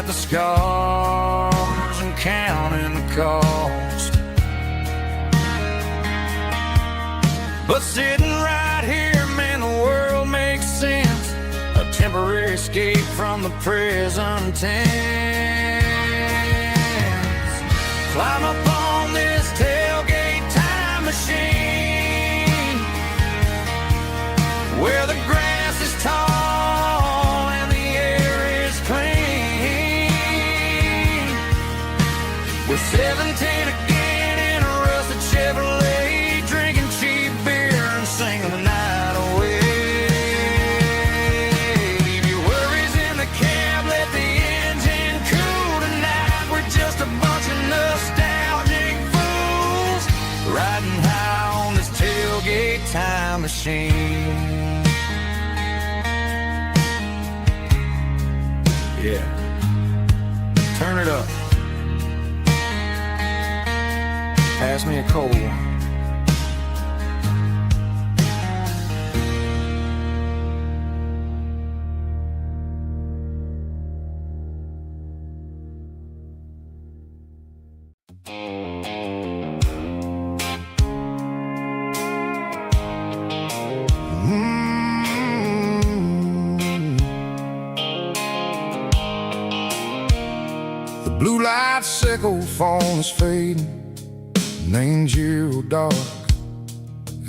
at the scars and counting the cost. But sitting right here, man, the world makes sense. A temporary escape from the present tense. Climb up on this tailgate time machine, where the grass is tall and the air is clean. We're 17 again in a rusted Chevrolet, drinking cheap beer and singing the night away. Leave your worries in the cab, let the engine cool tonight. We're just a bunch of nostalgic fools riding high on this tailgate time machine. Yeah, turn it up. Pass me a cold one. The blue light sickle phone is fading, named Yearwood dark.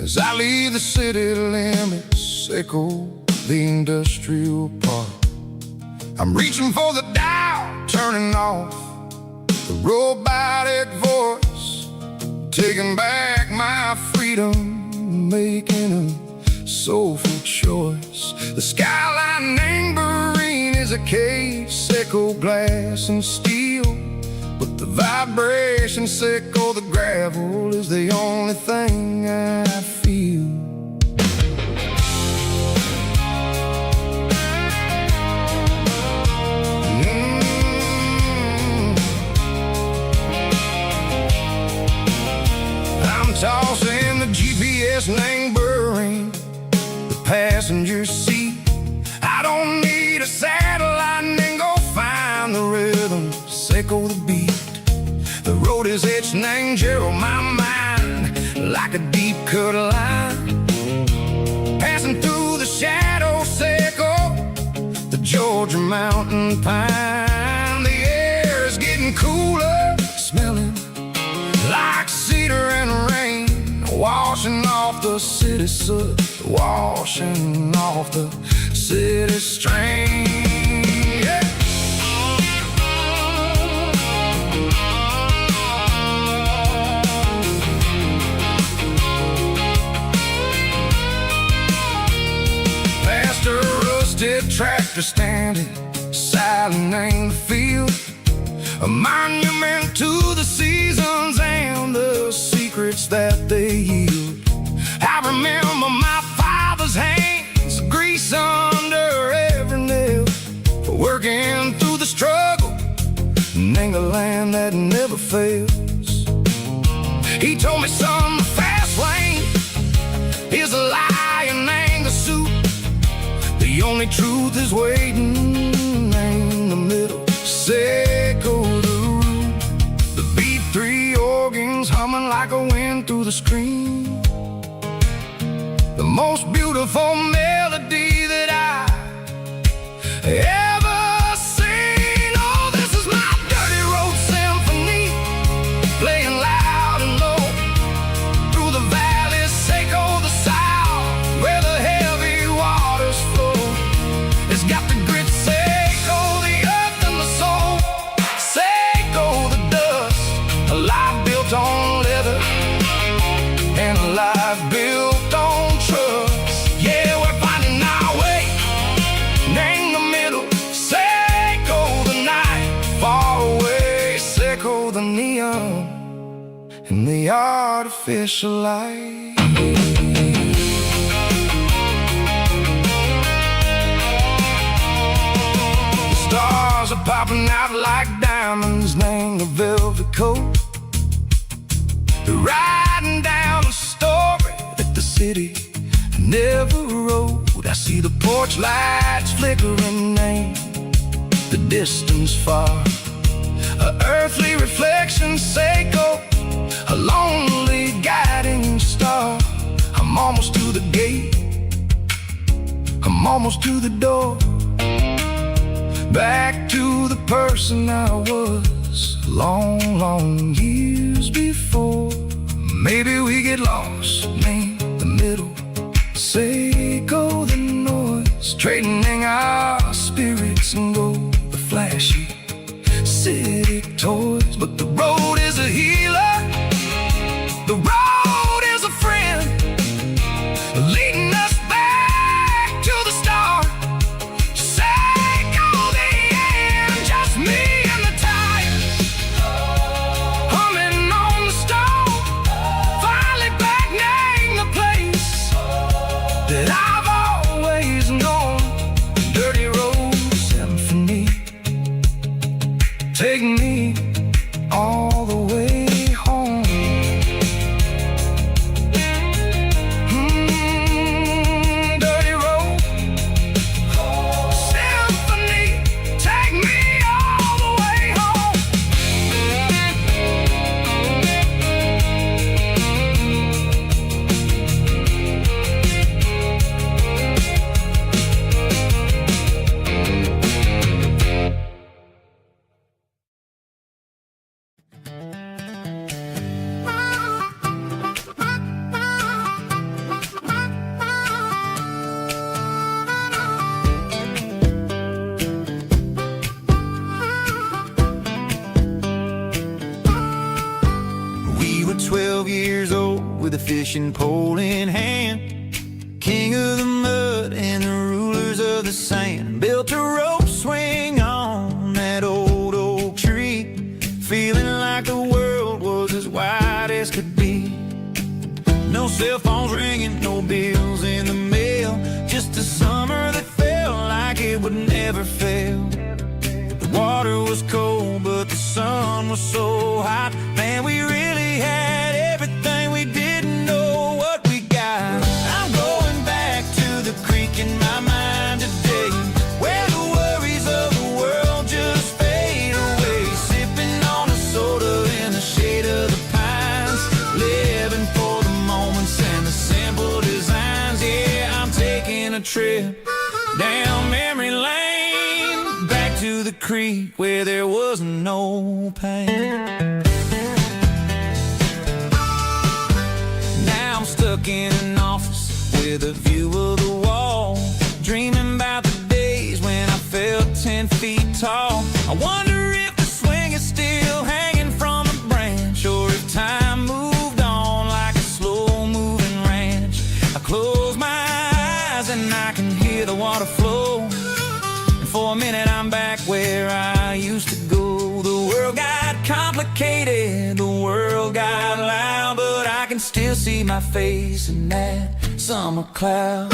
As I leave the city limits, echo the industrial park. I'm reaching for the dial, turning off the robotic voice, taking back my freedom, making a soulful choice. The skyline named Marine is a case, echo glass and steel, but the vibration sickle, the gravel is the only thing I feel. I'm tossing the GPS named Burring, the passenger seat. I don't need a satellite and go find the rhythm, sickle the beat. The road is etched named Gerald, my mind, like a deep cut line. Passing through the shadow sickle, the Georgia mountain pine. The air is getting cooler, smelling like cedar and rain, washing off the city soot, washing off the city strain. Yeah. Past a rusted tractor standing silent in the field, a monument to the seasons and the secrets that they yield. I remember my father's hands, grease under every nail, working through the struggle, and the land that never fails. He told me, son, the fast lane is a lie and anger suit. The only truth is waiting in the middle, sickle the root. The B3 organs humming like a wind through the screen, the most beautiful melody that I ever seen. Oh, this is my dirty road symphony, playing loud and low through the valleys, sickle the south, where the heavy waters flow. It's got the grit, sickle the earth and the soul, sickle the dust. A life built on leather and a life built on trust. Yeah, we're finding our way in the middle, sickle the night far away, sickle the neon and the artificial light. The stars are popping out like diamonds, named the velvet coat. They're riding down the story that the city never wrote. I see the porch lights flickering, name the distance far. A earthly reflection, Seiko, a lonely guiding star. I'm almost to the gate, I'm almost to the door. Back to the person I was long, long years before. Maybe we get lost, name the middle, Seiko the noise, trading our spirits and go the flashy city toys. But the road is a healer, the road is a friend, leading us back to the start. Seiko the end, just me and the tires, humming on the stove, finally back name the place that I've always known. Dirty road symphony, take me all the way home. Dirty road symphony, take me all the way home. We were 12 years old with a fishing pole in hand, king of the mud and the rulers of the sand. Built a rope swing on that old oak tree, feeling like the world was as wide as could be. No cell phones ringing, no bills in the mail, just a summer that felt like it would never fail. The water was cold, but the sun was so hot. Man, we really had everything, we didn't know what we got. I'm going back to the creek in my mind today, where the worries of the world just fade away. Sipping on a soda in the shade of the pines, living for the moments and the simple designs. Yeah, I'm taking a trip down memory lane, back to the creek where there was no pain. Now I'm stuck in an office with a view of the wall, dreaming about the days when I felt 10 feet tall. I wonder if the swing is still hanging from a branch, or if time moved on like a slow-moving ranch. I close my eyes and I can hear the water flow, and for a minute I'm back where I used to go. The world got complicated, the world got loud, but I can still see my face in that summer cloud.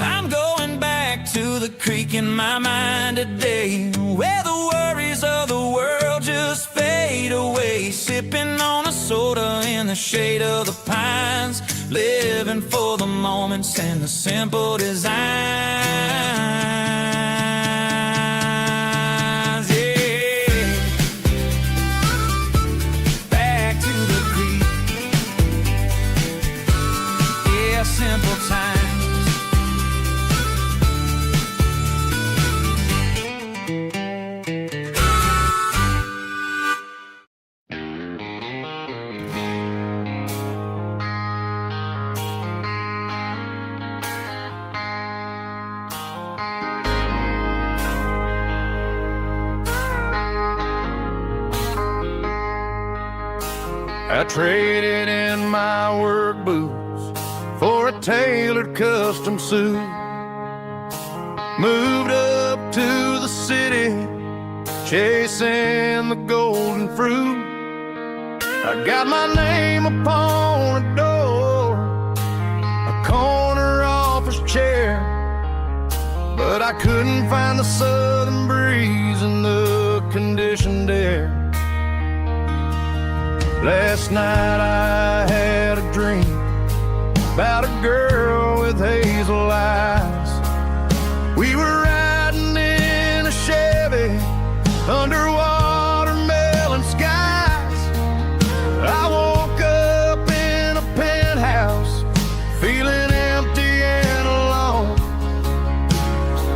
I'm going back to the creek in my mind today, where the worries of the world just fade away. Sipping on a soda in the shade of the pines, living for the moments and the simple designs. Yeah, back to the creek. Yeah, simple times. I traded in my work boots for a tailored custom suit. Moved up to the city, chasing the golden fruit. I got my name upon a door, a corner office chair, but but I couldn't find the southern breeze in the conditioned air. Last night I had a dream about a girl with hazel eyes. We were riding in a Chevy under watermelon skies. I woke up in a penthouse feeling empty and alone.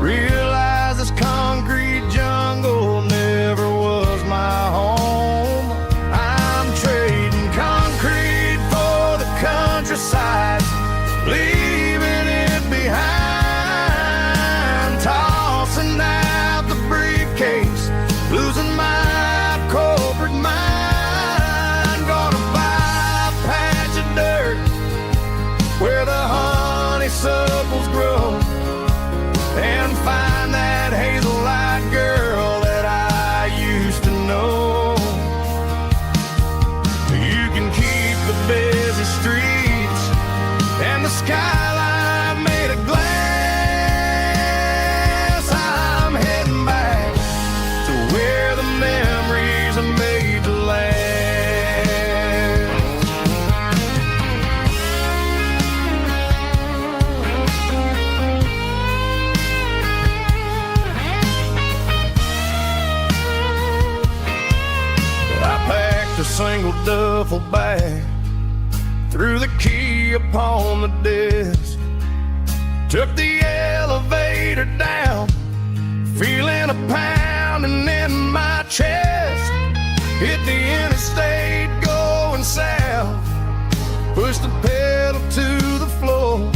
Realized this concrete jungle never was my home. I'm trading concrete for the countryside, leaving it behind, tossing out the briefcase, losing my corporate mind. Gonna buy a patch of dirt where the honeysuckles grow, and find that hazel-eyed girl that I used to know. You can keep the busy streets and the skyline made of glass. I'm heading back to where the memories are made to last. I packed a single duffel bag, threw the key upon the desk, took the elevator down, feeling a pounding in my chest. Hit the interstate going south, pushed the pedal to the floor.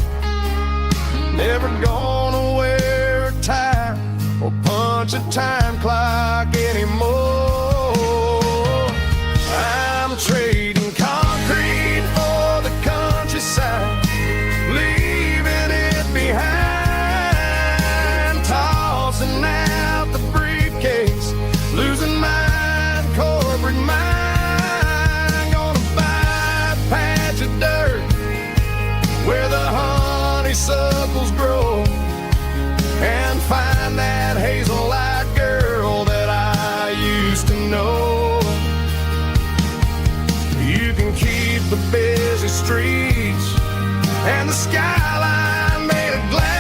Never gonna wear a tie or punch a time clock anymore. I'm trading concrete for the countryside, leaving it behind, tossing out the briefcase, losing my corporate mind. Gonna buy a patch of dirt where the honeysuckles grow, and find that hazel-eyed girl that I used to know. You can keep the busy streets and the skyline made of glass.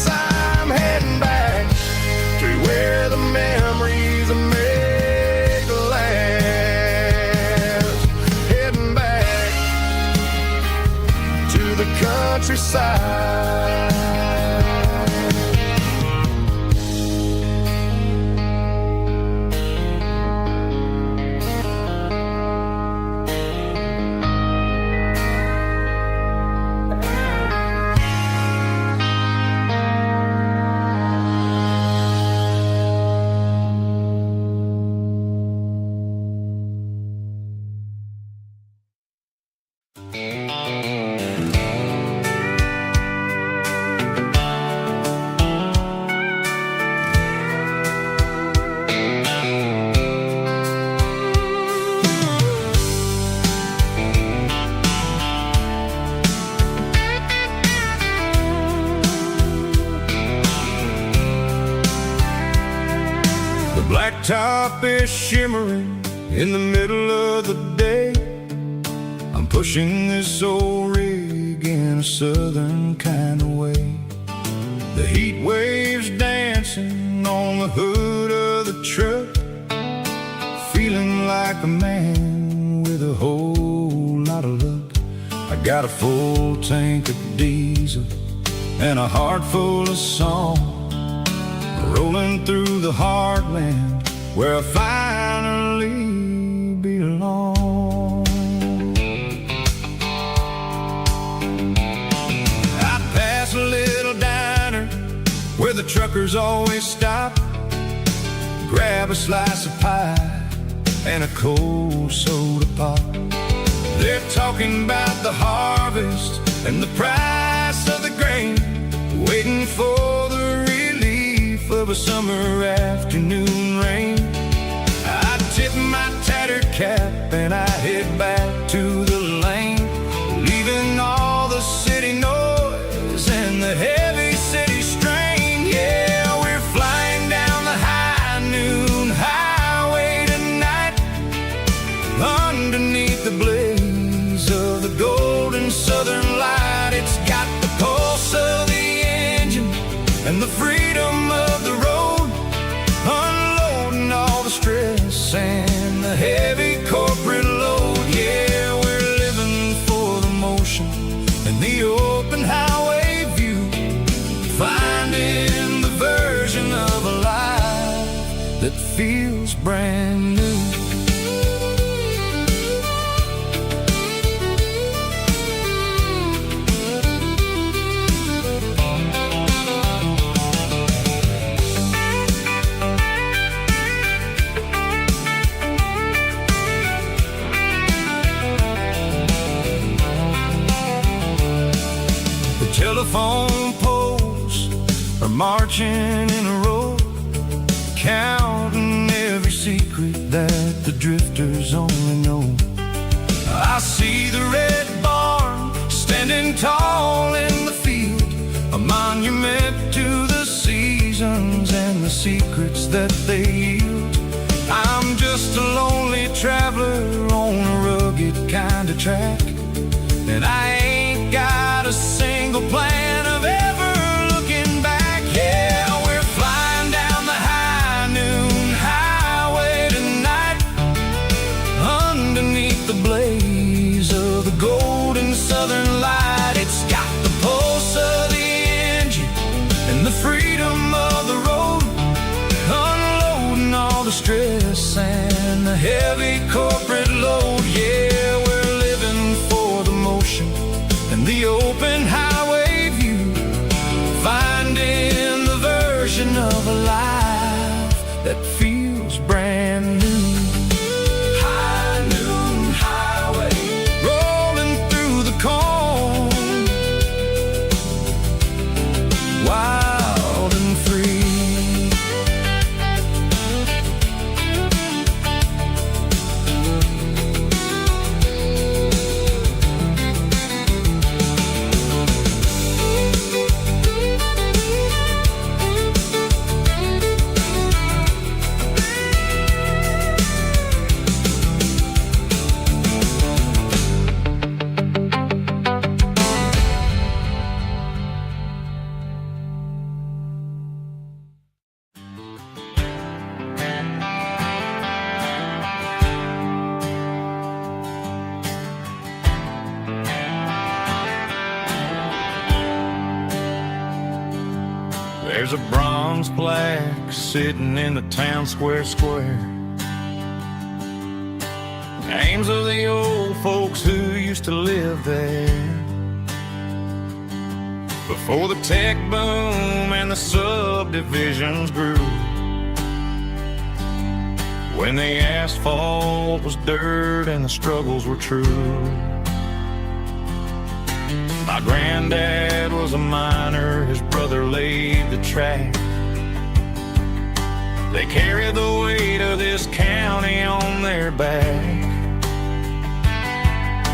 I'm heading back to where the memories are made to last. Heading back to the countryside. Blacktop is shimmering in the middle of the day. I'm pushing this old rig in a southern kind of way. The heat waves dancing on the hood of the truck, feeling like a man with a whole lot of luck. I got a full tank of diesel and a heart full of song, rolling through the heartland where I finally belong. I pass a little diner where the truckers always stop, grab a slice of pie and a cold soda pop. They're talking about the harvest and the price of the grain, waiting for the relief of a summer afternoon rain. I tip my tattered cap and I head back to the lane, leaving all the city noise and the heavy city telephone poles are marching in a row, counting every secret that the drifters only know. I see the red barn standing tall in the field, a monument to the seasons and the secrets that they yield. I'm just a lonely traveler on a rugged kind of track, and I ain't got a single plan of ever looking back. Yeah, we're flying down the high noon highway tonight, underneath the blaze of the golden southern light. It's got the pulse of the engine and the freedom of the road, unloading all the stress and the heavy corporate load. Yeah, we're living for the motion and the open highway view, finding the version of a life that feels brand new. High noon highway, rolling through the corn, wild and free. There's a bronze plaque sitting in the town square. Names of the old folks who used to live there before the tech boom and the subdivisions grew, when the asphalt was dirt and the struggles were true. My granddad was a miner, his brother laid the track. They carried the weight of this county on their back.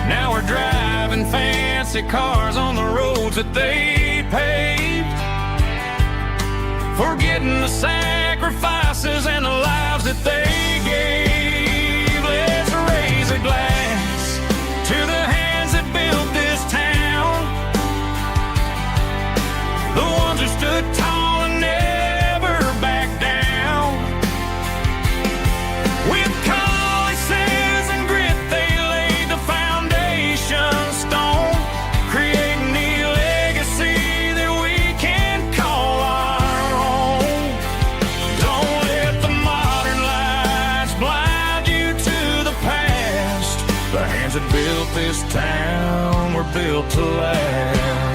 Now we're driving fancy cars on the roads that they paved, forgetting the sacrifices and the lives that they gave. Let's raise a glass to the hands that built this town, the ones who stood tall and never backed down. With calluses and grit they laid the foundation stone, creating the legacy that we can call our own. Don't let the modern lights blind you to the past. The hands that built this town were built to last.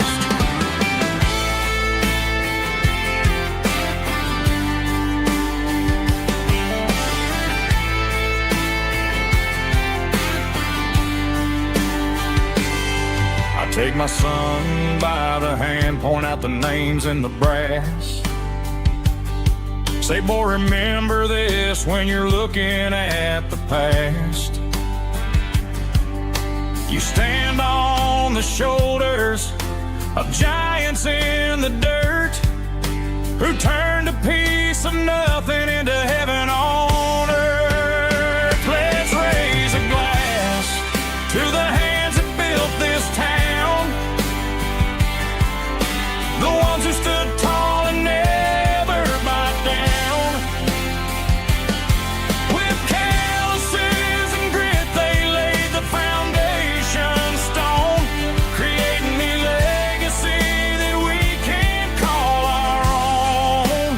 Take my son by the hand, point out the names in the brass. Say, boy, remember this when you're looking at the past. You stand on the shoulders of giants in the dirt, who turned a piece of nothing into heaven on earth. Let's raise a glass to the hands that built this town, the ones who stood tall and never backed down. With calluses and grit they laid the foundation stone, creating the legacy that we can call our own.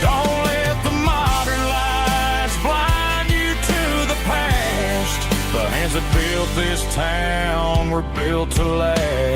Don't let the modern lights blind you to the past. The hands that built this town were built to last.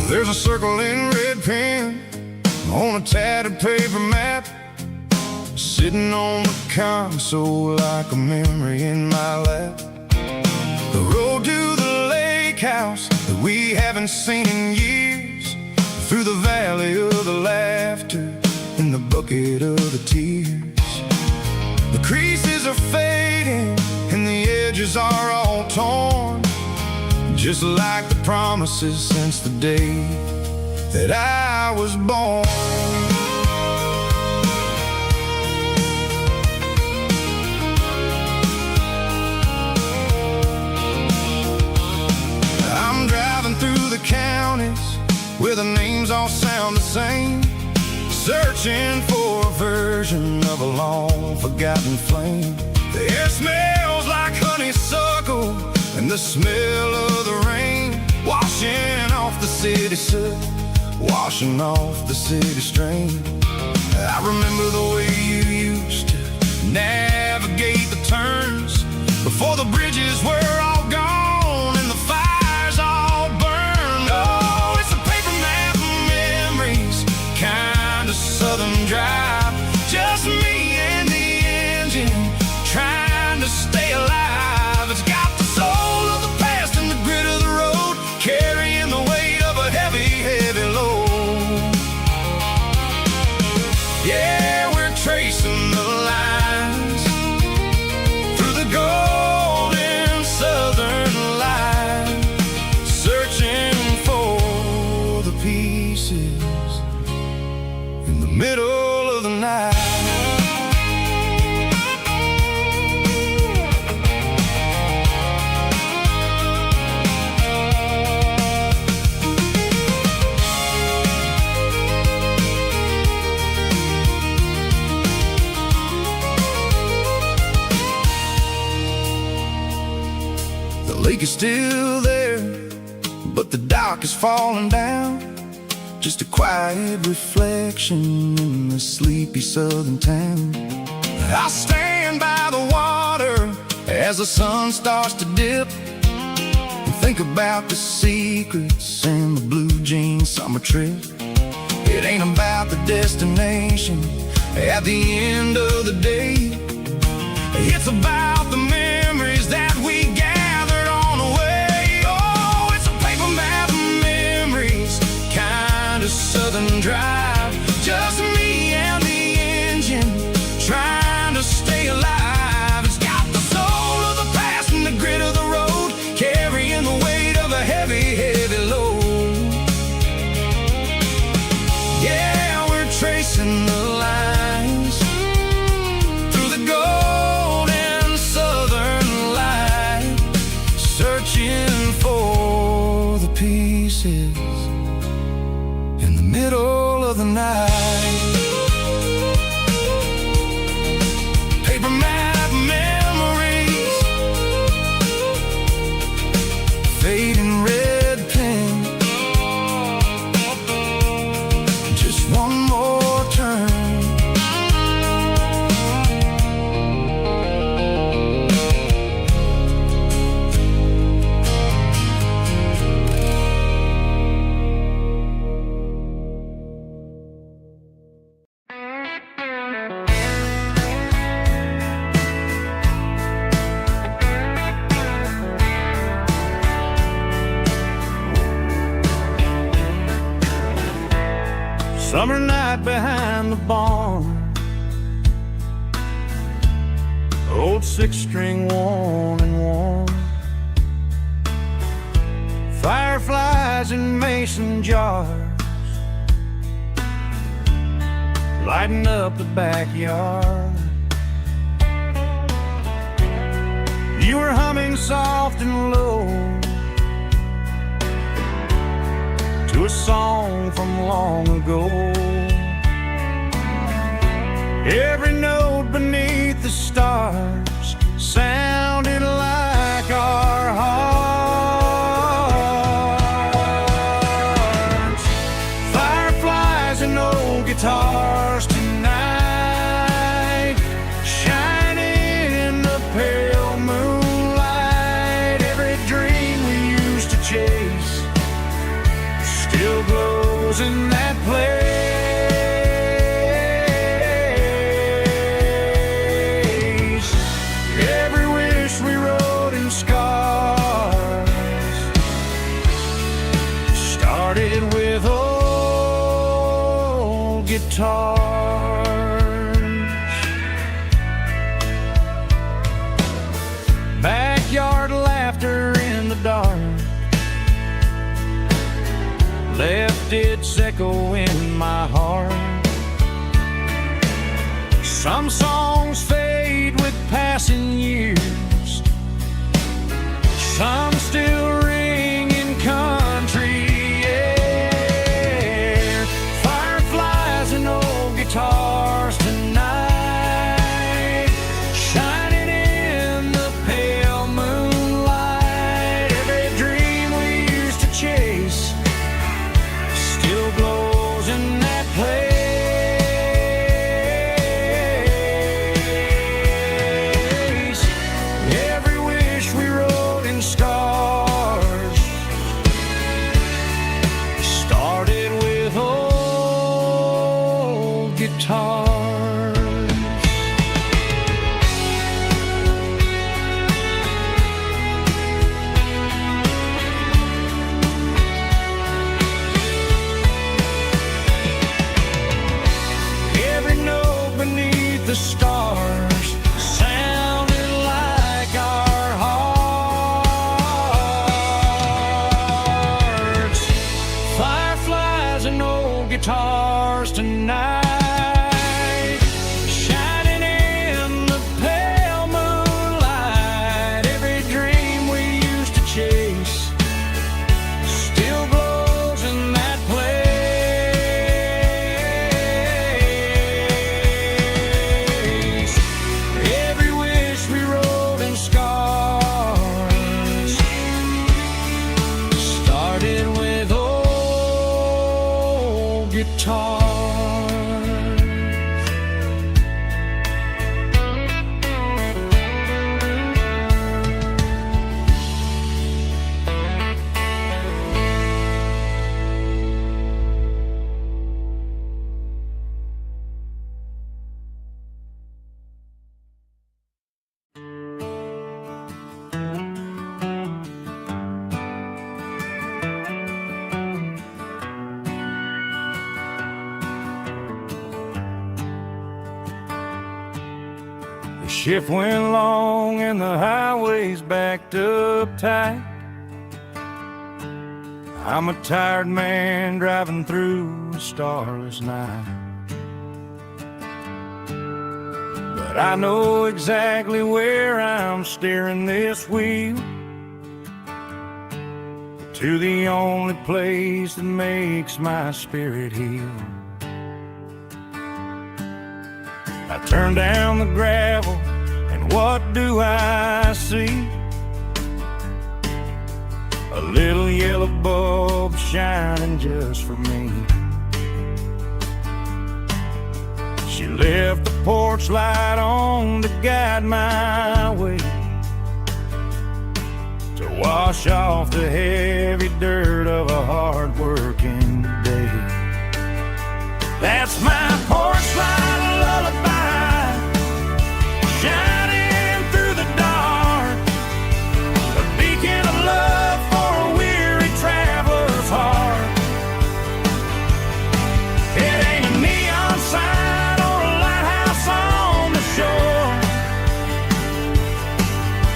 There's a circle in red pen on a tattered paper map, sitting on the console like a memory in my lap. The road to the lake house that we haven't seen in years, through the valley of the laughter and the bucket of the tears. The creases are fading and the edges are all torn, just like the promises since the day that I was born. I'm driving through the counties where the names all sound the same, searching for a version of a long forgotten flame. The air smells like honeysuckle and the smell of the rain, washing off the city soot, washing off the city strain. I remember the way you used to navigate the turns before the bridges were all gone and the fires all burned. Oh, it's a paper map of memories, kind of southern drive, just me and the engine trying to stay alive. It's got the soul of the past and the grit of the road, carrying the weight of a heavy, heavy load. Yeah, we're tracing the lines through the golden southern light, searching for the pieces in the middle of the night. The lake is still there, but the dock is falling down, just a quiet reflection in the sleepy southern town. I stand by the water as the sun starts to dip and think about the secrets and the blue jean summer trip. It ain't about the destination at the end of the day, it's about the memories that we gathered on the way. Oh, it's a paper map of memories, kind of southern drive, just me and the engine trying to stay alive. It's got the soul of the past and the grit of the road, carrying the weight of a heavy, heavy load. Yeah, we're tracing the lines through the golden southern light, searching for the pieces in the middle of the night. Paper map memories, fading red pen, just one more turn. Summer night behind the barn, old six-string worn and worn, fireflies in mason jars, lighting up the backyard. You were humming soft and low to a song from long ago. Every note beneath the stars sounded like our hearts. Fireflies and old guitars tonight, shining in the pale moonlight. Every dream we used to chase still glows in that place. Every wish we wrote in scars started with old guitars. Backyard laughter in the dark left its echo in my heart. Some songs fade with passing years, some still ring in country air. Fireflies and old guitars tonight, shining in the pale moonlight. Every dream we used to chase still glows in that place. Every wish we wrote in scars started with old guitars. Every note beneath the stars sounded like our hearts. Fireflies and old guitars tonight, shining in the pale moonlight. Every dream we used to chase still glows in that place. Every wish we wrote in scars started with old guitars. The shift went long and the highways backed up tight. I'm a tired man driving through a starless night, but I know exactly where I'm steering this wheel, to the only place that makes my spirit heal. I turn down the gravel, and what do I see? A little yellow bulb shining just for me. She left the porch light on to guide my way, to wash off the heavy dirt of a hard-working day. That's my porch light lullaby, shining through the dark, a beacon of love for a weary traveler's heart. It ain't a neon sign or a lighthouse on the shore,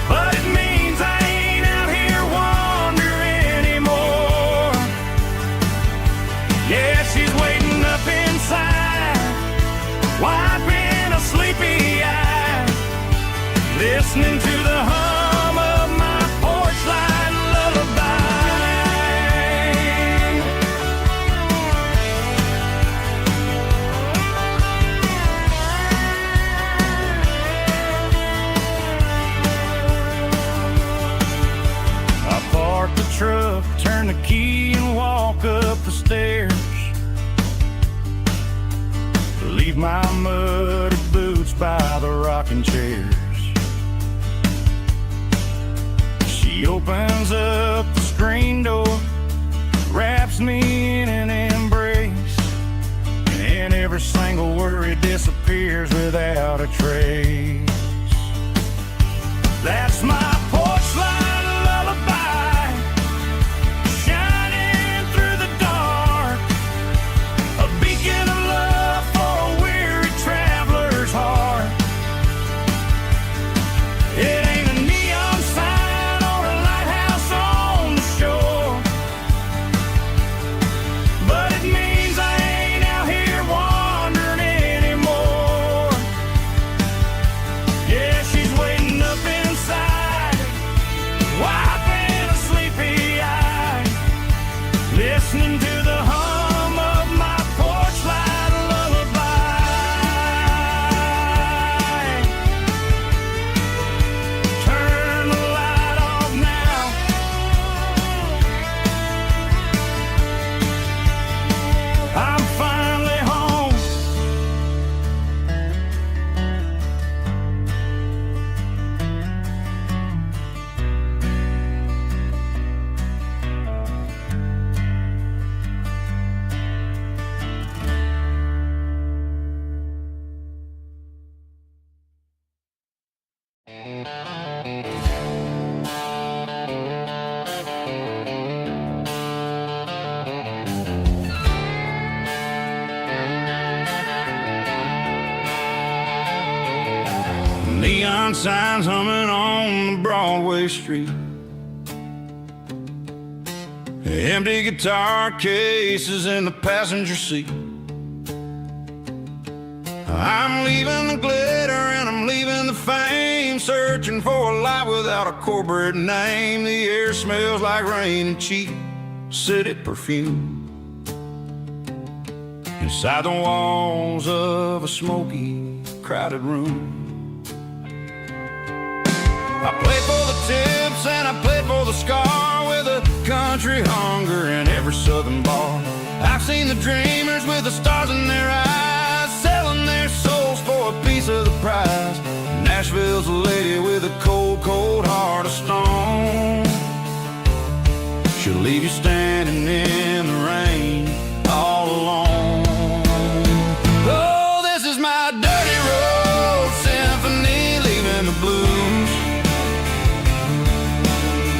but it means I ain't out here wandering anymore. Yeah, she's waiting up inside, wiping a sleepy eye, listening to the hum of my porch light lullaby. I park the truck, turn the key and walk up the stairs, leave my muddy boots by the rocking chairs. She opens up the screen door, wraps me in an embrace. Neon signs humming on the Broadway street. Empty guitar cases in the passenger seat. I'm leaving the glitter and I'm leaving the fame, searching for a life without a corporate name. The air smells like rain and cheap city perfume. Inside the walls of a smoky, crowded room. I played for the tips and I played for the scar, with a country hunger in every southern bar. I've seen the dreamers with the stars in their eyes, selling their souls for a piece of the prize. Nashville's a lady with a cold, cold heart of stone. She'll leave you standing in the rain all alone. Oh, this is my dirty road symphony, leaving the blues,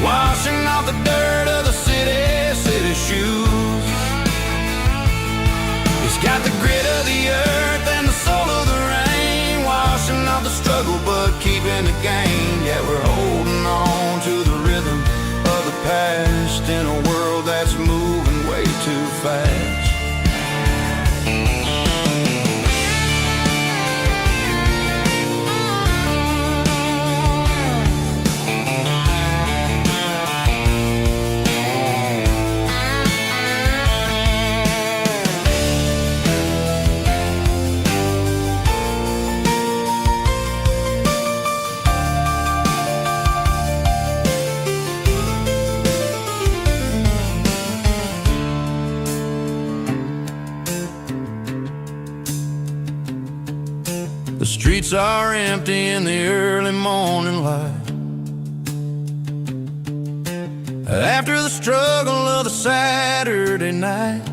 washing off the dirt of the city shoes. It's got the grit of the earth and the soul of the rain, washing off the struggle but keeping the gain. Yeah, we're holding on to the rhythm of the past in a world that's moving way too fast. The streets are empty in the early morning light, after the struggle of the Saturday night.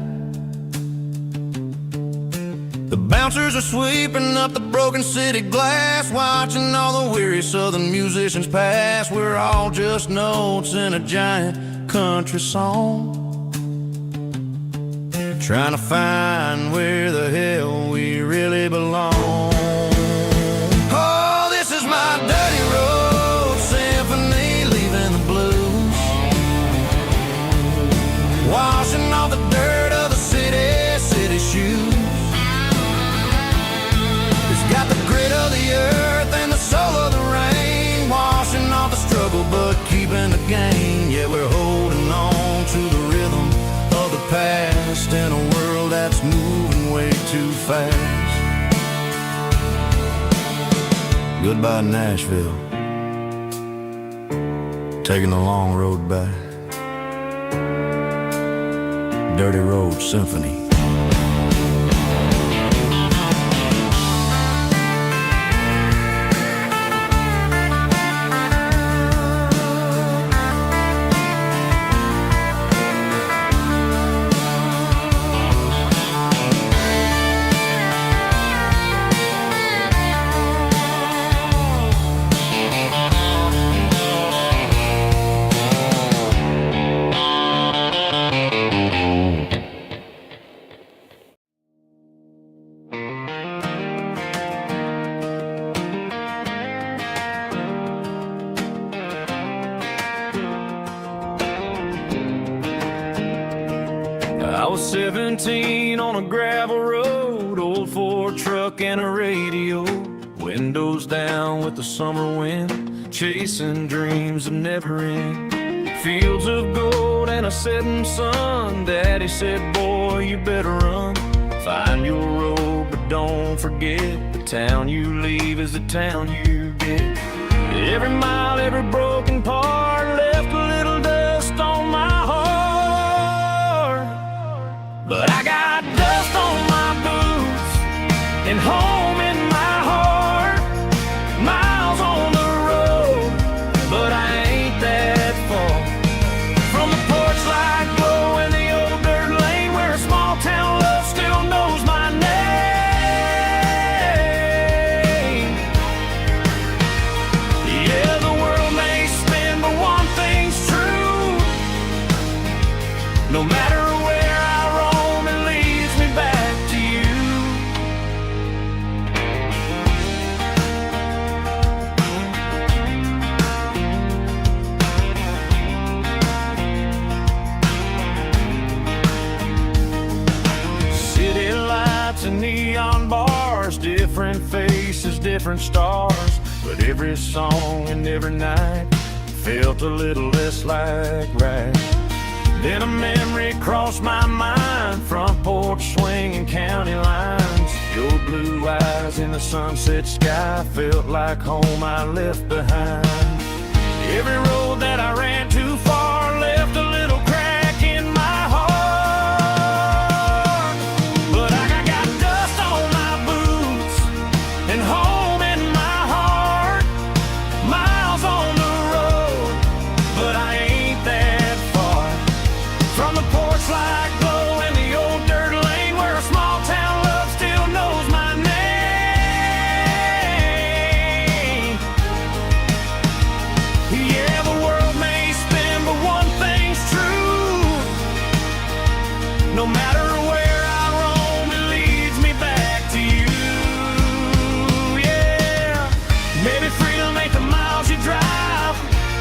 The bouncers are sweeping up the broken city glass, watching all the weary southern musicians pass. We're all just notes in a giant country song, trying to find where the hell we really belong. My dirty road symphony, leaving the blues, washing off the dirt of the city shoes. It's got the grit of the earth and the soul of the rain, washing off the struggle but keeping the gain. Yeah, we're holding on to the rhythm of the past in a world that's moving way too fast. Goodbye, Nashville, taking the long road back. Dirty Road Symphony. I was 17 on a gravel road, old Ford truck and a radio, windows down with the summer wind, chasing dreams that never end. Fields of gold and a setting sun. Daddy said, boy, you better run. Find your road, but don't forget, the town you leave is the town you get. Every mile, every broken part left a little dust on my heart. But I got dust on my boots and home in my heart. Miles on the road, but I ain't that far from the porch light glow in the old dirt lane, where a small town love still knows my name. Yeah, the world may spin, but one thing's true. No matter where I roam, it leads me back to you. different faces, different stars, but every song and every night felt a little less like right. Then a memory crossed my mind, front porch swinging county lines. Your blue eyes in the sunset sky felt like home I left behind. Every road that I ran too far left a little crack in my heart. But I got dust on my boots and home in my heart. Miles on the road, but I ain't that far from the porch light glow and the old dirt lane where a small town love still knows my name. Yeah, the world may spin, but one thing's true. No matter where I roam, it leads me back to you. Yeah, maybe freedom ain't the miles you drive.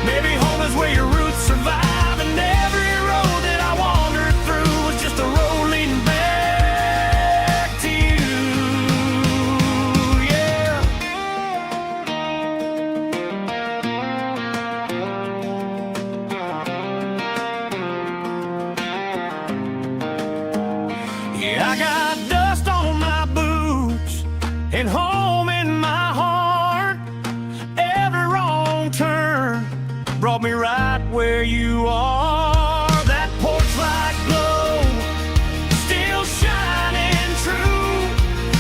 Maybe home is where your roots survive. And every road that I wandered through was just a road leading back to you. Yeah. Yeah, I got dust on my boots and home in my heart. Every wrong turn brought me right where you are. That porch light glow still shining true,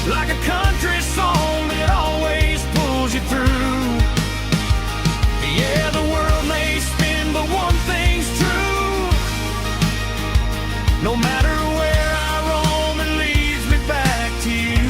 like a country song that always pulls you through. Yeah, the world may spin, but one thing's true. No matter where I roam, it leads me back to you.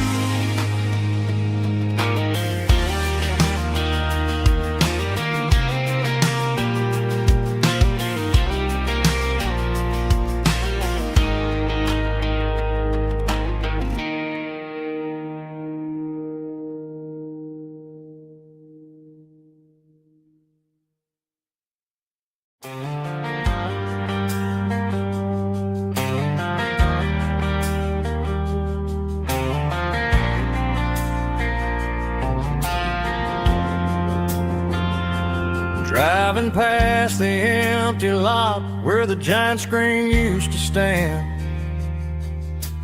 Driving past the empty lot where the giant screen used to stand.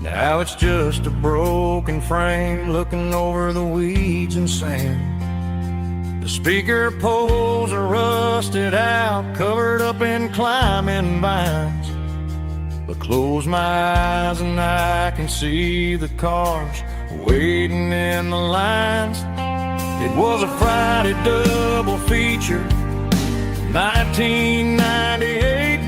Now it's just a broken frame looking over the weeds and sand. The speaker poles are rusted out, covered up in climbing vines. But close my eyes and I can see the cars waiting in the lines. It was a Friday double feature, 1998.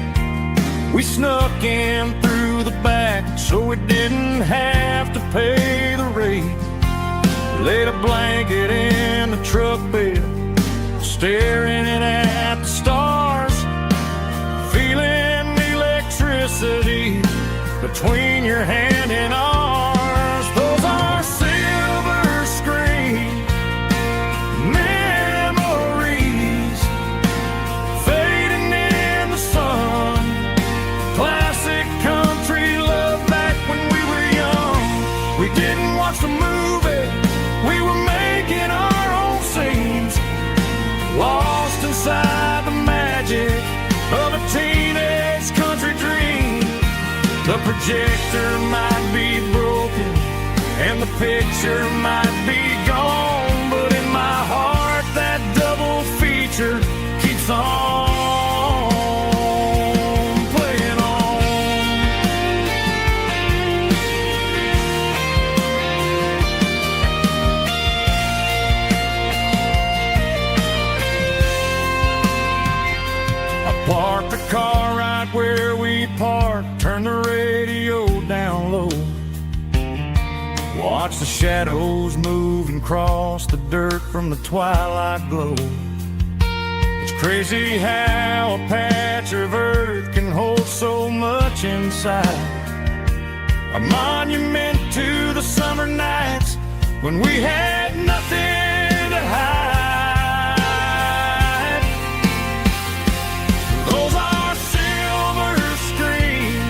We snuck in through the back so we didn't have to pay the rate. Laid a blanket in the truck bed, staring at the stars, feeling the electricity between your hand and ours. Those are silver screen memories fading in the sun. Classic country love back when we were young. We didn't watch the movie, we were making our own scenes, lost inside the magic of a teenage country dream. The projector might be broken and the picture might be gone, but in my heart that double feature keeps on playing on. I parked the car right where we parked, turned the radio down low, watch the shadows move and cross the dirt from the twilight glow. It's crazy how a patch of earth can hold so much inside. A monument to the summer nights when we had nothing to hide. Those are silver screen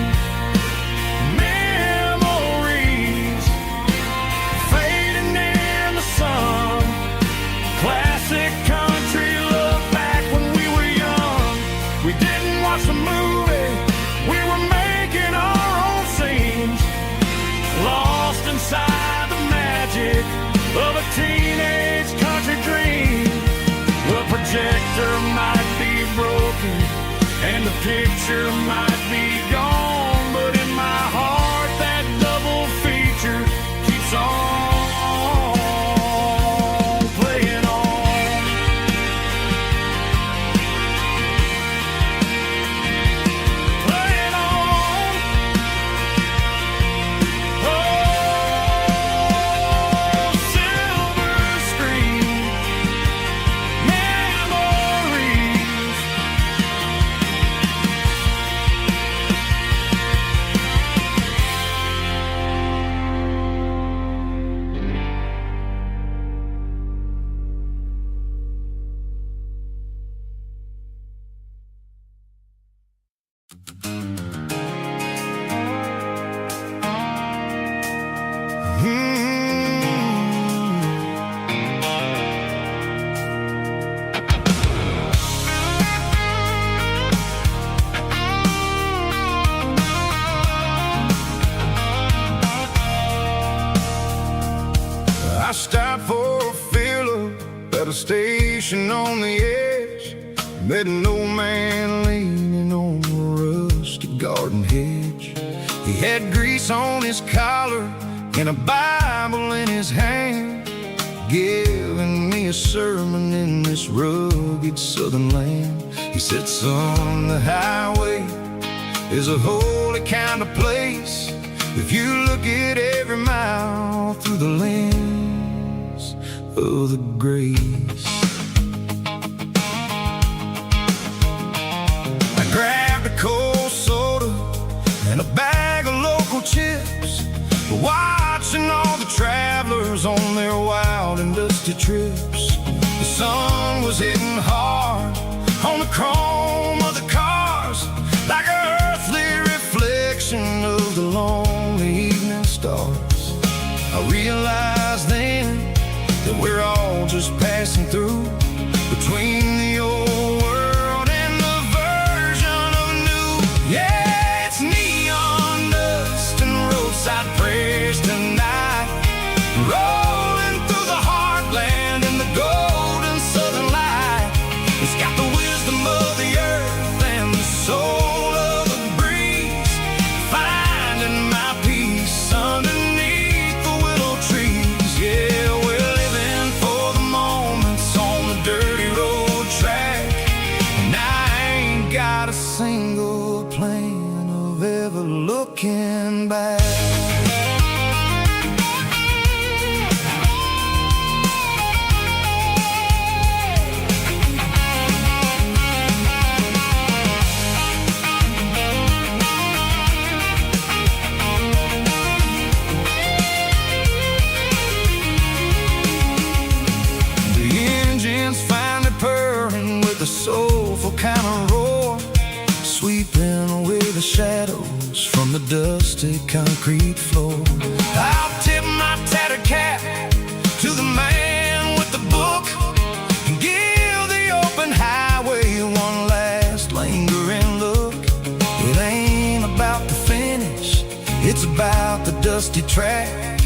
memories fading in picture might be gone, but in my heart that double feature keeps on playing on. Playing on. Oh, silver screen memories. I stopped for a fill-up at a station on the edge. Met an old man leaning on a rusty garden hedge. He had grease on his collar and a Bible in his hand, giving me a sermon in this rugged southern land. He said, son, the highway is a holy kind of place if you look at every mile through the lens of the grace. I grabbed a cold soda and a bag of local chips, watching all the travelers on their wild and dusty trips. The sun was hitting hard on the chrome of the cars, like an earthly reflection of the lonely evening stars. I realized then that we're all just passing through, between the old world and the version of new. Yeah, it's neon dust and roadside prayers tonight, rolling through the heartland in the golden southern light. It's got the wisdom of the earth and the soul of the breeze, finding my peace underneath the willow trees. Yeah, we're living for the moments on the dirty road track, and I ain't got a single plan of ever looking back. The engine's finally purring with a soulful kind of roar, sweeping away the shadows from the dusty concrete floor. I'll tip my tattered cap to the man with the book and give the open highway one last lingering look. It ain't about the finish, it's about the dusty track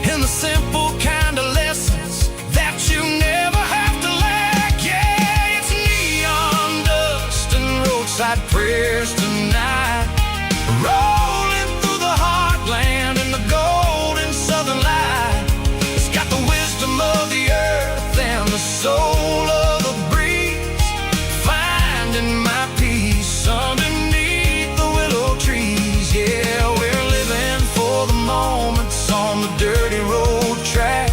and the simple kind of lessons that you never have to lack. Yeah, it's neon dust and roadside prayers tonight, rolling through the heartland in the golden southern light. It's got the wisdom of the earth and the soul of the breeze, finding my peace underneath the willow trees. Yeah, we're living for the moments on the dirty road track,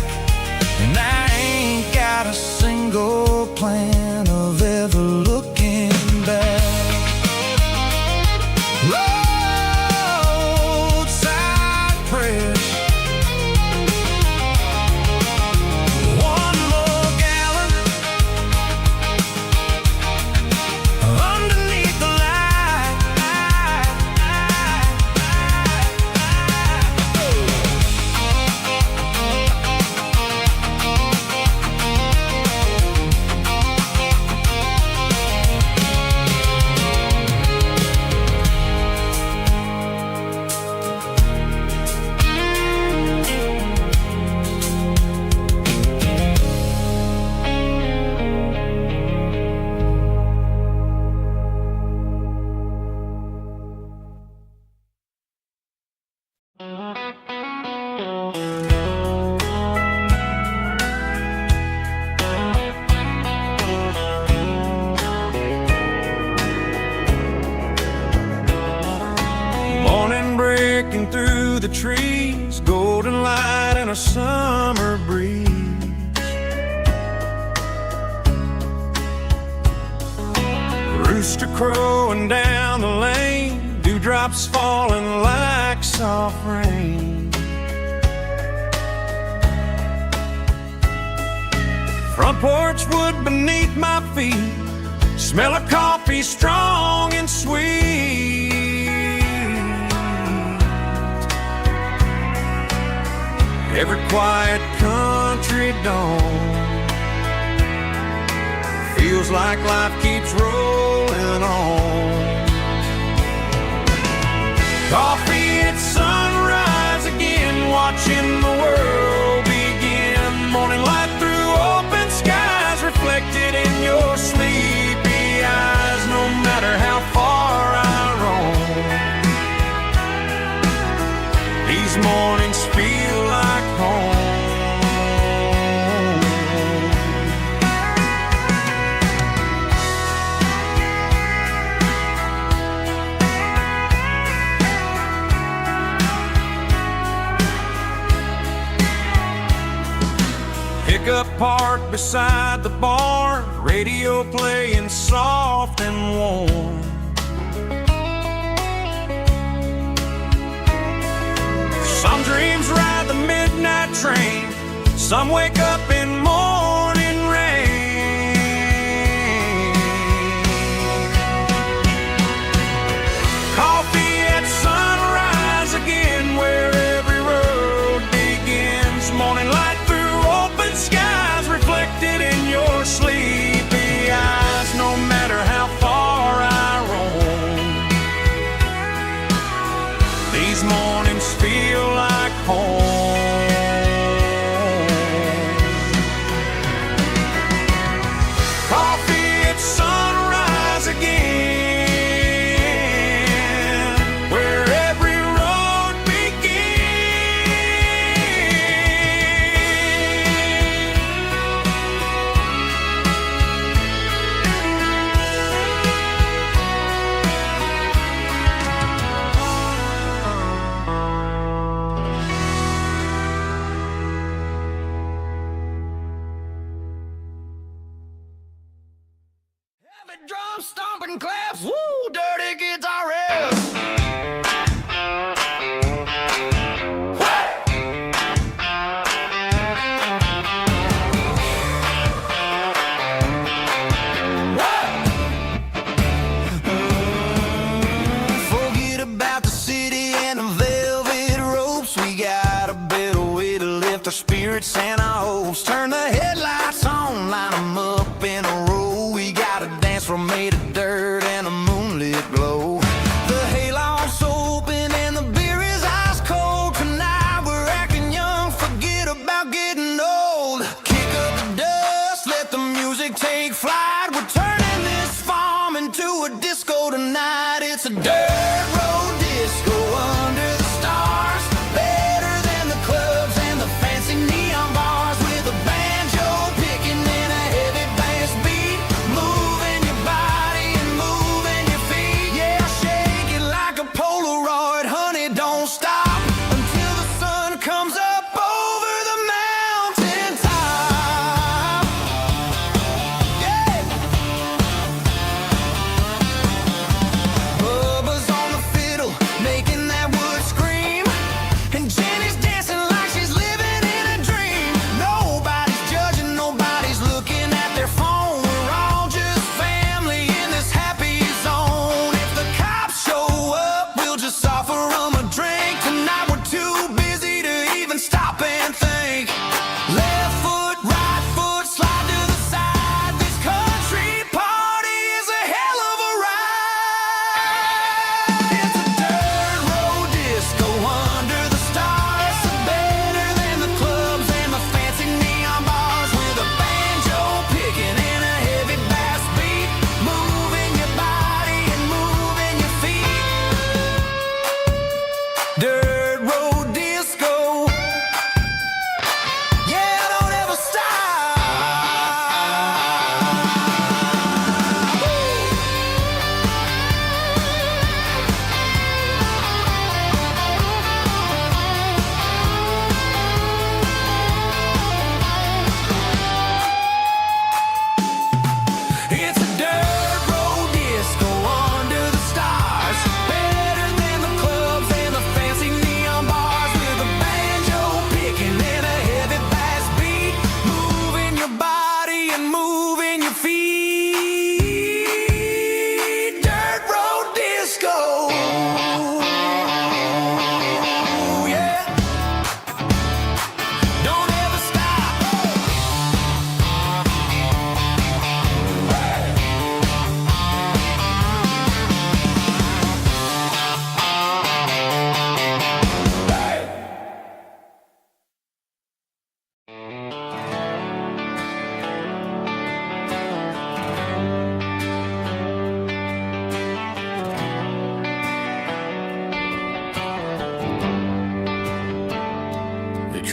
breaking through the trees, golden light and a summer breeze. Rooster crowing down the lane, dewdrops falling like soft rain. Front porch wood beneath my feet, smell of coffee strong and sweet. Every quiet country dawn feels like life keeps rolling on. Coffee at sunrise again, watching the world begin. Morning light through open skies, reflected in your sleepy eyes. No matter how far I roam, these mornings feel like home. Pickup parked beside the barn, radio playing soft and warm. Some dreams ride the midnight train, some wake up in morning rain. Coffee at sunrise again, where every road begins. Morning light through open skies, reflected in your sleepy eyes. No matter how far I roam, these mornings feel like home. Coffee at sunrise again, where every road begins.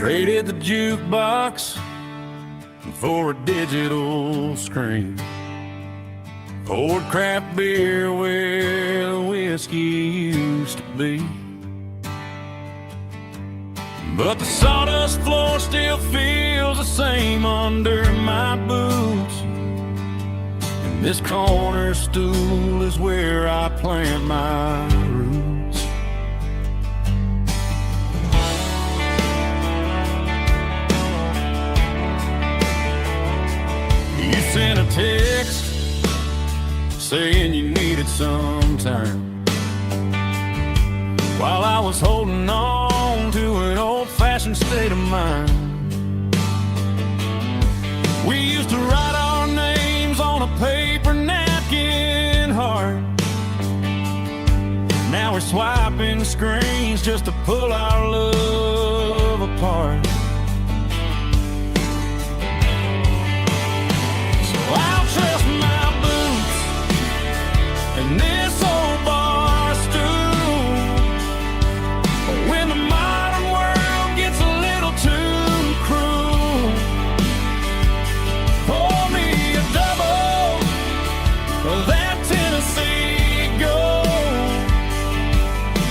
Traded the jukebox for a digital screen. Poured craft beer where the whiskey used to be. But the sawdust floor still feels the same under my boots. And this corner stool is where I plant my roots. You sent a text saying you needed some time, while I was holding on to an old-fashioned state of mind. We used to write our names on a paper napkin heart. Now we're swiping screens just to pull our love apart. So I'll trust my boots and this old bar stool. But when the modern world gets a little too cruel, pour me a double of that Tennessee Gold.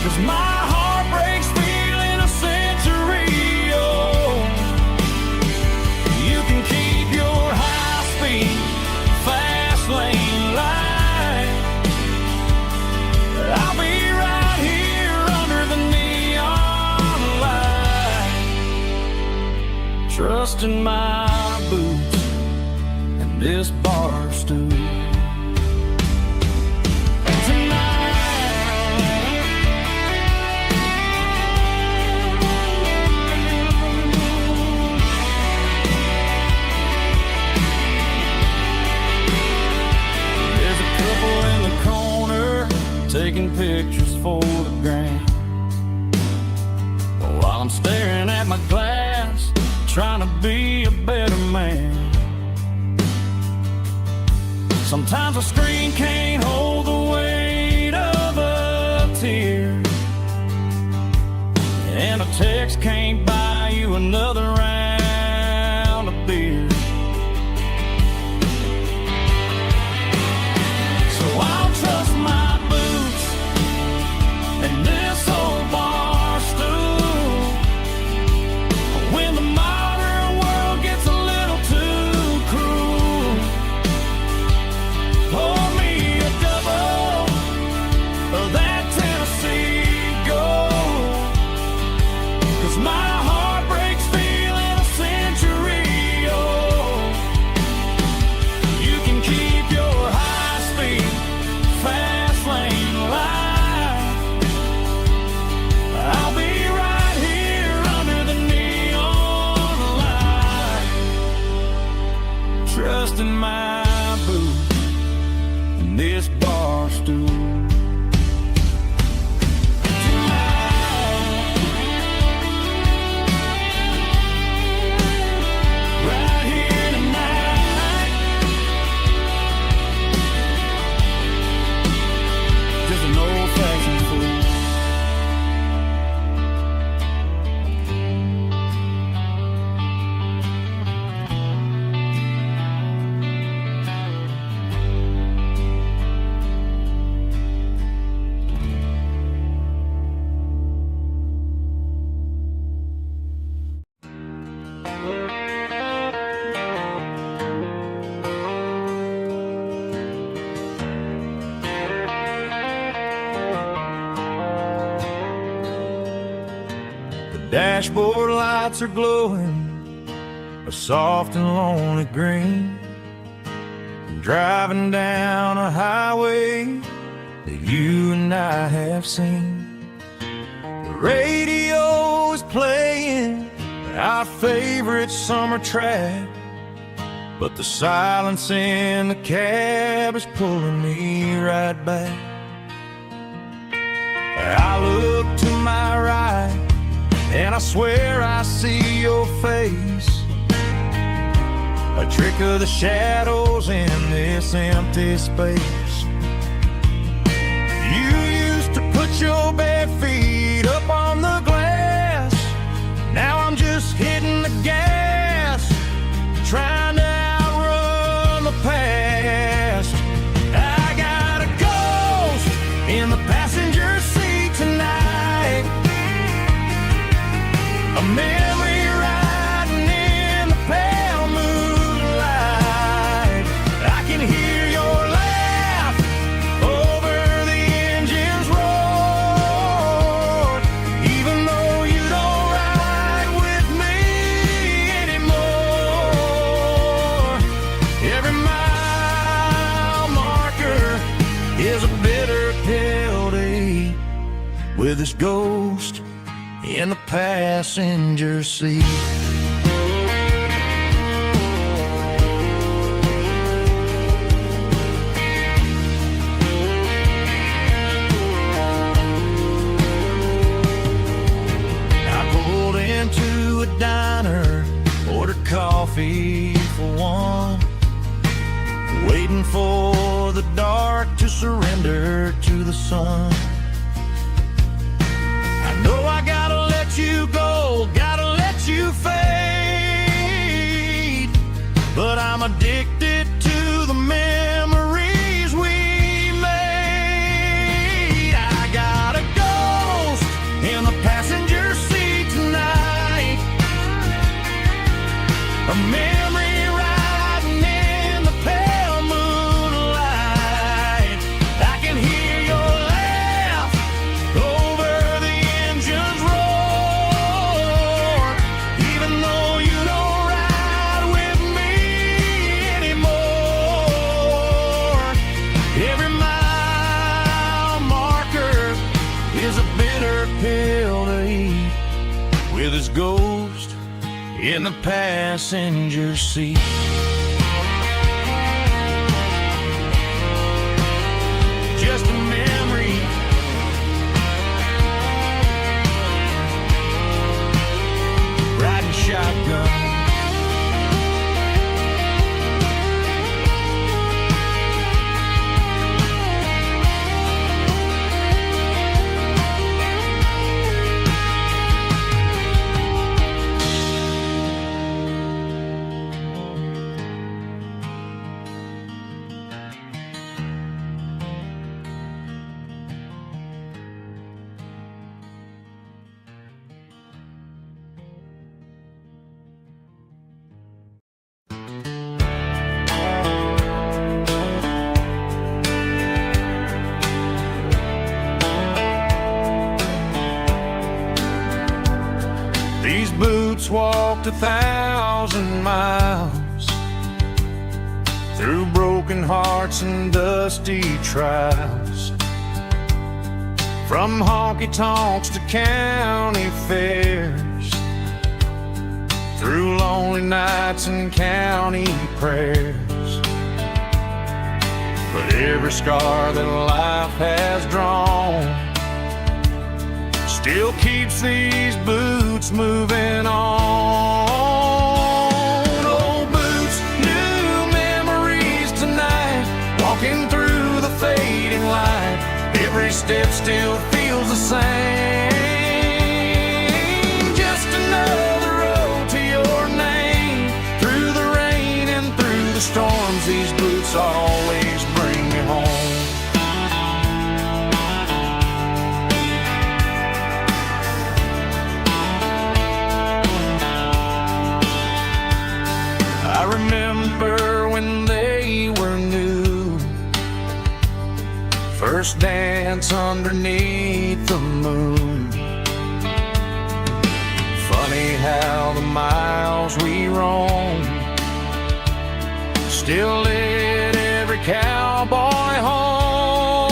'Cause my heart breaks feeling a century old. You can keep your high-speed, fast lane light. I'll be right here under the neon light, trusting my boots and this bar stool. Taking pictures for the gram, while I'm staring at my glass, trying to be a better man. Sometimes a screen can't hold the weight of a tear, and a text can't buy you another round of beer. So I'll trust my and this old bar stool. When the modern world gets a little too cruel, pour me a double of that Tennessee Gold. 'Cause my heart breaks feeling a century old. You can keep your high-speed, fast lane light. I'll be right here under the neon light, trusting my boots and this bar stool. Right here tonight, just an old-fashioned fool. Dashboard lights are glowing a soft and lonely green. I'm driving down a highway that you and I have seen. The radio is playing our favorite summer track, but the silence in the cab is pulling me right back. I look to my right and I swear I see your face, a trick of the shadows in this empty space. You used to put your bare feet up on the glass. Now I'm just here memory riding in the pale moonlight. I can hear your laugh over the engine's roar. Even though you don't ride with me anymore, every mile marker is a bitter pill to eat, with this ghost in the passenger seat. I pulled into a diner, ordered coffee for one, waiting for the dark to surrender to the sun. I know I gotta let you go, gotta let you fade, but I'm addicted to the memories we made. I got a ghost in the passenger seat tonight, a memory riding in the pale moonlight. I can hear your laugh over the engine's roar, even though you don't ride with me anymore. Every mile marker is a bitter pill to eat, with his ghost in the passenger seat. Just a memory, riding shotgun. These boots walked 1,000 miles through broken hearts and dusty trials, from honky-tonks to county fairs, through lonely nights and county prayers. But every scar that life has drawn still keeps these boots moving on. Old boots, new memories tonight, walking through the fading light. Every step still feels the same. Just another road to your name. Through the rain and through the storms, these boots always bring me home. I remember when they were new, first dance underneath the moon. Funny how the miles we roam still lit every cowboy home.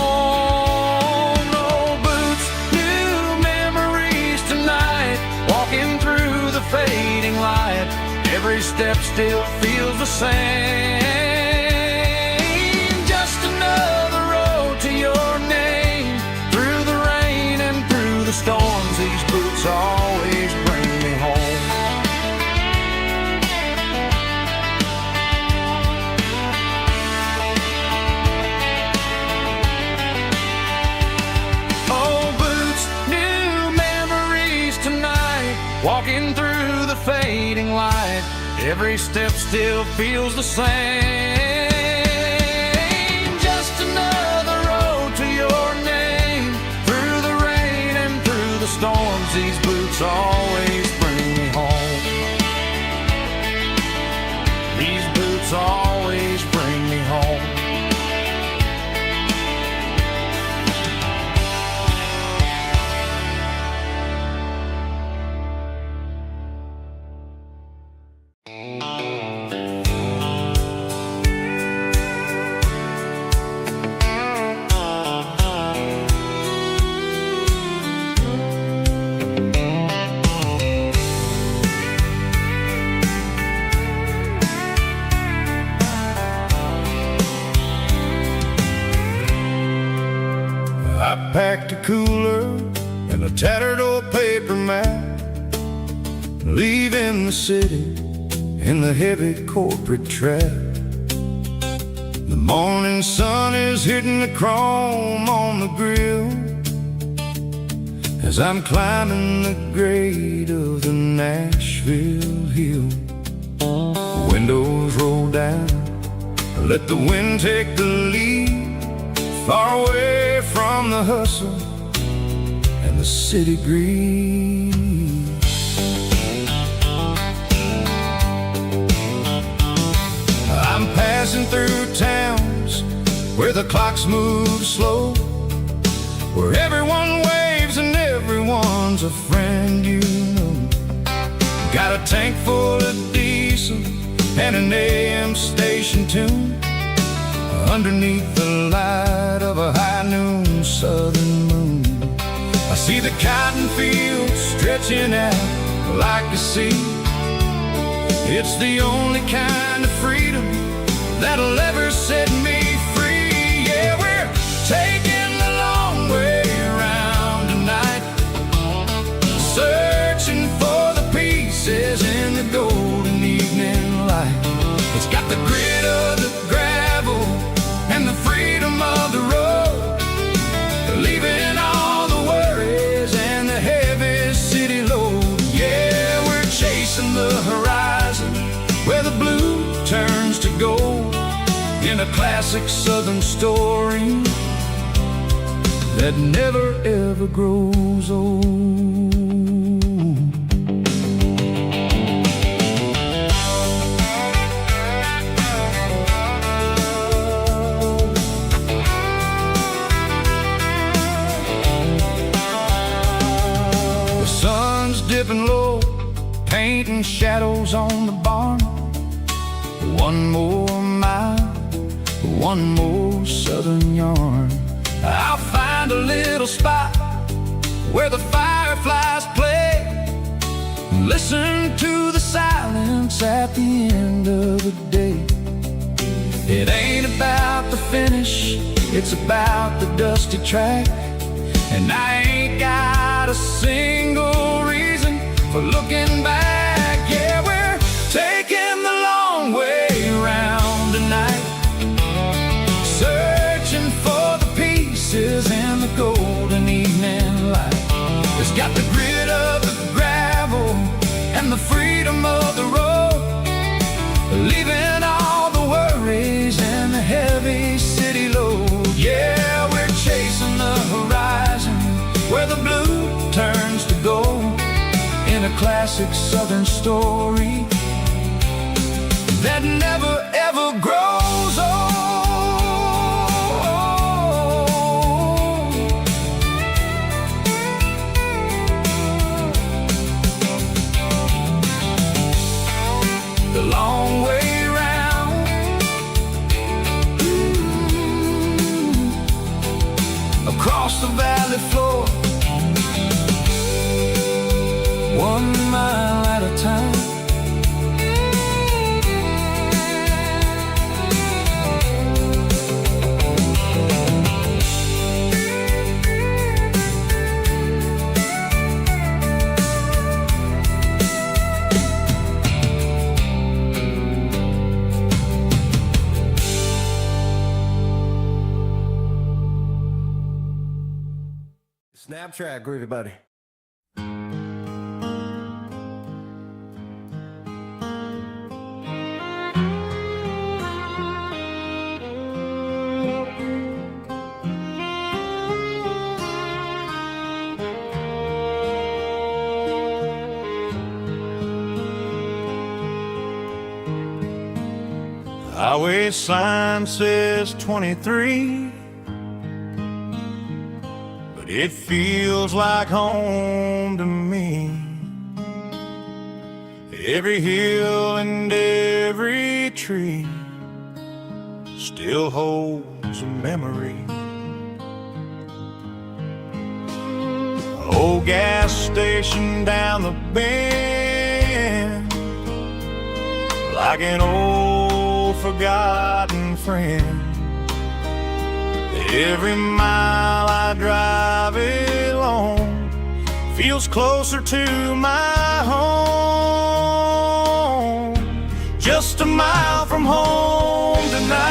Old boots, new memories tonight, walking through the fading light. Every step still feels the same. Just another road to your name. Through the rain and through the storms, these boots always bring me home. Old boots, new memories tonight, walking through the fading light. Every step still feels the same. Just another road to your name. Through the rain and through the storms, these boots always bring a tattered old paper map, leaving the city in the heavy corporate trap. The morning sun is hitting the chrome on the grill as I'm climbing the grade of the Nashville hill. Windows roll down, let the wind take the lead, far away from the hustle and the city breeze. I'm passing through towns where the clocks move slow, where everyone waves and everyone's a friend you know. Got a tank full of diesel and an AM station tune underneath the light of a high noon southern moon. I see the cotton fields stretching out like a sea. It's the only kind of freedom that'll ever set me free. Yeah, we're taking the long way around tonight, searching for the pieces in the golden evening light. It's got the grit of the gravel and the freedom of the road, leaving all the worries and the heavy city load. Yeah, we're chasing the horizon where the blue turns to gold, in a classic southern story that never ever grows old. The sun's dipping low, painting shadows on the barn. One more mile, one more southern yarn. I'll find a little spot where the fireflies play, listen to the silence at the end of the day. It ain't about the finish, it's about the dusty track, and I ain't got a single reason for looking back. Yeah, we're taking the long way around tonight, searching for the pieces in the golden evening light. It's got the grit of the gravel and the freedom of the road, leaving all the worries and the heavy city load. Yeah, we're chasing the horizon where the blue turns to gold, in a classic southern story that never ever grows old. The long way round, across the valley floor, 1 mile at a time. Snapchat, groovy buddy. Highway sign says 23, but it feels like home to me. Every hill and every tree still holds a memory. Old gas station down the bend, like an old forgotten friend. Every mile I drive alone feels closer to my home. Just a mile from home tonight.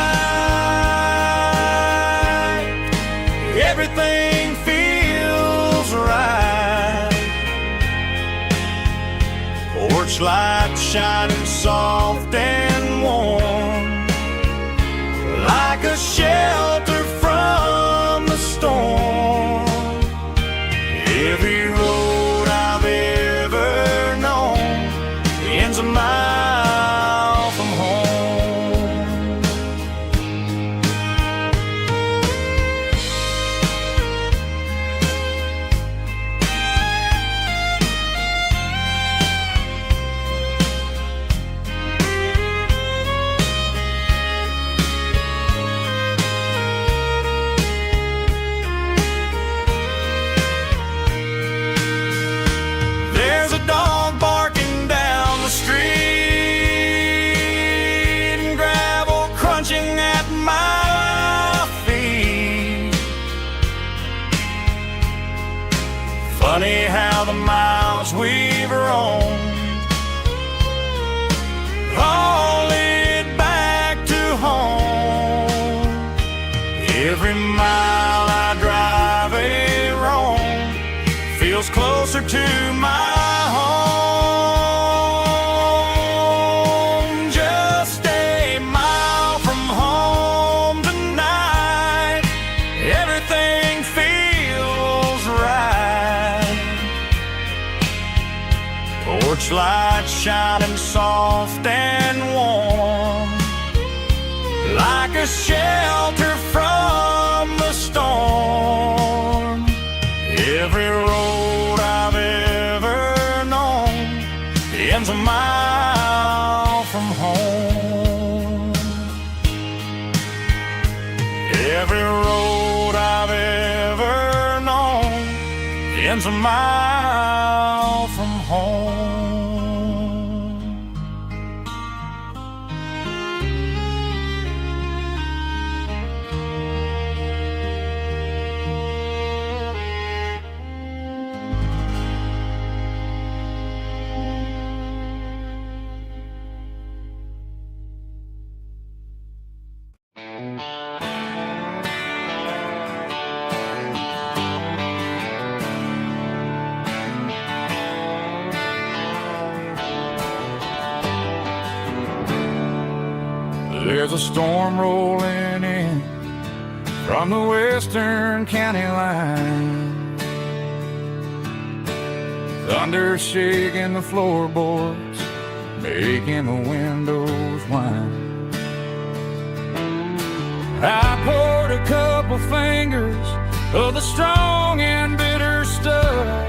Everything feels right. Porch light shining soft and warm, like a shelter from the storm. Every road I've ever known ends a mile from home. There's a dog barking down the street and gravel crunching at my feet. Funny how the miles we've roamed all lead back to home. Every mile I drive a roam feels closer to my home. Just a mile from home tonight. Everything feels right. Porch light shining soft and warm, like a shelter from the storm. Every road I've ever known ends a mile from home. Every road I've ever known ends a mile from home. There's a storm rolling in from the western county line. Thunder shaking the floorboards, making the windows whine. I poured a couple fingers of the strong and bitter stuff,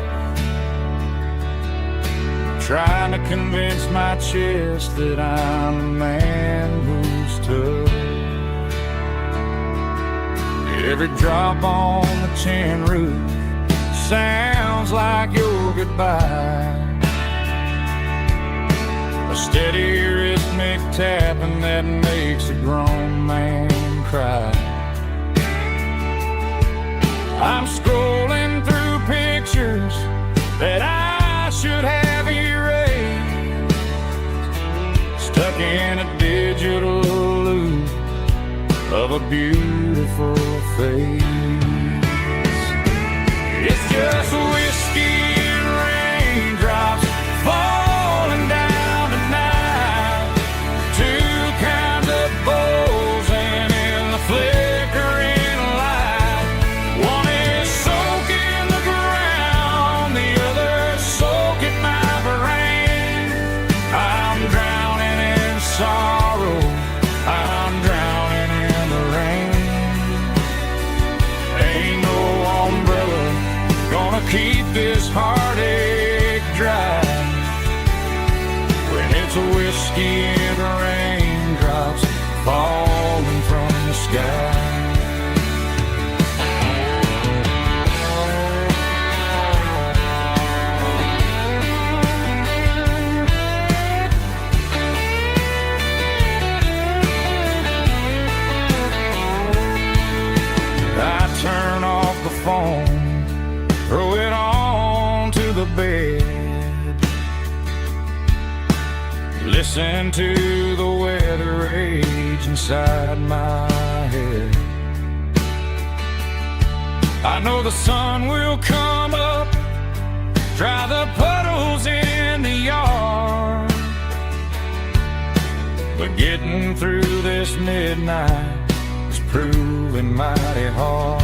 trying to convince my chest that I'm a man who's tough. Every drop on the tin roof sounds like your goodbye, a steady rhythmic tapping that makes a grown man cry. I'm scrolling through pictures that I should have erased, stuck in a digital loop of a beautiful face. It's just whiskey and raindrops falling down tonight, two kinds of bowls and in the flickering light. One is soaking the ground, the other soaking my brain. I'm drowning in sorrow, I'm drowning in the rain. Ain't no umbrella gonna keep this heartache dry when it's a whiskey and raindrops falling from the sky. I turn off the phone, throw it on to listen to the weather rage inside my head. I know the sun will come up, dry the puddles in the yard, but getting through this midnight is proving mighty hard.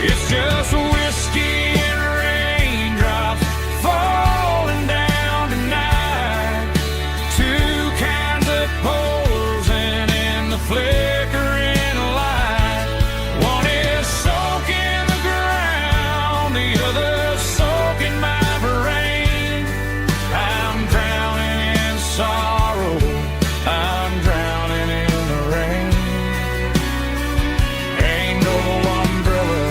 It's just whiskey and raindrops falling down tonight, two kinds of posing in the flickering light. One is soaking the ground, the other soaking my brain. I'm drowning in sorrow, I'm drowning in the rain. Ain't no umbrella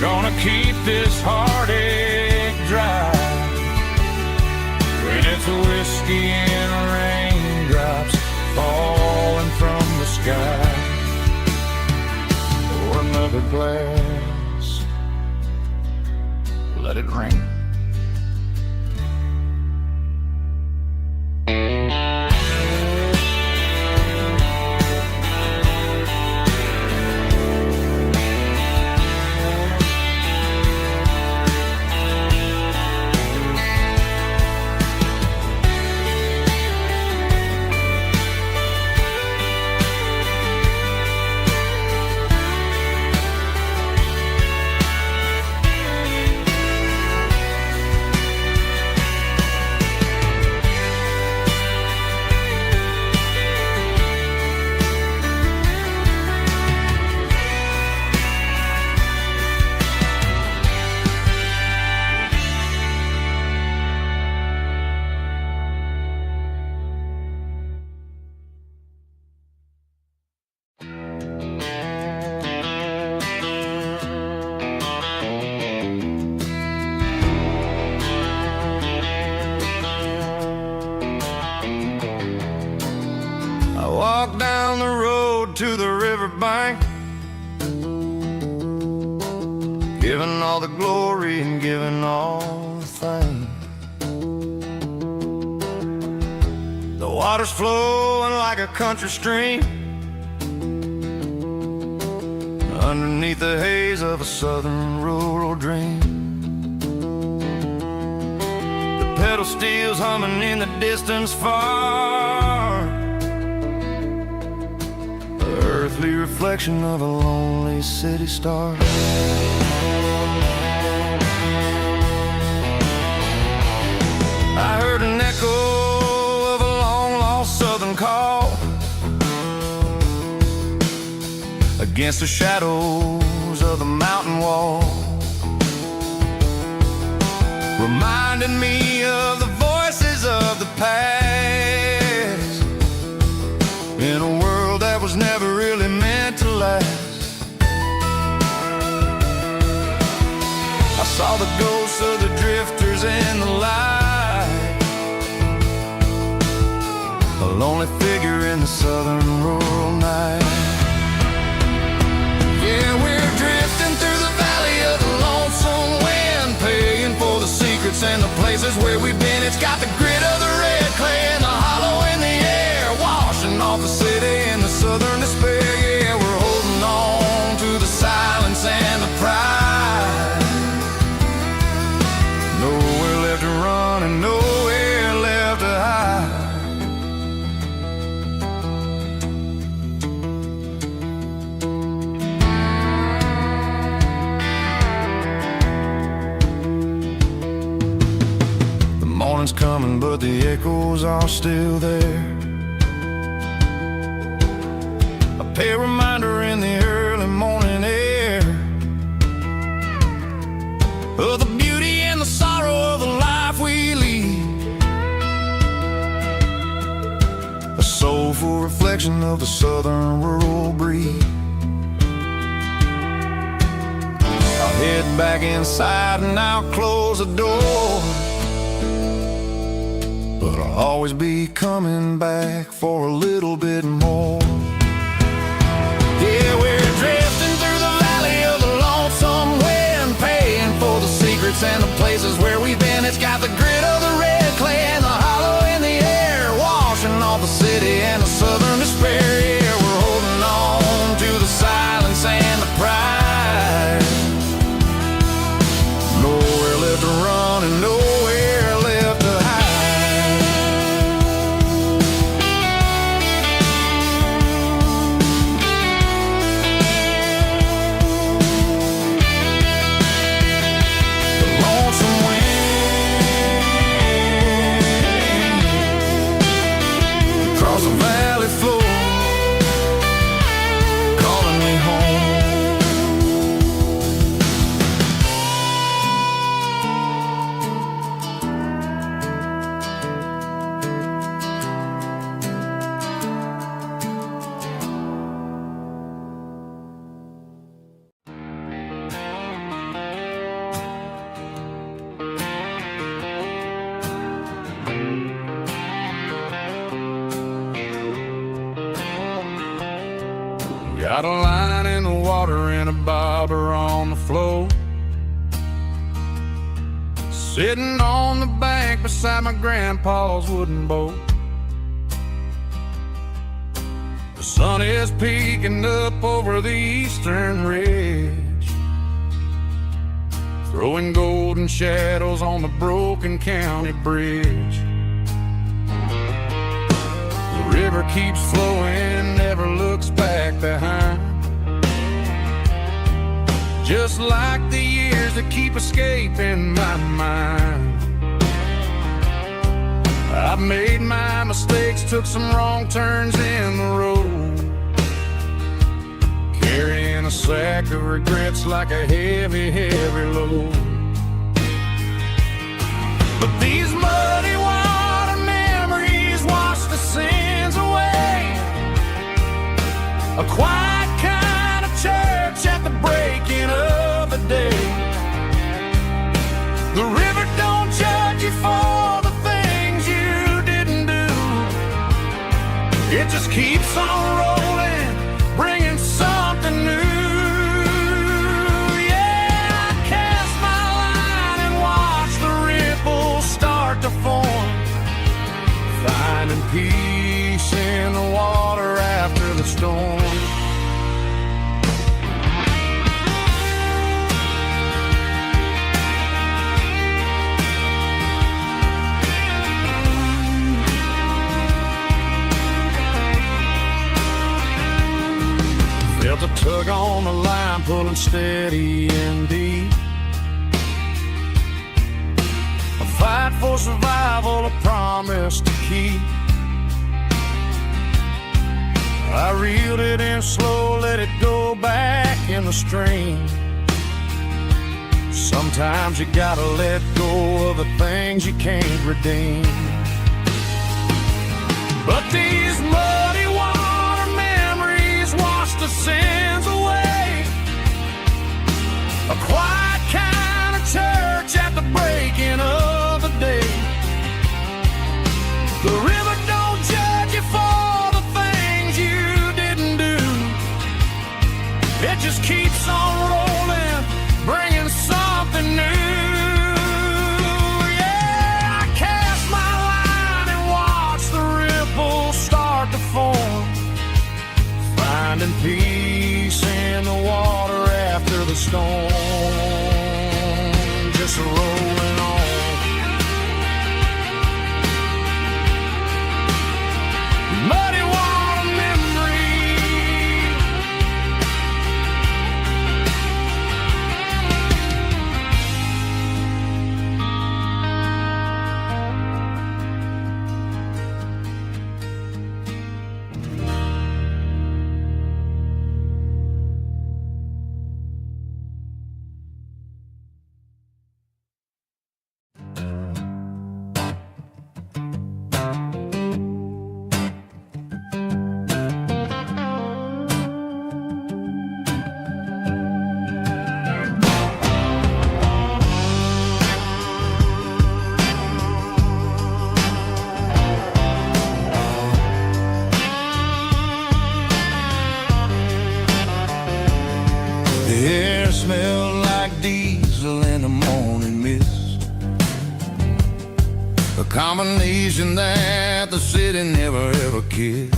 gonna keep this heartache dry when it's whiskey and raindrops falling from the sky. Pour another glass, let it rain. Walk down the road to the riverbank, giving all the glory and giving all the thanks. The water's flowing like a country stream underneath the haze of a southern rural dream. The pedal steel's humming in the distance far, earthly reflection of a lonely city star. I heard an echo of a long-lost southern call against the shadows of the mountain wall, reminding me of the voices of the past in a world that was never really meant to last. I saw the ghosts of the drifters in the light, a lonely figure in the southern rural night. Yeah, we're drifting through the valley of the lonesome wind, paying for the secrets and the places where we've been. It's got the grit of the red clay and the hollow in the air, washing off the city in the southern despair. Yeah, we're holding on to the silence and the pride. Nowhere left to run and nowhere left to hide. The morning's coming, but the echoes are still there. A pale reminder in the early morning air of the beauty and the sorrow of the life we lead, a soulful reflection of the southern rural breed. I'll head back inside and I'll close the door, but I'll always be coming back for a little bit more. Yeah, we're drifting through the valley of the lonesome wind, paying for the secrets and the places where we've been. It's got the grit of the red clay and the hollow in the Got a line in the water and a bobber on the floor. Sitting on the bank beside my grandpa's wooden boat. The sun is peeking up over the eastern ridge, throwing golden shadows on the broken county bridge. The river keeps flowing, never looks back behind, just like the years that keep escaping my mind. I've made my mistakes, took some wrong turns in the road, carrying a sack of regrets like a heavy, heavy load. But these muddy water memories wash the sins away. A quiet kind of church at the breaking of the day. The river don't judge you for the things you didn't do. It just keeps on rolling, bringing something new. Yeah, I cast my line and watch the ripples start to form, finding peace in the water after the storm. Felt a tug on the line, pulling steady and deep. A fight for survival, a promise to keep. I reeled it in slow, let it go back in the stream. Sometimes you gotta let go of the things you can't redeem. But these muddy water memories wash the sins away. A quiet kind of church at the breaking of the day. The river don't judge you for the things you didn't do. It just keeps on rolling, bringing something new. Yeah, I cast my line and watch the ripples start to form, finding peace in the water after the storm. Just rolling on. Muddy water memory. The air smelled like diesel in the morning mist, a combination that the city never ever kissed.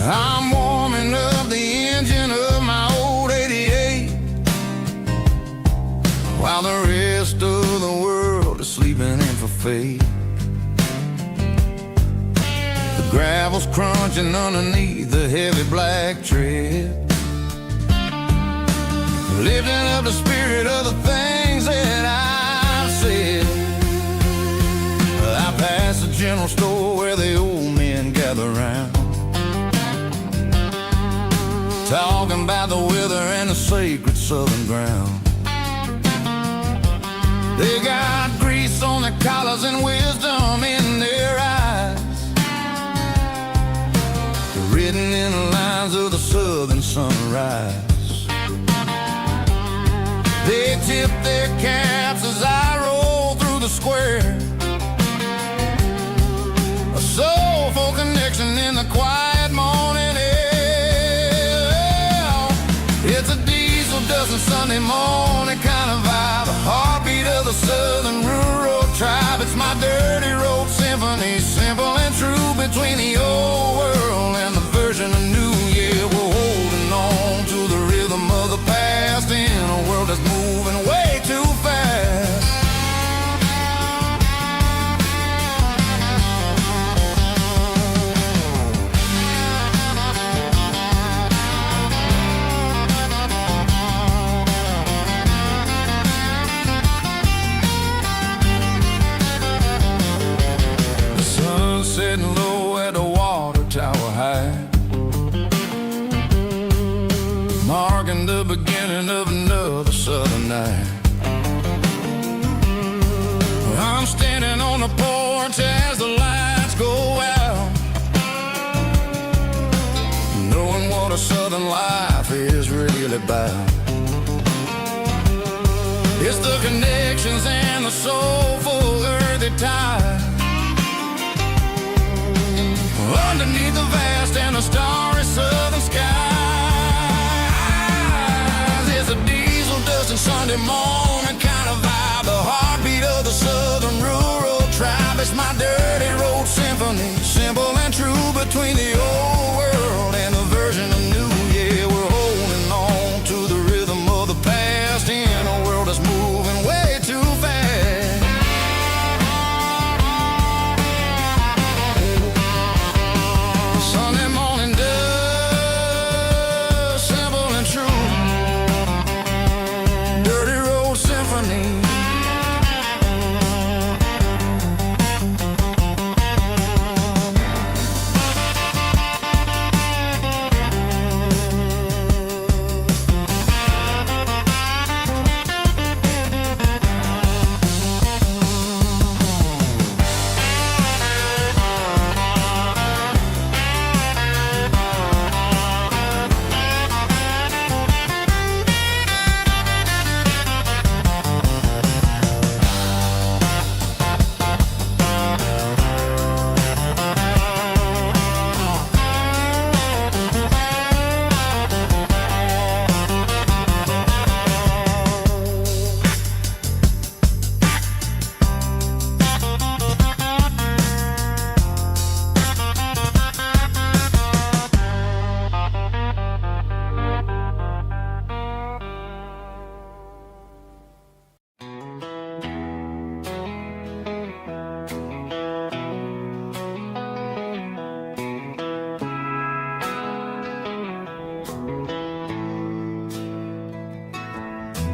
I'm warming up the engine of my old 88, while the rest of the world is sleeping in for fate. The gravel's crunching underneath the heavy black tread, lifting up the spirit of the things that I've said. I passed the general store where the old men gather round, talking about the weather and the sacred southern ground. They got grease on their collars and wisdom in their eyes, written in the lines of the southern sunrise. They tip their caps as I roll through the square, a soulful connection in the quiet morning air. tonight. I'm standing on the porch as the lights go out, knowing what a southern life is really about. It's the connections and the soulful earthy tide underneath the vast and the starry southern skies. It's a diesel dusting Sunday morning kind of vibe, the heartbeat of the southern rural tribe. It's my dirty road symphony, simple and true between the old world and the version of new. Yeah, we're holding on to the rhythm of the past in a world that's moving way too fast. Sunday morning dust, simple and true, dirty road symphony.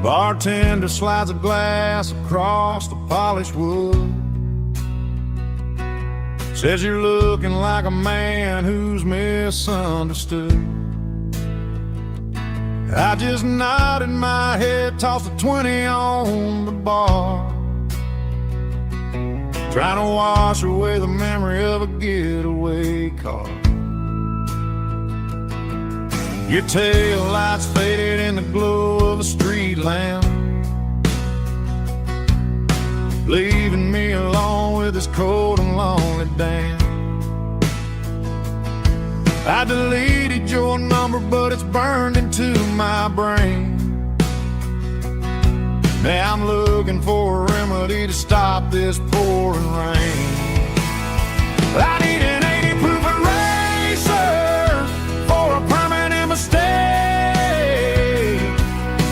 Bartender slides a glass across the polished wood. Says you're looking like a man who's misunderstood. I just nodded my head, tossed a 20 on the bar, trying to wash away the memory of a getaway car. Your tail lights faded in the glow of a street lamp, leaving me alone with this cold and lonely damn. I deleted your number, but it's burned into my brain. Now I'm looking for a remedy to stop this pouring rain. I need an 80 proof eraser for a permanent mistake,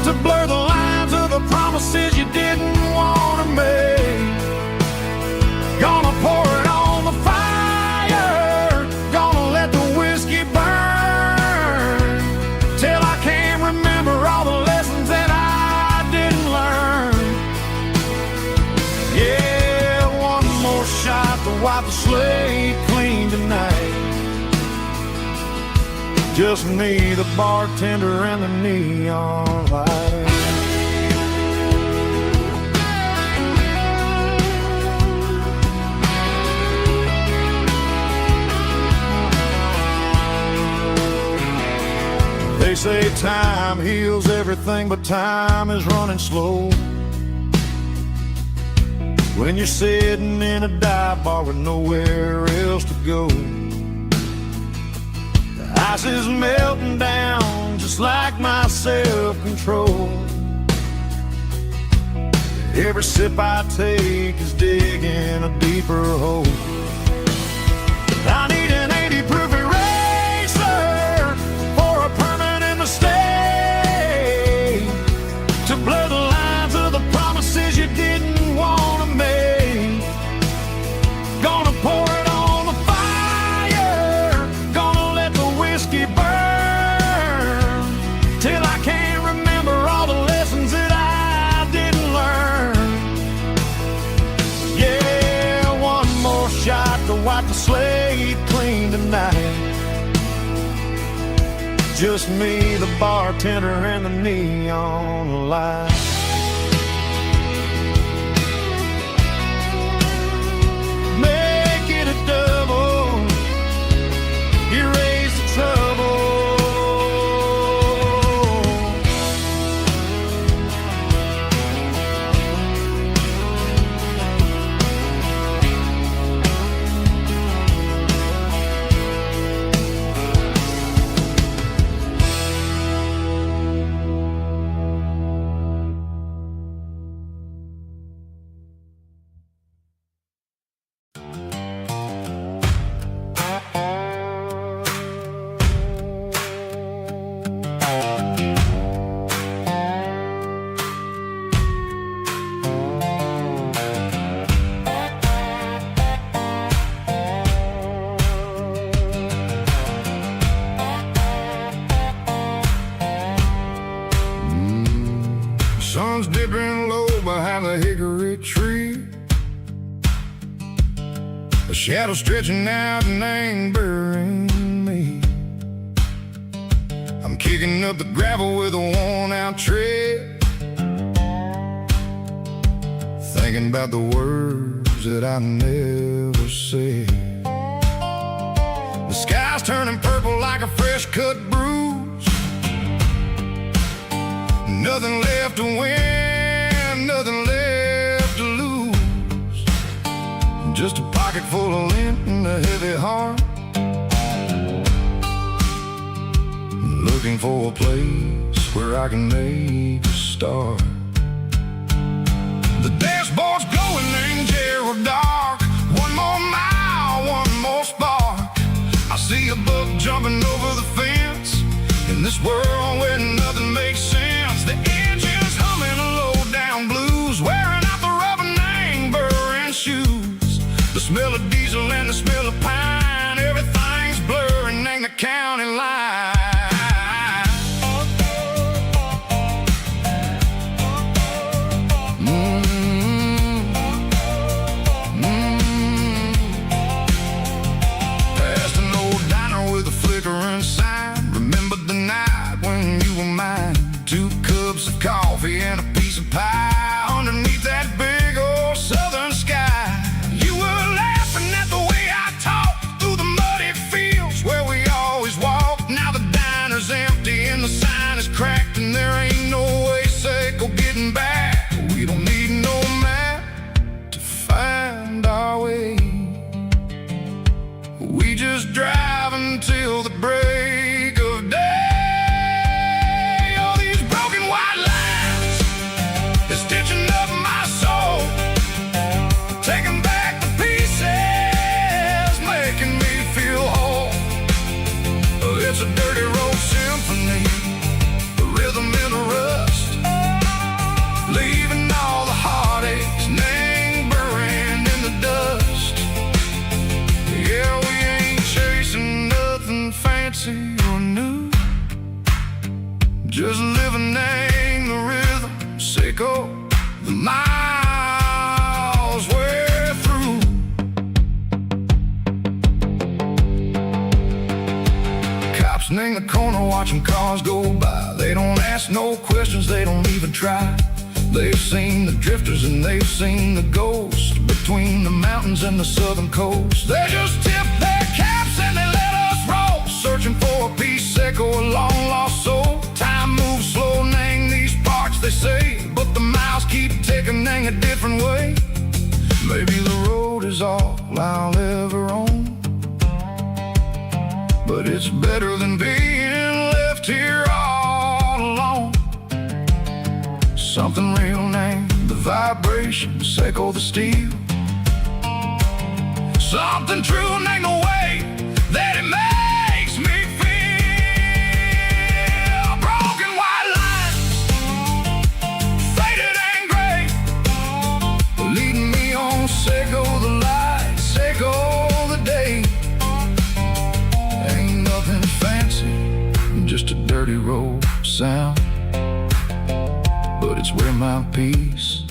to blur the lines of the promises you didn't want to make. Gonna pour it on the fire, gonna let the whiskey burn, till I can't remember all the lessons that I didn't learn. Yeah, one more shot to wipe the slate clean tonight. Just me, the bartender, and the neon light. They say time heals everything, but time is running slow when you're sitting in a dive bar with nowhere else to go. The ice is melting down just like my self-control. Every sip I take is digging a deeper hole. I need an 80 proof eraser for a permanent mistake, to blur the lines of the promises you didn't want to make. Gonna pour it on the fire, gonna let the whiskey burn, till I can't remember all the lessons that I didn't learn. Yeah, one more shot to wipe the slate clean tonight. Just me, the bartender, and the neon light. sleeping low behind the hickory tree. A shadow stretching out and ain't burying me. I'm kicking up the gravel with a worn-out tread, thinking about the words that I never said. The sky's turning purple like a fresh-cut bruise. Nothing left to win, nothing left to lose. Just a pocket full of lint and a heavy heart, looking for a place where I can make a start. The dashboard's glowing in Yearwood dark. One more mile, one more spark. I see a buck jumping over the fence in this world where nothing makes sense. The engine's humming a low-down blues, wearing out the rubber name burring shoes. The smell of diesel and the smell of pine, everything's blurring in the county line. Coffee and a piece of pie underneath that big old southern sky. You were laughing at the way I talked through the muddy fields where we always walked. Now the diner's empty and the sign is cracked, and there ain't no way safe or getting back. We don't need no map to find our way. We just drive until the break of day. It's a dirty road symphony, a rhythm in a rust, leaving all the heartaches, name burning in the dust. Yeah, we ain't chasing nothing fancy or new, just living in the rhythm, sicko, the miles we're through. In the corner watching cars go by. They don't ask no questions, they don't even try. They've seen the drifters and they've seen the ghosts between the mountains and the southern coast. They just tip their caps and they let us roll, searching for a piece echo, a long lost soul. Time moves slow in these parts, they say, but the miles keep ticking in a different way. Maybe the road is all I'll ever own, but it's better than being left here all alone. Something real named the vibrations echo the steel. Something true named the way that it makes me feel. Broken white lines, faded and gray, leading me on, Sego the light, Sego the day. Just a dirty road sound, but it's where my peace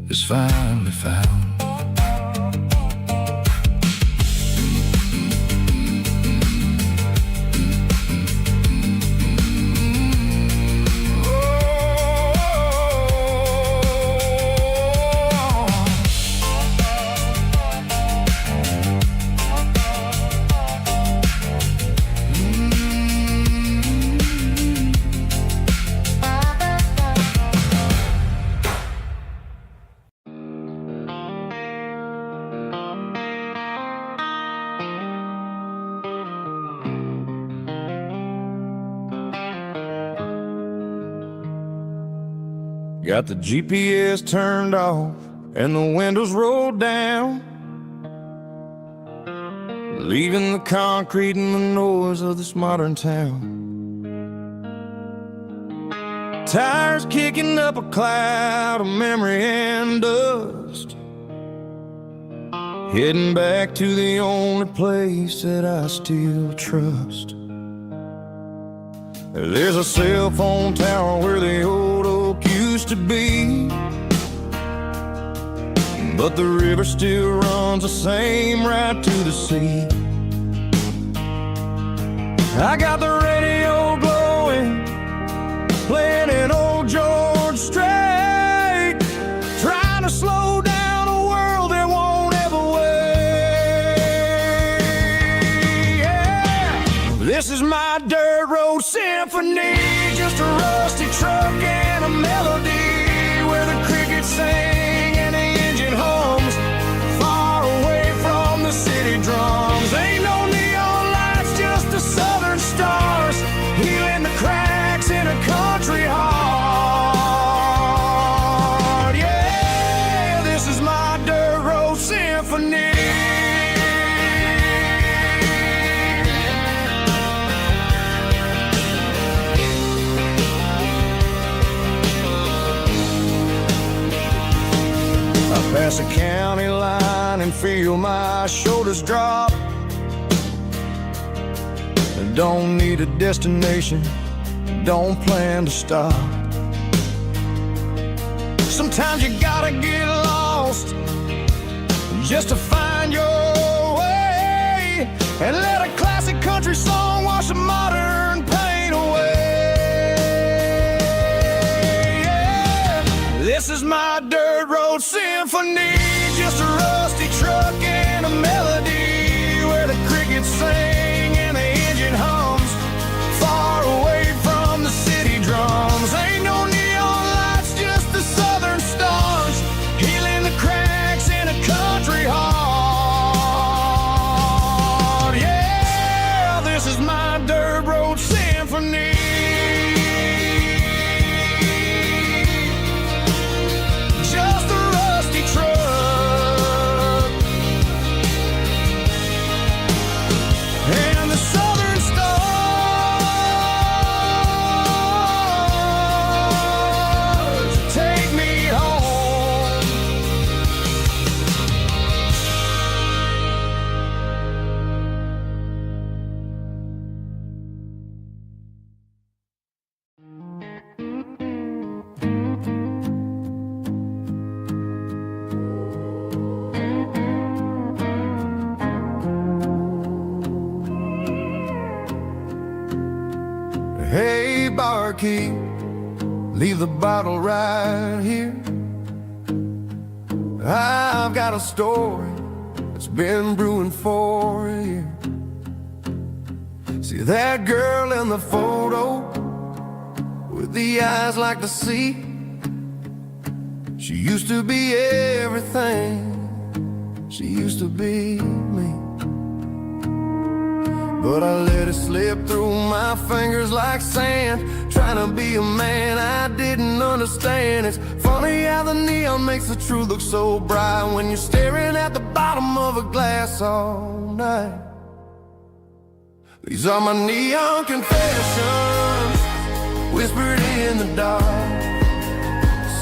is finally found. Got the GPS turned off and the windows rolled down, leaving the concrete and the noise of this modern town. Tires kicking up a cloud of memory and dust, heading back to the only place that I still trust. There's a cell phone tower where the old oak used to be, but the river still runs the same right to the sea. I got the radio blowing, playing an old George Strait, trying to slow down a world that won't ever wait. Yeah. This is my dirt road symphony, just a rusty truck and a melody where the crickets sing and the engine hums, far away from the city drums. Ain't no neon lights, just the southern stars, healing the cracks in a country heart. Yeah, this is my dirt road symphony. Pass a county line and feel my shoulders drop. I don't need a destination, don't plan to stop. Sometimes you gotta get lost just to find your way, and let a classic country song wash the modern pain away. Yeah. This is my dirt road symphony, just a rusty truck and a melody where the crickets sing and the engine hums, far away from the city drums. Ain't no neon lights, just the southern stars, healing the cracks in a country heart. Yeah, this is my dirt road symphony. Hey, barkeep, leave the bottle right here. I've got a story that's been brewing for a year. See that girl in the photo with the eyes like the sea? She used to be everything, she used to be me. But I let it slip through my fingers like sand, trying to be a man I didn't understand. It's funny how the neon makes the truth look so bright when you're staring at the bottom of a glass all night. These are my neon confessions, whispered in the dark,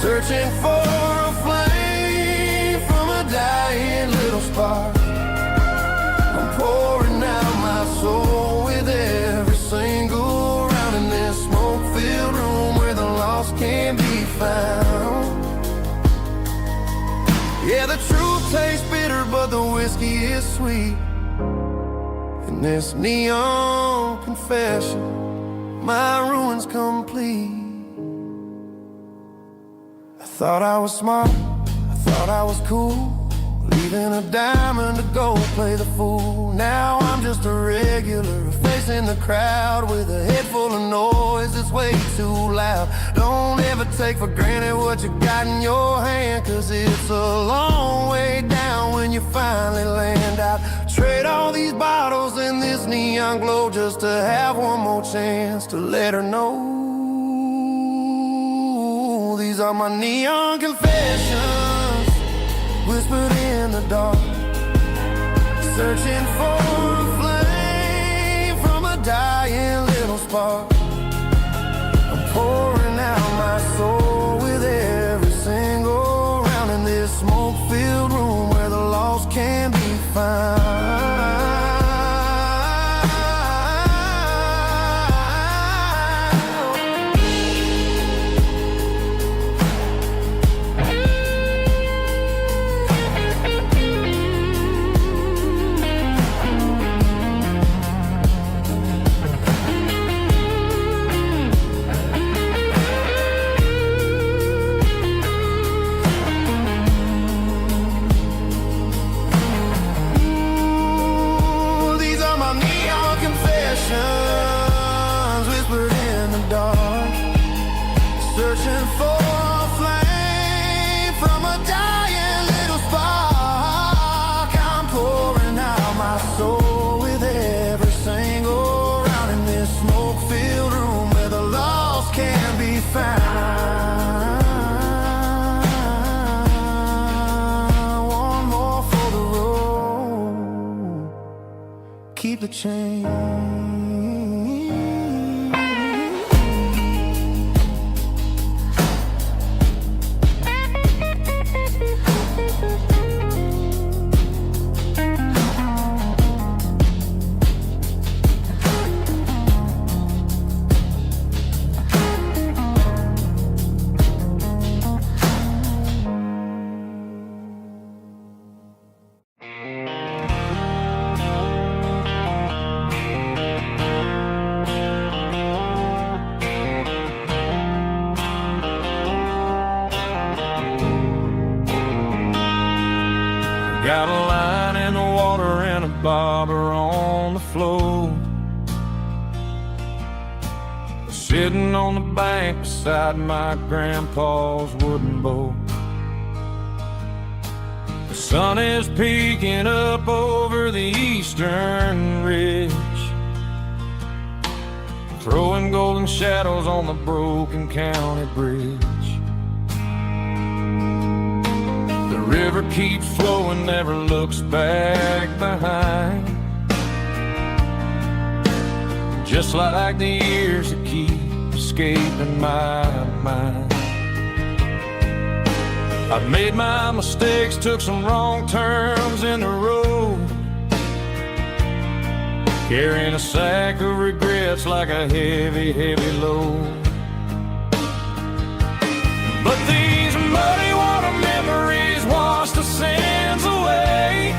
searching for a flame from a dying little spark. I'm pouring out my soul with every single round in this smoke-filled room where the lost can be found. Yeah, the truth tastes bitter, but the whiskey is sweet. In this neon confession, my ruin's complete. I thought I was smart, I thought I was cool, leaving a diamond to go play the fool. Now I'm just a regular, facing the crowd with a head full of noise that's way too loud. Don't ever take for granted what you got in your hand, cause it's a long way down when you finally land out. Trade all these bottles and this neon glow just to have one more chance to let her know. These are my neon confessions, whispered in the dark, searching for a flame from a dying little spark. I'm pouring out my soul with every single round in this smoke-filled room where the lost can be found. a change. Got a line in the water and a bobber on the floor, sitting on the bank beside my grandpa's wooden boat. The sun is peeking up over the eastern ridge, throwing golden shadows on the broken county bridge. The river keeps flowing, never looks back behind, just like the years that keep escaping my mind. I've made my mistakes, took some wrong turns in the road, carrying a sack of regrets like a heavy, heavy load. But these muddy water memories wash the sins away.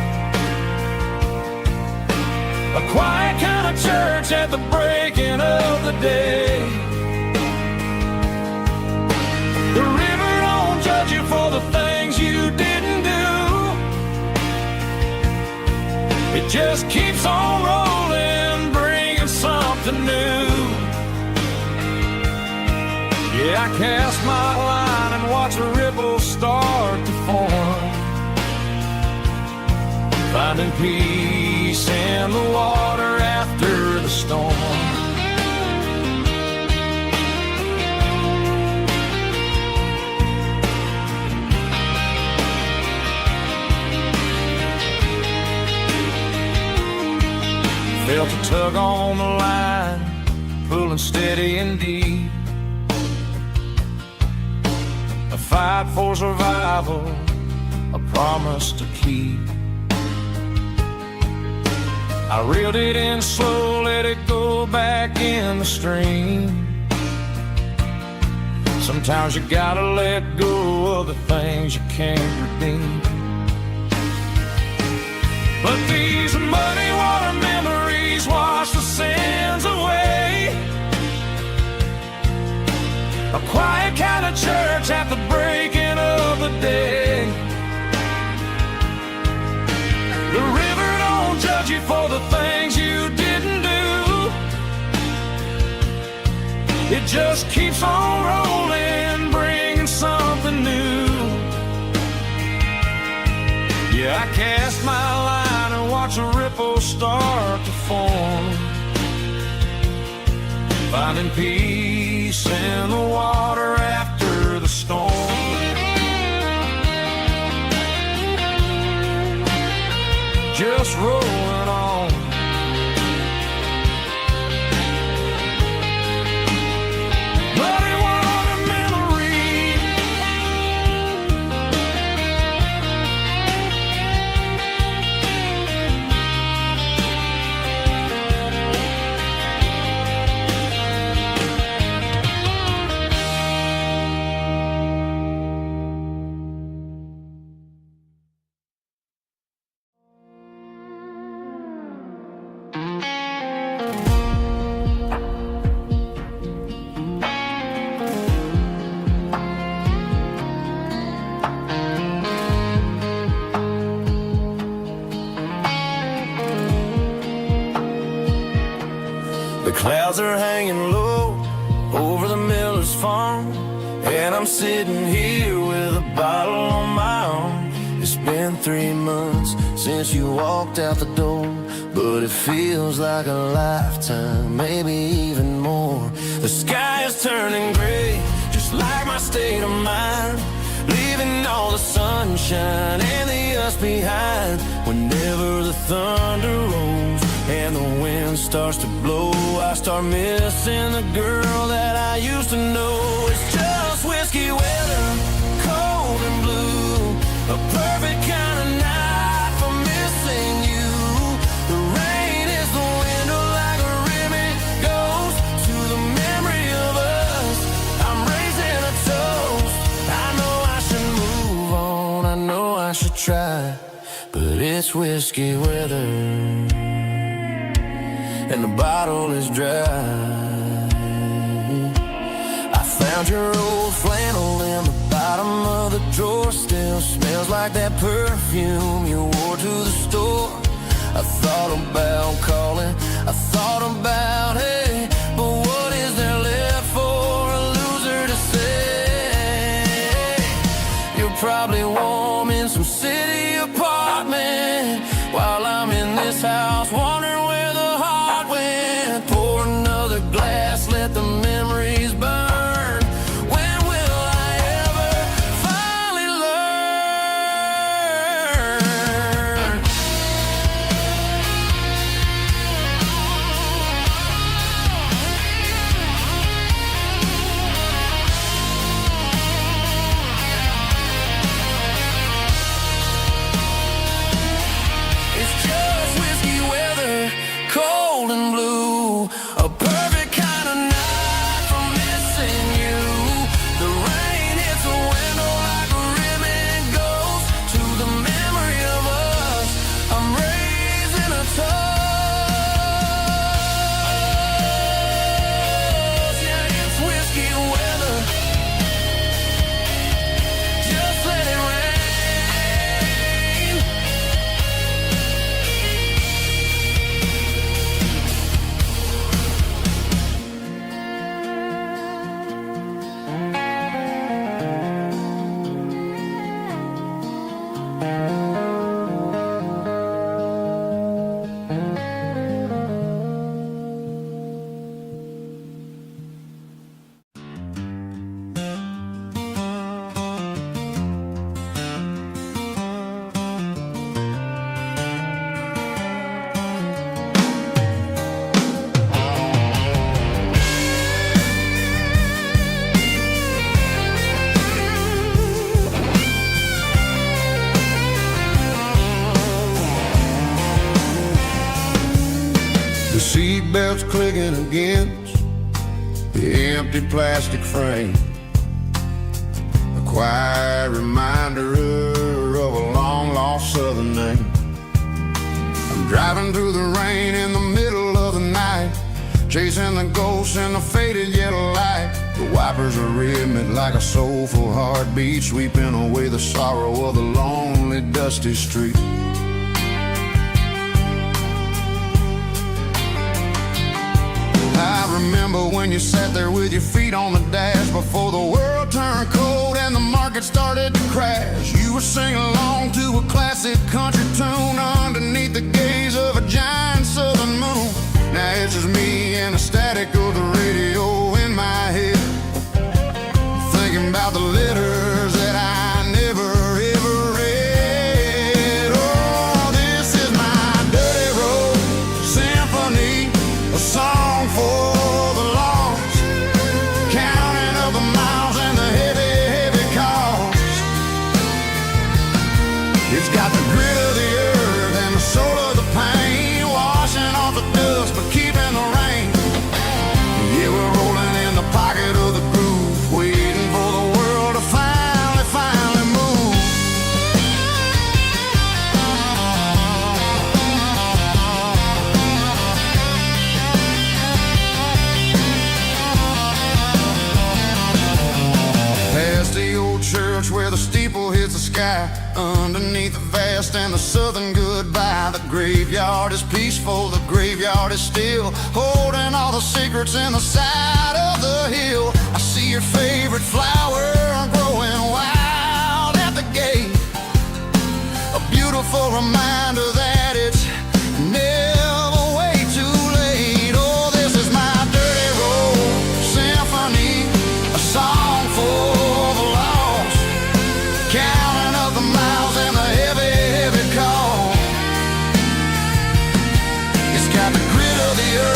A quiet kind of church at the breaking of the day. The river don't judge you for the things you didn't do. It just keeps on rolling, bringing something new. Yeah, I cast my line and watch the ripples start to form, finding peace in the water after the storm. Felt a tug on the line, pulling steady and deep. A fight for survival, a promise to keep. I reeled it in slow, let it go back in the stream. Sometimes you gotta let go of the things you can't redeem. But these muddy water memories wash the sins away. A quiet kind of church at the breaking of the day. The river don't judge you for the things you didn't do. It just keeps on rolling, bringing something new. Yeah, I cast my line and watch a ripple start to form, finding peace in the water after the storm. Just rolling on. Muddy water memory. The clouds are hanging low over the miller's farm, and I'm sitting here with a bottle on my arm. It's been 3 months since you walked out the door, but it feels like a lifetime, maybe even more. The sky is turning gray, just like my state of mind, leaving all the sunshine and the us behind. Whenever the thunder rolls and the wind starts to blow, I start missing the girl that I used to know. It's just whiskey weather, cold and blue, a perfect kind of night for missing you. The rain is the window like a ribbon goes to the memory of us. I'm raising a toast. I know I should move on, I know I should try, but it's whiskey weather and the bottle is dry. I found your old flannel in the bottom of the drawer. Still smells like that perfume you wore to the store. I thought about calling, I thought about, hey, but what is there left for a loser to say? You're probably warm in some city apartment while I'm in this house wondering where the heart went. Pour another glass, let the memories burn. When will I ever finally learn? It's just whiskey weather, cold and blue, a perfect kind of night for missing you. The rain hits the window like a ribbon goes to the memory of us. I'm raising a toast. Yeah, it's whiskey weather. Just let it rain. The seatbelt's clicking against the empty plastic frame, a quiet reminder of a long-lost southern name. I'm driving through the rain in the middle of the night, chasing the ghosts in the faded yellow light. The wipers are rhythmic like a soulful heartbeat, sweeping away the sorrow of the lonely, dusty street. I remember when you sat there with your feet on the dash before the world turned cold and the market started to crash. You were singing along to a classic country tune underneath the gaze of a giant southern moon. Now it's just me and the static of the radio in my head, thinking about the letters that I never ever read. Oh, this is my dirty road symphony, a song for the lost, counting up the miles and the heavy, heavy cost. It's got the grit of the earth and the soul of the pain, washing off the dust but keeping the rain. Yeah, we're rolling in the pocket of the groove, waiting for the world to finally move. Past the old church where the steeple hits the sky, underneath the vast and the southern goodbye. The graveyard is peaceful, the graveyard is still, holding all the secrets in the side of the hill. I see your favorite flower growing wild at the gate, a beautiful reminder that it's never way too late. Oh, this is my dirty road symphony, a song for the lost, counting up the miles and the heavy, heavy call. It's got the grit of the earth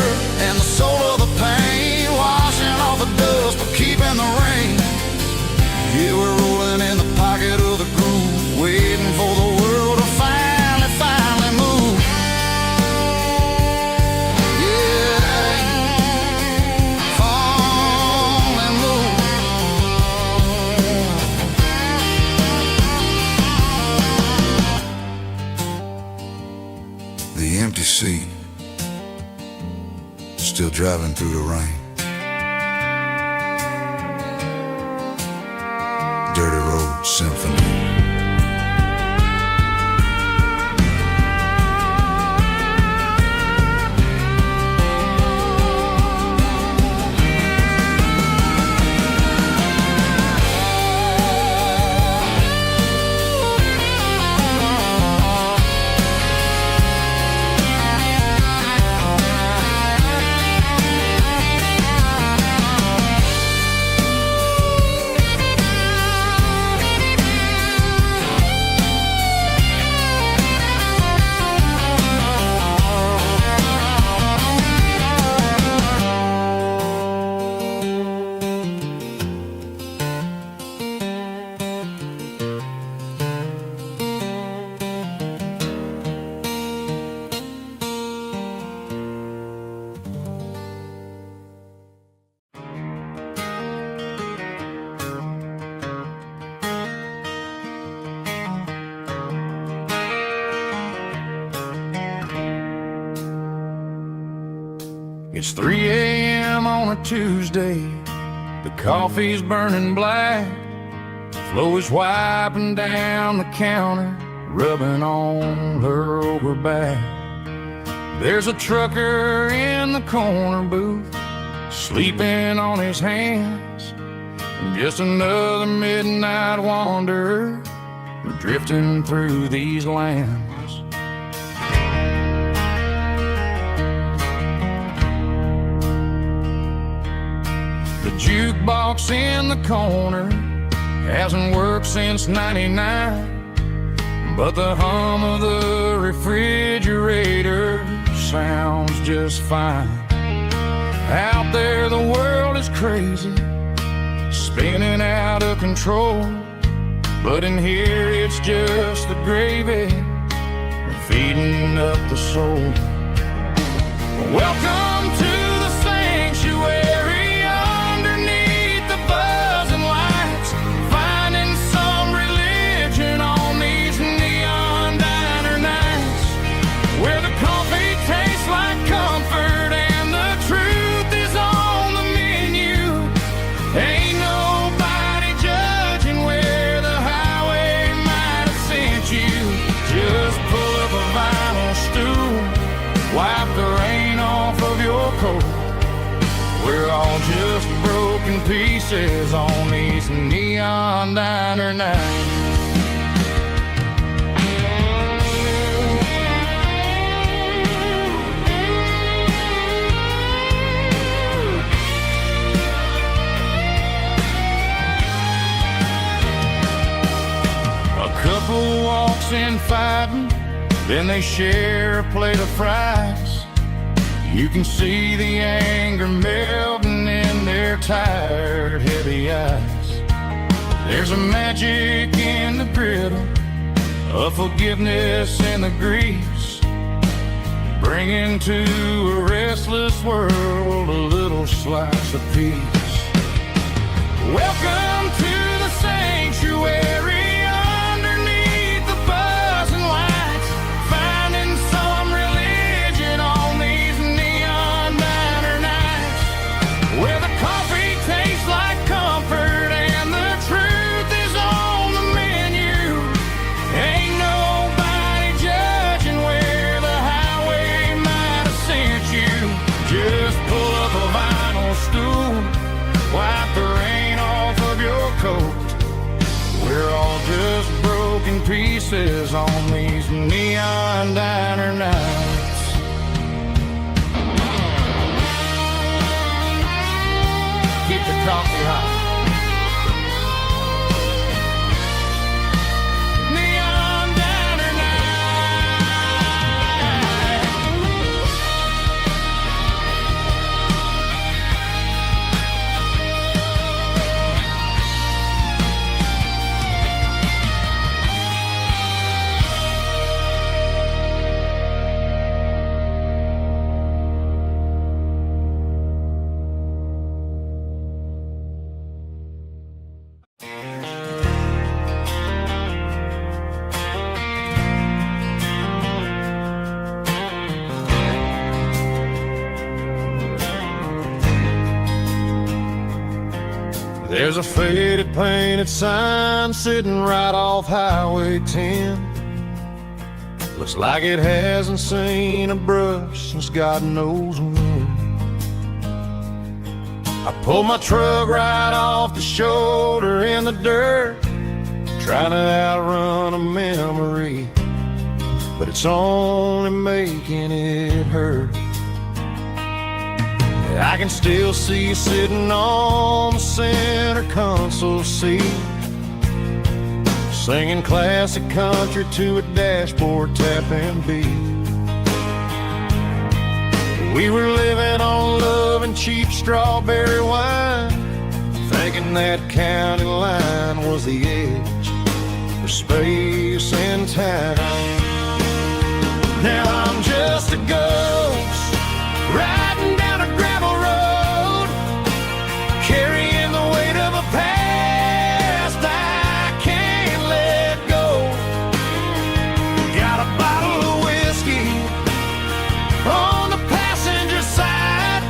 seat, still driving through the rain. Dirty Road Symphony. It's 3 a.m. on a Tuesday. The coffee's burning black. Flo is wiping down the counter, rubbing on her over back. There's a trucker in the corner booth, sleeping on his hands. Just another midnight wanderer, drifting through these lands. The jukebox in the corner hasn't worked since '99, but the hum of the refrigerator sounds just fine. Out there the world is crazy, spinning out of control, but in here it's just the gravy feeding up the soul. Welcome to the sanctuary, underneath the buzzing lights, finding some religion on these neon diner nights, where the coffee tastes like comfort and the truth is on the menu. Ain't nobody judging where the highway might have sent you. Just pull up a vinyl stool, wipe the rain off of your coat. We're all just broken pieces on these neon diner nights. A couple walks in fighting, then they share a plate of fries. You can see the anger melting in their tired, heavy eyes. There's a magic in the griddle, a forgiveness in the grease, bringing to a restless world a little slice of peace. Welcome to the sanctuary, underneath the buzzing lights, finding some religion on these neon diner nights, where the coffee tastes like comfort and the truth is on the menu. Ain't nobody judging where the highway might have sent you. Just pull up a vinyl stool, wipe the rain off of your coat. We're all just broken pieces on these neon diner nights. Keep the coffee hot. Neon diner There's a faded painted sign sitting right off Highway 10. Looks like it hasn't seen a brush since God knows when. I pulled my truck right off the shoulder in the dirt, trying to outrun a memory, but it's only making it hurt. I can still see you sitting on the center console seat, singing classic country to a dashboard tapping beat. We were living on love and cheap strawberry wine, thinking that county line was the edge for space and time. Now I'm just a ghost riding down a gravel road, carrying the weight of a past I can't let go. Got a bottle of whiskey on the passenger side,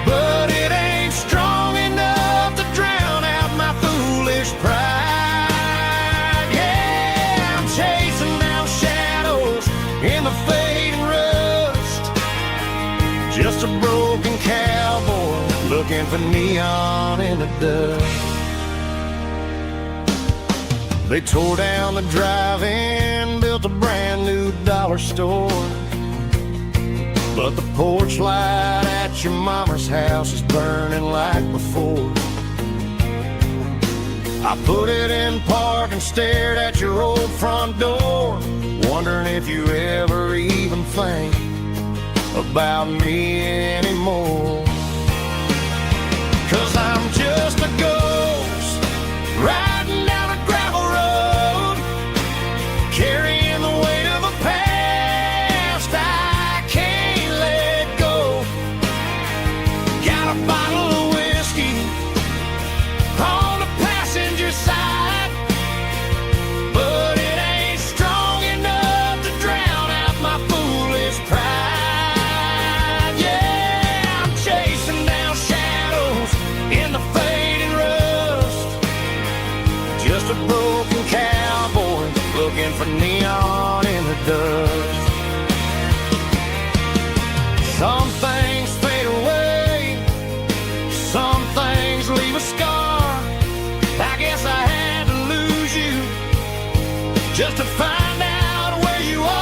but it ain't strong enough to drown out my foolish pride. Yeah, I'm chasing down shadows in the fading rust, just a broken cowboy looking for neon in the dust. They tore down the drive-in, built a brand new dollar store, but the porch light at your mama's house is burning like before. I put it in park and stared at your old front door, wondering if you ever even think about me anymore. 'Cause I'm just a ghost riding down a gravel road, carrying the weight of a past I can't let go. Got a bottle of whiskey on the passenger side, but it ain't strong enough to drown out my foolish pride. Yeah, I'm chasing down shadows in the fading rust, just a broken cowboy looking for neon in the dust. Some things fade away, some things leave a scar. I guess I had to lose you just to find out where you are.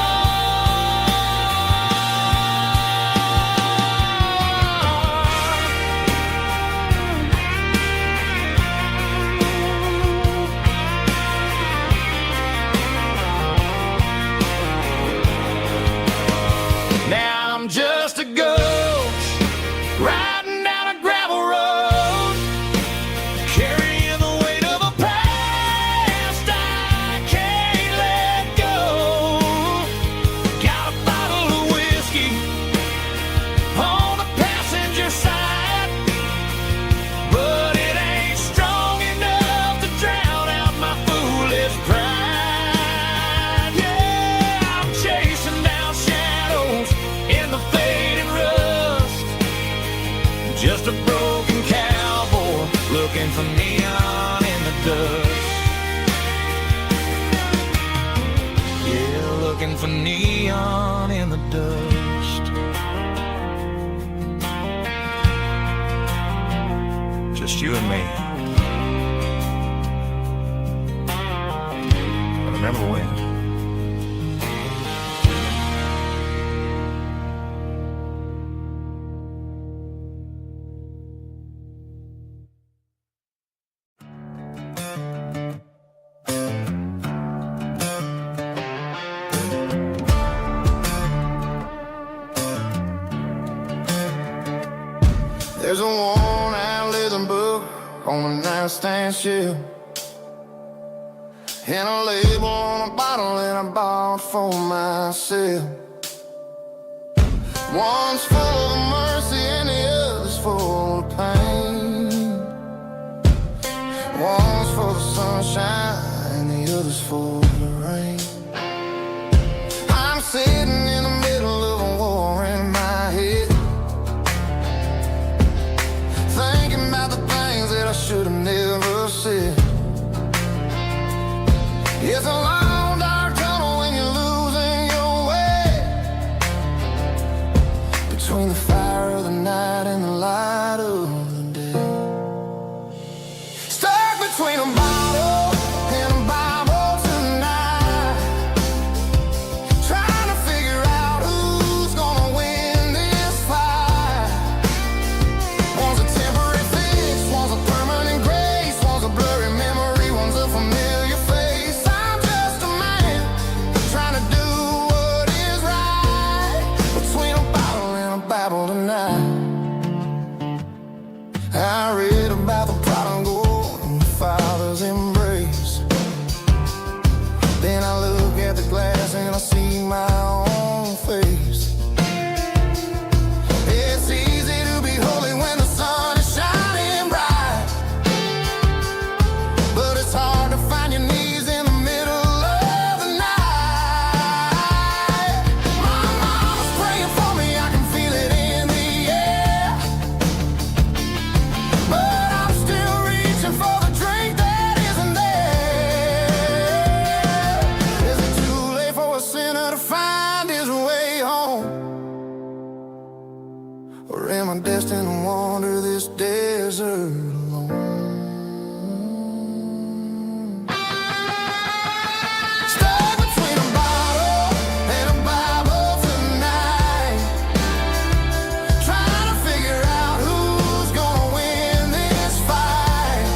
Now I'm just a ghost riding down a gravel road, carrying the weight of a past I can't let go. Got a bottle of whiskey on the passenger side, but it ain't strong enough to drown out my foolish pride. Yeah, I'm chasing down shadows in the fading rust, just a broken cowboy looking for neon in the dust. Yeah, looking for neon in the dust. Just you and me. I remember when. There's a worn-out leather book on the nightstand shelf, and a label on a bottle that I bought for myself. One's full of mercy and the other's full of pain. One's for the sunshine and the other's for the rain. I'm sitting in the middle of a war in my head, thinking about the things that I should It's a long dark tunnel when you're losing your way, between the fire of the night and the light of the day. Stuck between a bottle and a Bible tonight, trying to figure out who's gonna win this fight. One's a temporary fix, one's a permanent grace, one's a blurry memory, one's a familiar face. I'm just a man trying to do what is right, between a bottle and a Bible tonight. I read about the prodigal and the Father's embrace. Then I look at the glass and I see my own face. It's easy to be holy when the sun is shining bright, but it's hard to find your knees in the middle of the night. My mama's praying for me, I can feel it in the air, but I'm still reaching for the drink that isn't there. Is it too late for a sinner to find his way home? Or am I destined to wander this desert alone? Stuck between a bottle and a Bible tonight, trying to figure out who's gonna win this fight.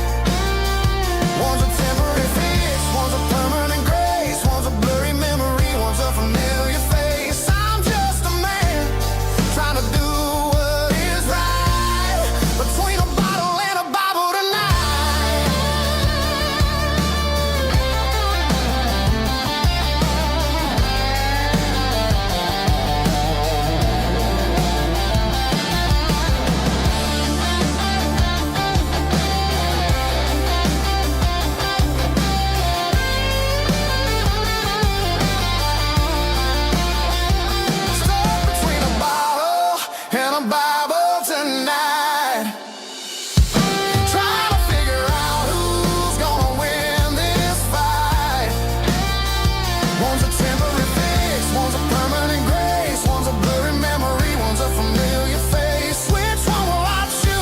One's a temporary fix, one's a permanent grace, one's a blurry memory, one's a familiar face. I'm just a man trying to do what is right, between a bottle and a Bible tonight. Stuck between a bottle and a Bible tonight, trying to figure out who's gonna win this fight. One's a temporary fix, one's a permanent grace, one's a blurry memory, one's a familiar face. Which one will I choose?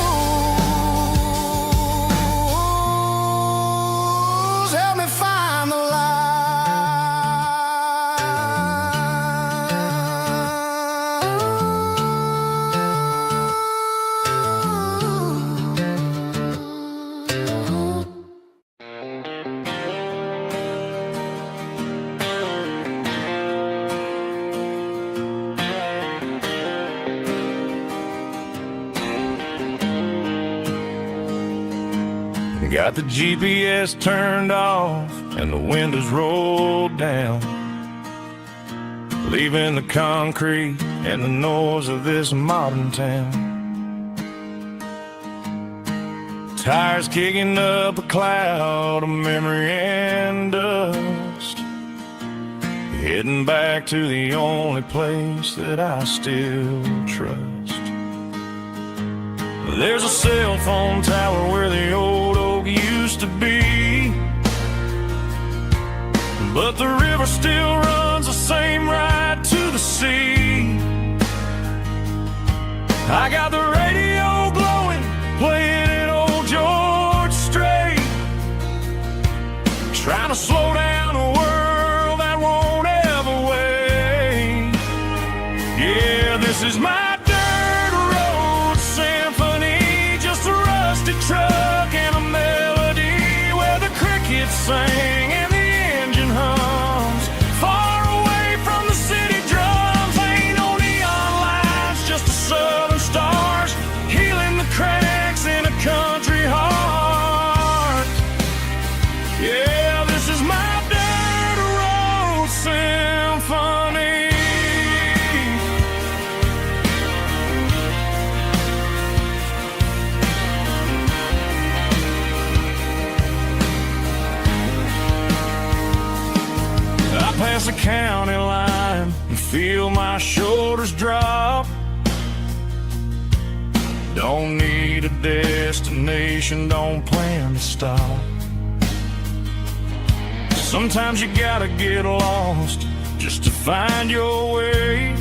Help me find the light. Got the GPS turned off and the windows rolled down, leaving the concrete and the noise of this modern town. Tires kicking up a cloud of memory and dust, heading back to the only place that I still trust. There's a cell phone tower where the old oak used to be, but the river still runs the same right to the sea. I got the radio glowing, playing an old George Strait, trying to slow down a world that won't ever wait. Yeah, this is my dirt road symphony, just a rusty truck and a melody where the crickets sing and the engine hums, far away from the city drums. Ain't no neon lights, just the southern stars healing the cracks in a country heart. Yeah, this is my dirt road symphony. I pass the county line and feel my shoulders drop. Don't need a destination, don't plan to stop. Sometimes you gotta get lost just to find your way,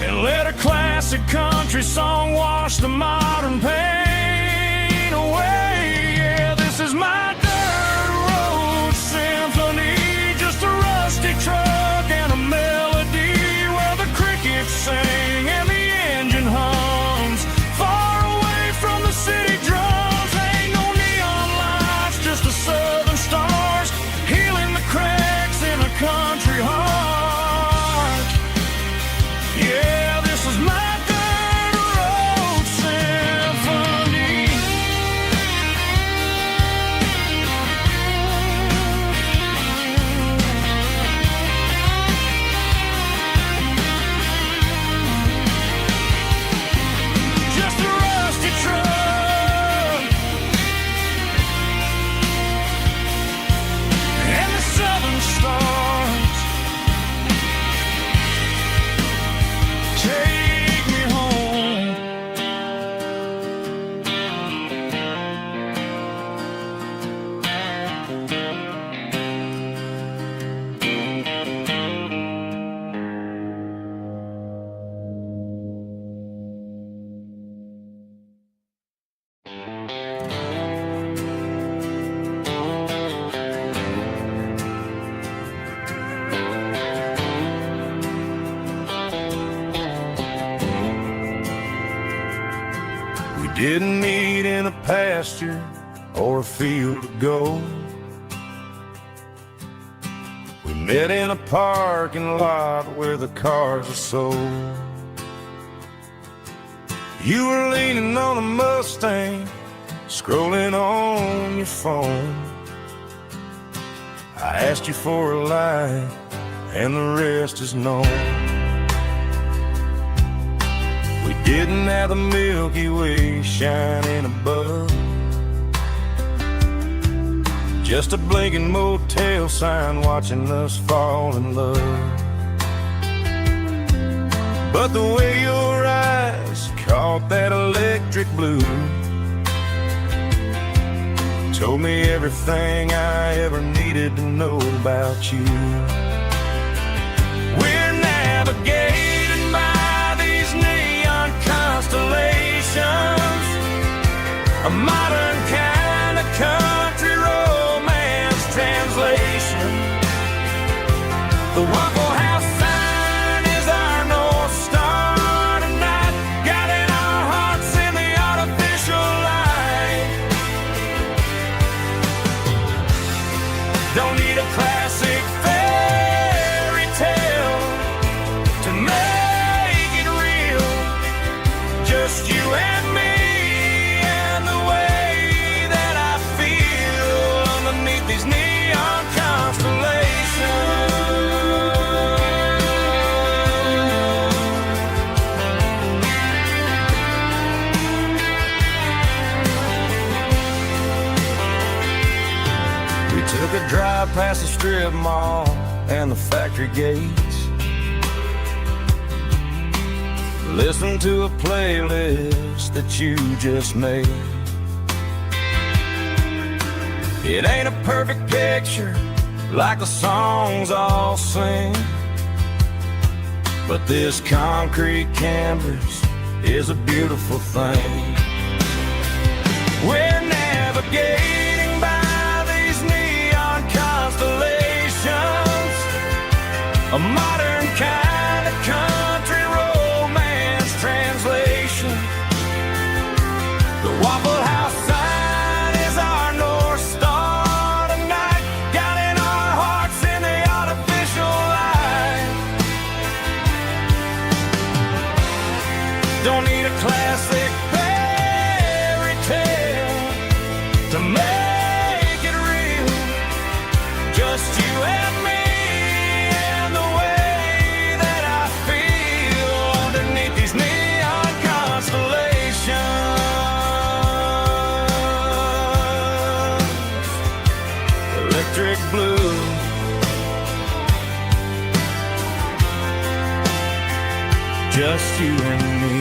and let a classic country song wash the modern pain away. Yeah, this is my dirt road symphony, just a rusty truck and a melody where the crickets sing and the engine hums far away from the city drums. Ain't no neon lights, just the southern stars healing the cracks in a country heart. Yeah, this is my dirt road symphony. Just a rusty truck and the southern stars take me home. We didn't meet in a pasture or a field of gold. We met in a parking lot where the cars are sold. You were leaning on a Mustang, scrolling on your phone. I asked you for a light, and the rest is known. We didn't have the Milky Way shining above, just a blinking motel sign watching us fall in love. But the way your eyes caught that electric blue told me everything I ever needed to know about you. We're navigated by these neon constellations, a modern kind of country romance translation. The Waffle House sign is our North Star tonight, guiding our hearts in the artificial light. Don't need a classic fairy tale to make it real, just you and me and the way that I feel underneath these neon constellations. We took a drive past the strip mall and the factory gates, listened to a playlist that you just made. It ain't a perfect picture like the songs all sing, but this concrete canvas is a beautiful thing. We're navigating by these neon constellations, a modern kind of country romance translation. The Waffle House sign is our North Star tonight, guiding our hearts in the artificial light. Don't need a classic fairy tale to make it real, just you and me and the way that I feel underneath these neon constellations. Electric blue, just you and me.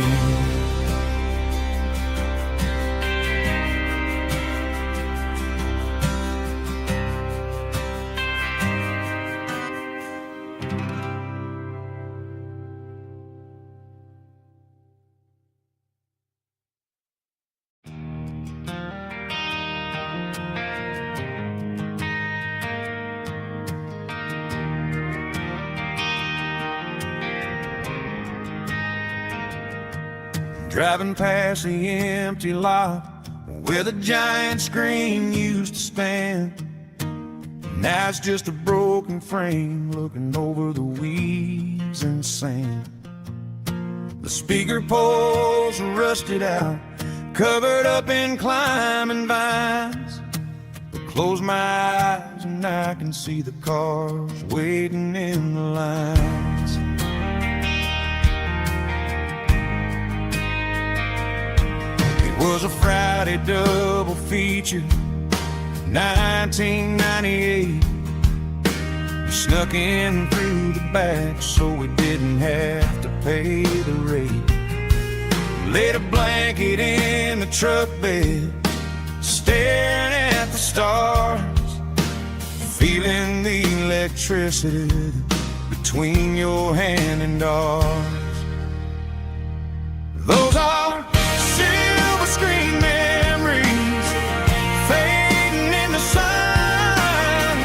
driving past the empty lot where the giant screen used to stand. Now it's just a broken frame looking over the weeds and sand. The speaker poles are rusted out, covered up in climbing vines. But close my eyes and I can see the cars waiting in the lines. It was a Friday double feature, 1998. We snuck in through the back so we didn't have to pay the rate. Laid a blanket in the truck bed, staring at the stars, feeling the electricity between your hand and ours. Those are silver screen memories fading in the sun.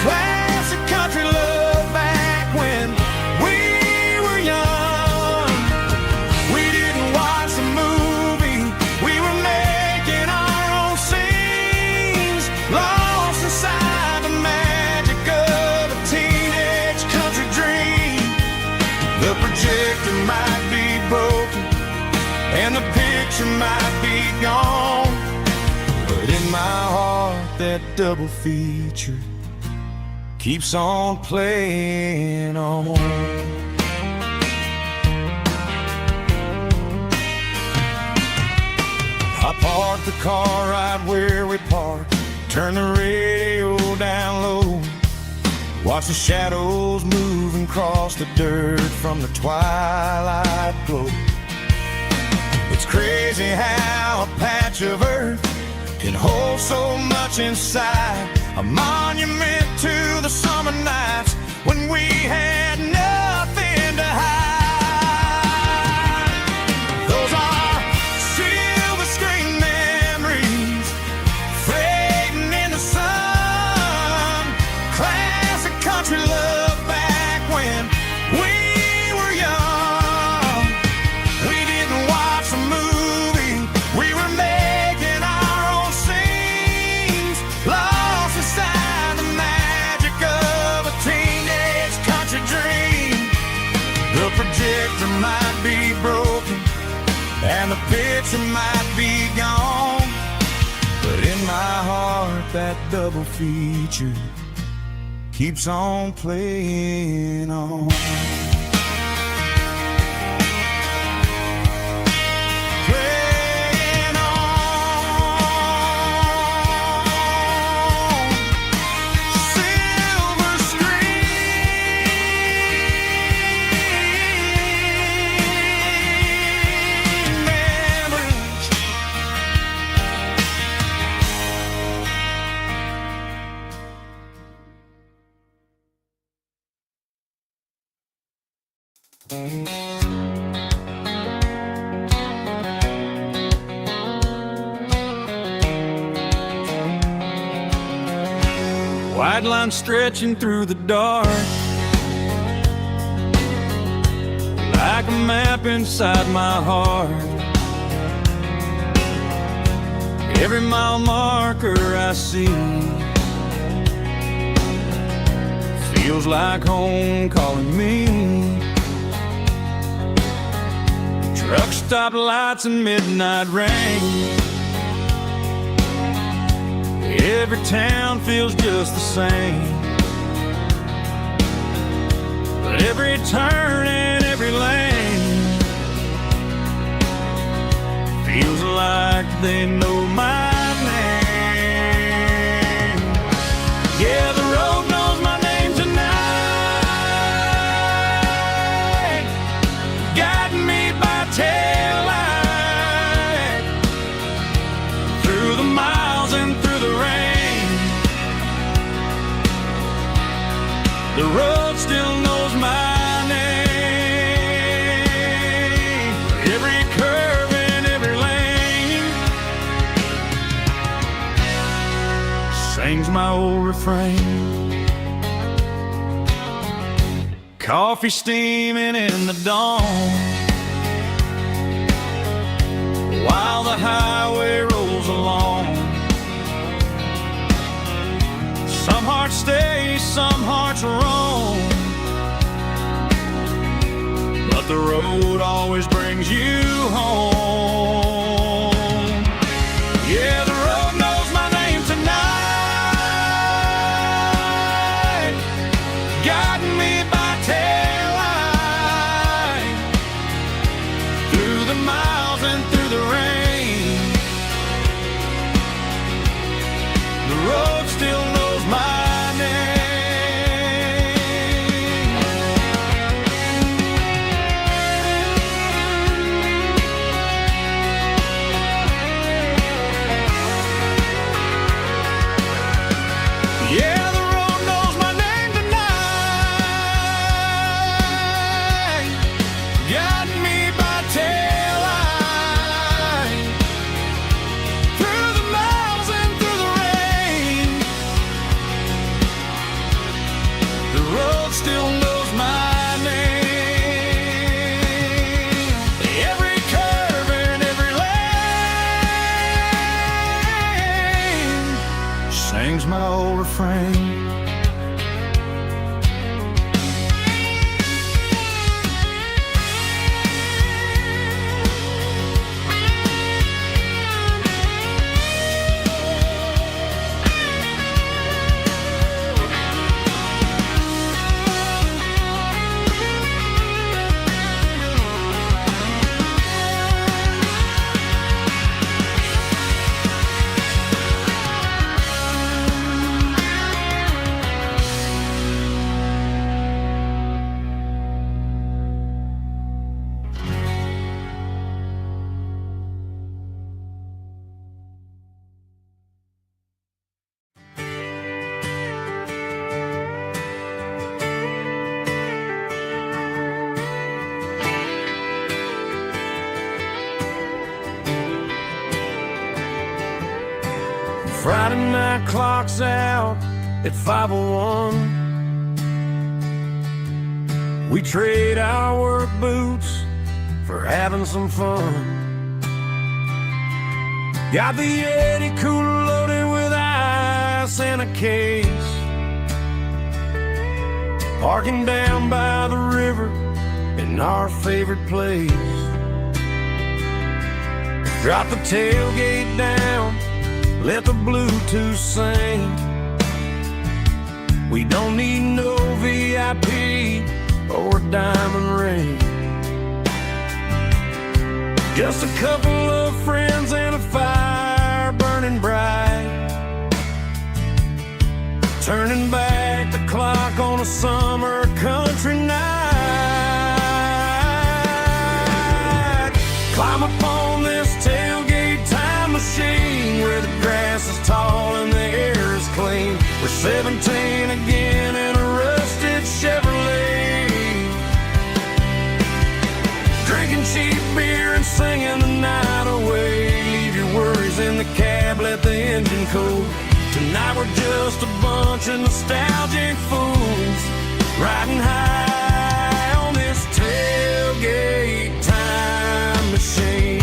Classic country love back when we were young. We didn't watch the movie, we were making our own scenes, lost inside the magic of a teenage country dream. The projector might be broken and the picture might be gone, but in my heart that double feature keeps on playing on. I parked the car right where we parked, turned the radio down low, watched the shadows moving across the dirt from the twilight glow. It's crazy how a patch of earth can hold so much inside, a monument to the summer nights when we had nothing to hide. Those are silver screen memories fading in the sun. Classic country love back when we were young. We didn't watch the movie, we were making our own scenes, lost inside the magic of a teenage country dream. The projector might be broken and the picture might be gone, but in my heart that double feature keeps on playing on. Playing on. Silver screen memories. White line stretching through the dark, like a map inside my heart. Every mile marker I see feels like home calling me. Truck stop lights and midnight rain, every town feels just the same. But every turn and every lane feels like they know my name. Yeah, the road knows my name tonight, guiding me by taillight through the miles and through the rain. The road still knows my name. Every curve and every lane sings my old refrain. Coffee steaming in the dawn, while the highway rolls along. Some hearts stay, some hearts roam, but the road always brings you home. Yeah, the road knows my name tonight, guiding me by taillight, through the miles and through the rain. The road still knows my name. Yeah, the road knows my name tonight, guiding me by taillight, through the miles and through the rain. The road still knows my name. Every curve and every lane sings my old refrain. Friday night clock's out at 5:01. We trade our work boots for having some fun. Got the Yeti cooler loaded with ice and a case, parking down by the river in our favorite place. Drop the tailgate down, let the Bluetooth sing. We don't need no VIP or diamond ring. Just a couple of friends and a fire burning bright, turning back the clock on a summer country night. Climb up on this tailgate time machine where the grass is tall and the air is clean. We're 17 again in a rusted Chevrolet, drinking cheap beer and singing the night away. Leave your worries in the cab, let the engine cool. Tonight we're just a bunch of nostalgic fools, riding high on this tailgate time machine.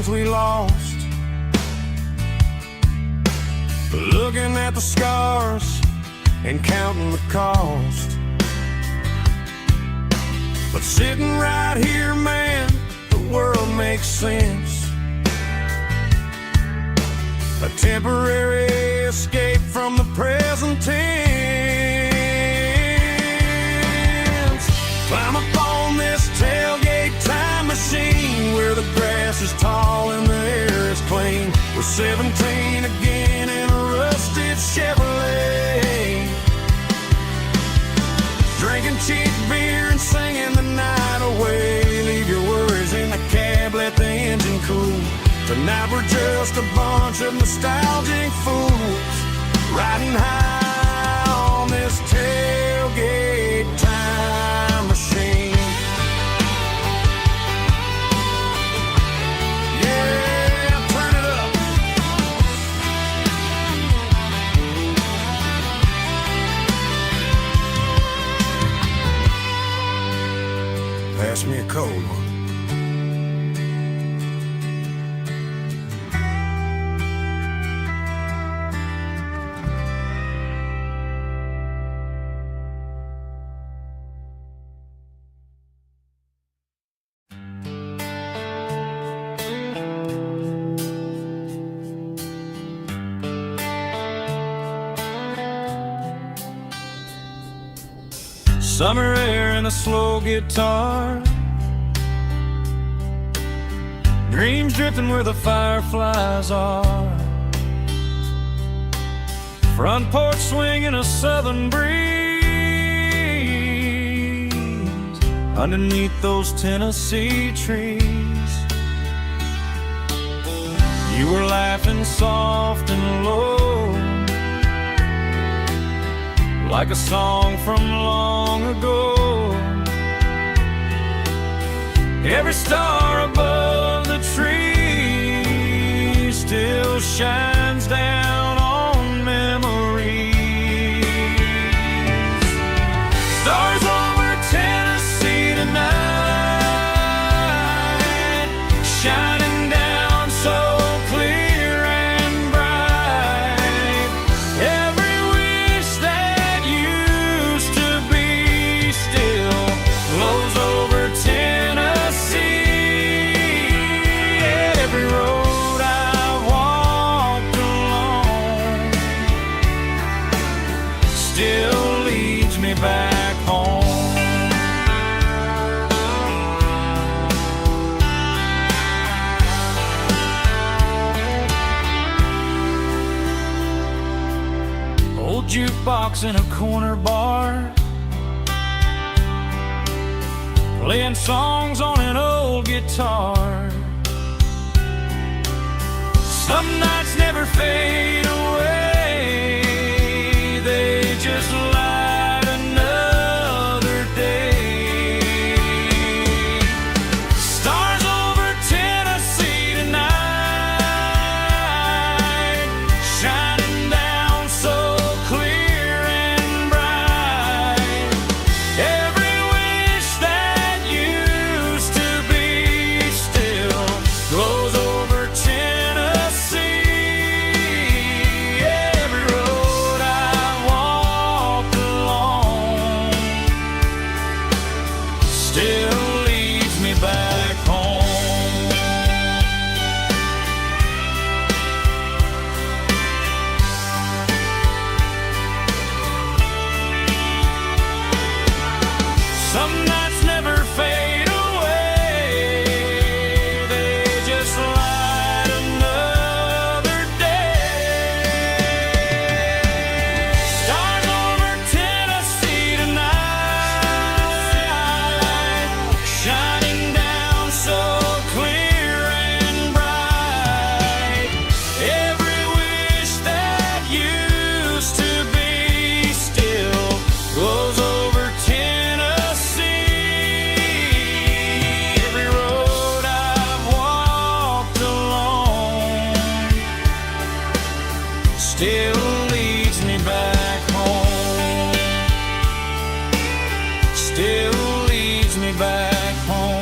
We lost, looking at the scars and counting the cost. But sitting right here, man, the world makes sense. A temporary escape from the present tense. Climb up on this tailgate time machine where the grass is tall and the air is clean. We're 17 again in a rusted Chevrolet, drinking cheap beer and singing the night away. Leave your worries in the cab, let the engine cool. Tonight we're just a bunch of nostalgic fools, riding high on this tailgate time machine. pass me a cold one. Summer air and a slow guitar, dreams drifting where the fireflies are, front porch swinging a southern breeze underneath those Tennessee trees. You were laughing soft and low, like a song from long ago. Every star above the tree still shines down on memories. Stars over Tennessee tonight, shining down so clear and bright. Every wish that used to be still flows over Tennessee. Every road I walked along still leads me back home. Old jukebox in a corner bar, playing songs on an old guitar. Some nights never fade away, they just light another day. Stars over Tennessee tonight, shining down so clear and bright. Every wish that used to be still glows over Tennessee. Every road I walked along still leads me back home. Some nights never fade away, they just light another day. Stars over Tennessee tonight, shining down so clear and bright. Every wish that used to be still glows over Tennessee. Every road I've walked along still leads me back home. Still leads me back home.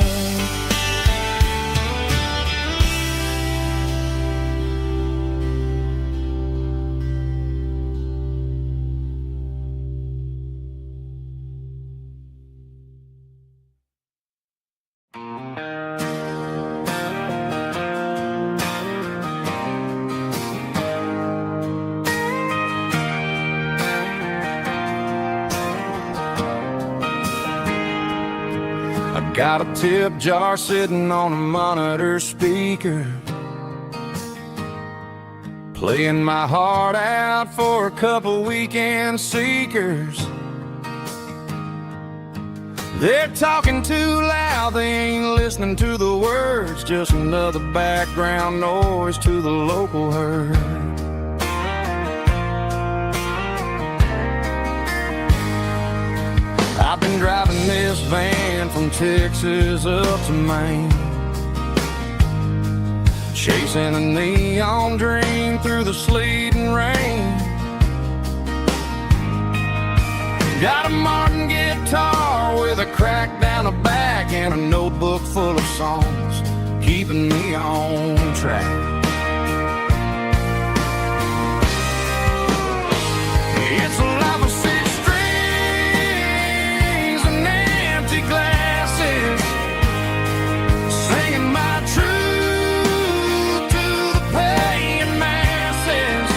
I got a tip jar sitting on a monitor speaker, playing my heart out for a couple weekend seekers. They're talking too loud, they ain't listening to the words, just another background noise to the local herd. I've been driving this van from Texas up to Maine, chasing a neon dream through the sleet and rain. Got a Martin guitar with a crack down the back, and a notebook full of songs, keeping me on track. It's a life of six strings and empty glasses, singing my truth to the paying masses.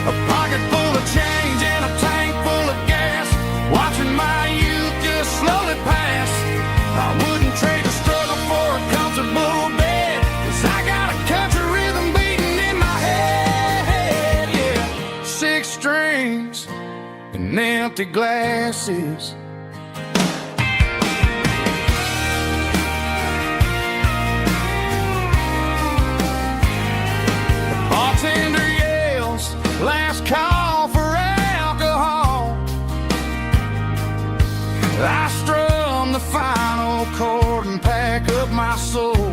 A pocket full of change and a tank full of gas, watching my youth just slowly pass. I wouldn't trade the struggle for a comfortable bed, 'cause I got a country rhythm beating in my head, yeah. Six strings and empty glasses. The bartender yells, last call for alcohol. I strum the final chord and pack up my soul.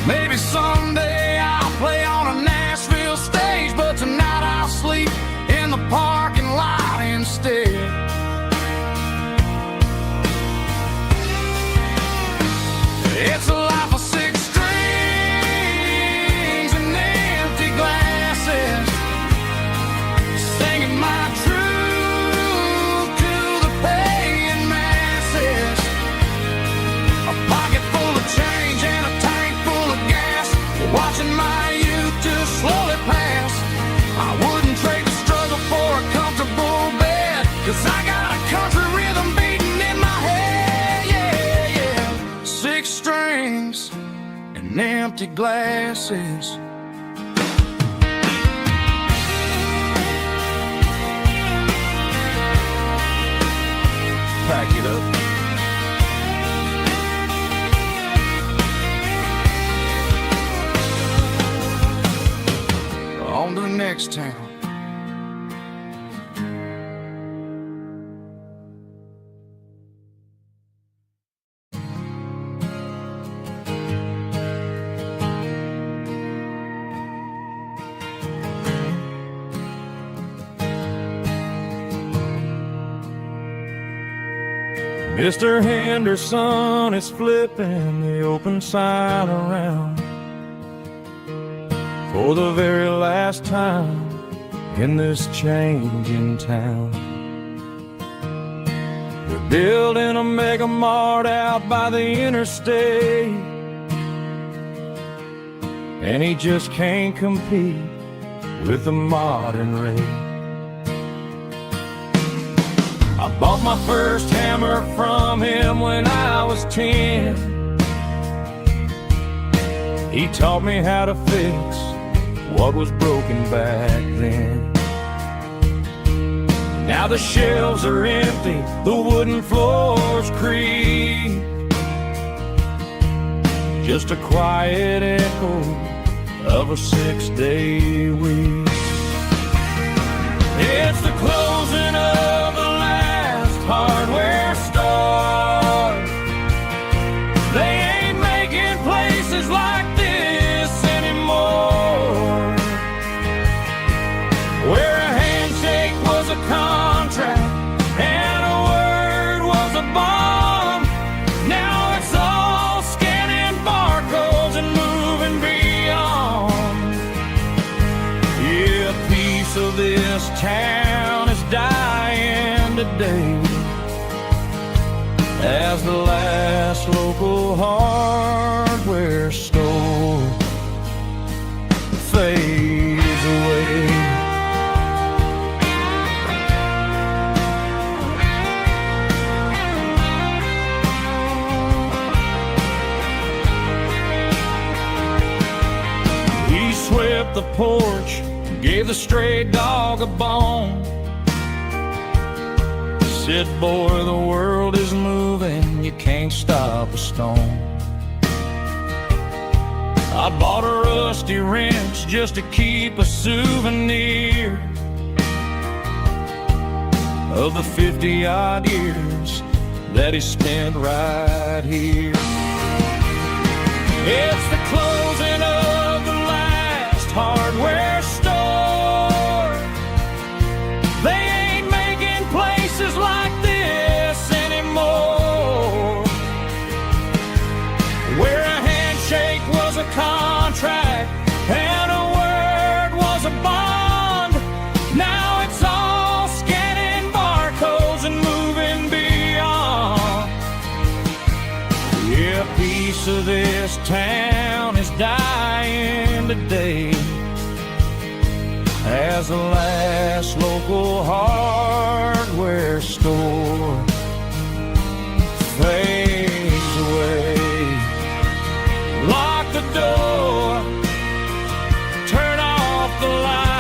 Maybe someday I'll play on a Nashville stage, but tonight I'll sleep in the parking lot instead. It's a life of six strings and empty glasses, singing my truth to the paying masses. A pocket full of change and a tank full of gas, watching my youth just slowly pass. I wouldn't trade the struggle for a comfortable bed, 'cause I got a country rhythm beating in my head, yeah, yeah. Six strings and empty glasses. Pack it up. On to the next town. Mr. Henderson is flipping the open sign around for the very last time in this changing town. They're building a mega mart out by the interstate, and he just can't compete with the modern rate. I bought my first hammer from him when I was 10. He taught me how to fix what was broken back then. Now the shelves are empty, the wooden floors creak, just a quiet echo of a 6-day week. It's the closing of the last hardware store. They ain't making places like this anymore, where a handshake was a contract and a word was a bond. Now it's all scanning barcodes and moving beyond. Yeah, a piece of this town is dying today as the last local hardware store fades away. He swept the porch, gave the stray dog a bone, said, boy, the world is moving, you can't stop a stone. I bought a rusty wrench just to keep a souvenir of the 50-odd years that he spent right here. It's the closing of the last hardware store. They ain't making places like this anymore. of this town is dying today as the last local hardware store fades away. Lock the door, turn off the light.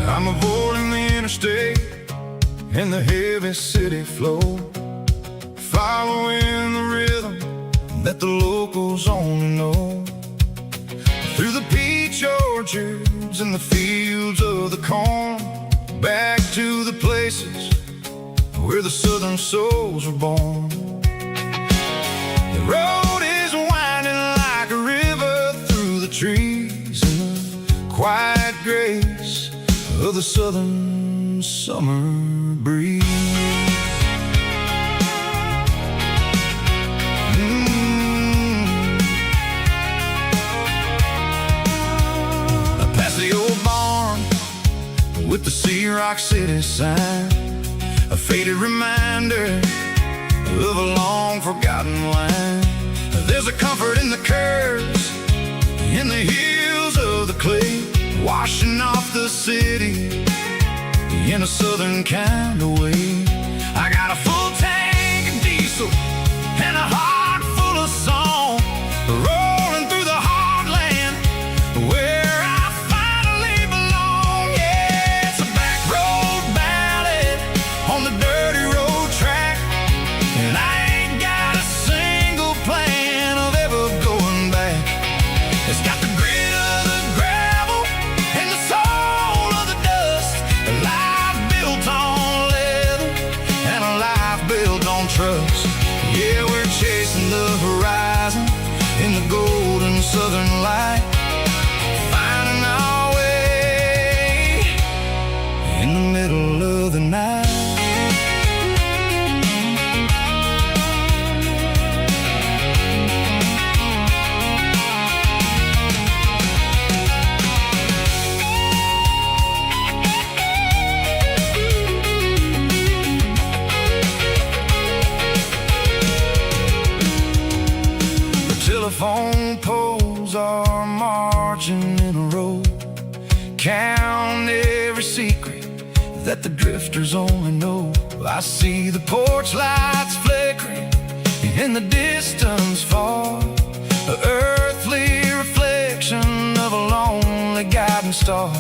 I'm avoiding the interstate and the heavy city flow, following the rhythm that the locals only know. Through the peach orchards and the fields of the corn, back to the places where the southern souls were born. The road is winding like a river through the trees in the quiet grace of the southern summer breeze. Past the old barn with the Sea Rock City sign, a faded reminder of a long forgotten line. There's a comfort in the curves, in the hills of the clay, washing off the city in a southern kind of way. I got a full tank of diesel and a heart full of song, rolling through the heartland where I finally belong. Yeah, it's a back road ballad on the dirty road track, and I ain't got a single plan of ever going back. It's got the grit of the gravel and the soul of the dust, a life built on leather and a life built on trust. Yeah, we're chasing the horizon in the golden southern light, finding our way in the middle of the night. Telephone poles are marching in a row, count every secret that the drifters only know. I see the porch lights flickering in the distance far, an earthly reflection of a lonely guiding star.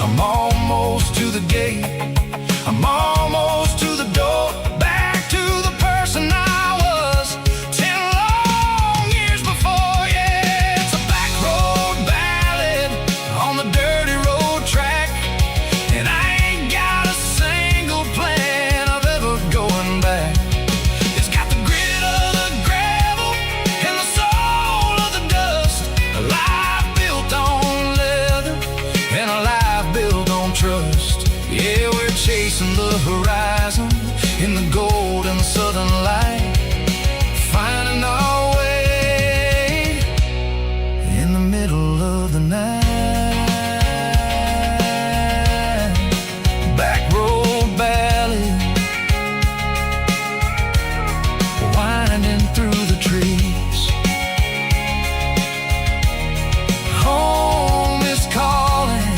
I'm almost to the gate, I'm almost to the door, back to the person I was 10 long years before. Yeah, it's a back road ballad on the dirty road track, and I ain't got a single plan of ever going back. It's got the grit of the gravel and the soul of the dust, a life built on leather and a life built on trust. Yeah, we're chasing the horizon in the golden southern light, finding our way in the middle of the night. Back road ballad, winding through the trees. Home is calling.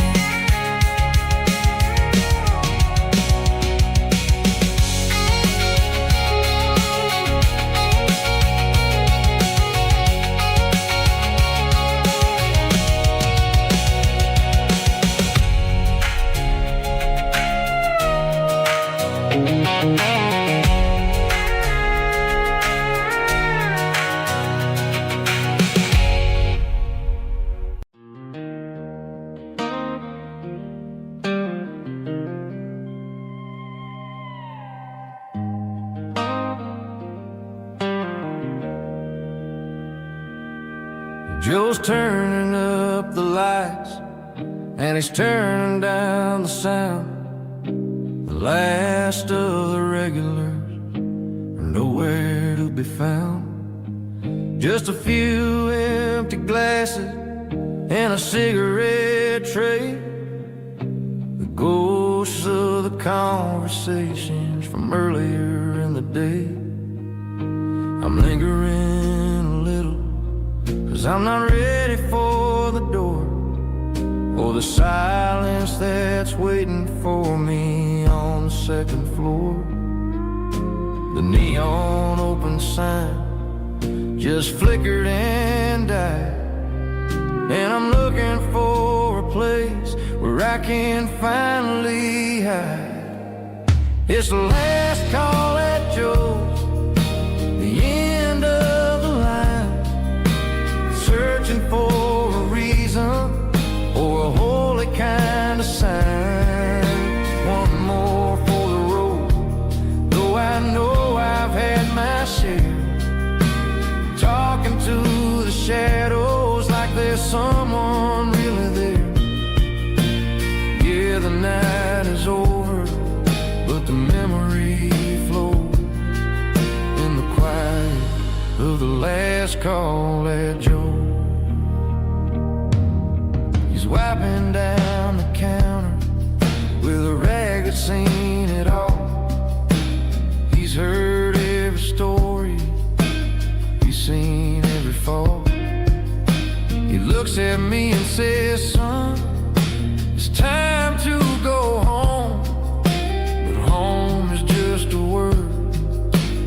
Joe's turning up the lights, and he's turning down the sound. The last of the regulars are nowhere to be found. Just a few empty glasses and a cigarette tray, the ghosts of the conversations from earlier in the day. I'm lingering a little, 'cause I'm not ready for the door, or the silence that's waiting for me on the second floor. The neon open sign just flickered and died, and I'm looking for a place where I can finally hide. It's the last call at Joe's, the end of the line, searching for a reason or a holy kind of sign. One more for the road, though I know I've had my share, talking to the shadows like there's someone really there. Yeah, the night is over, but the memory flows in the quiet of the last call at Joe. He's wiping down the counter with a rag that's seen it all. He's heard every story, he's seen every fall. He looks at me and says, son, it's time to go home. But home is just a word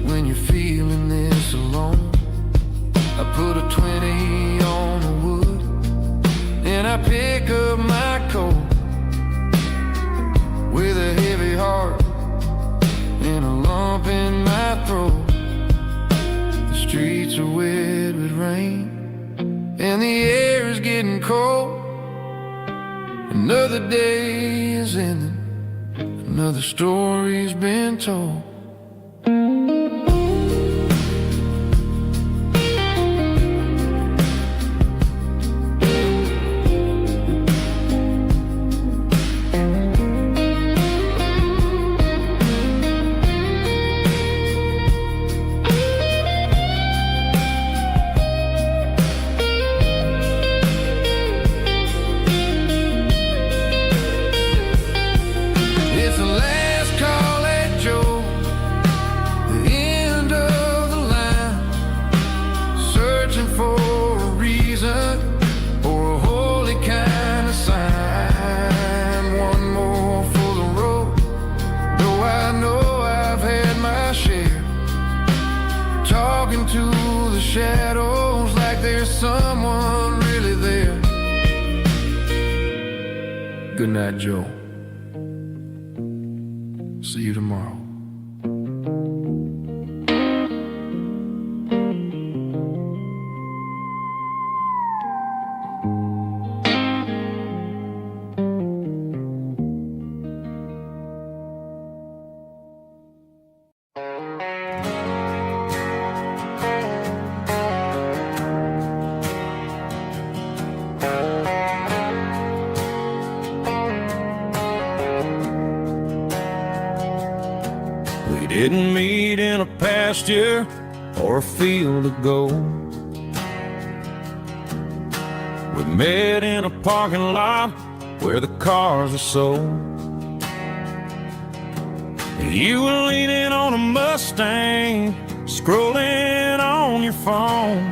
when you're feeling this alone. I put a 20 on the wood, and I pick up my coat with a heavy heart and a lump in my throat. The streets are wet with rain, and the air is getting cold. Another day is ending, another story's been told. To the shadows like there's someone really there. Good night, Joe. See you tomorrow. Didn't meet in a pasture or a field of gold. We met in a parking lot where the cars were sold. You were leaning on a Mustang, scrolling on your phone.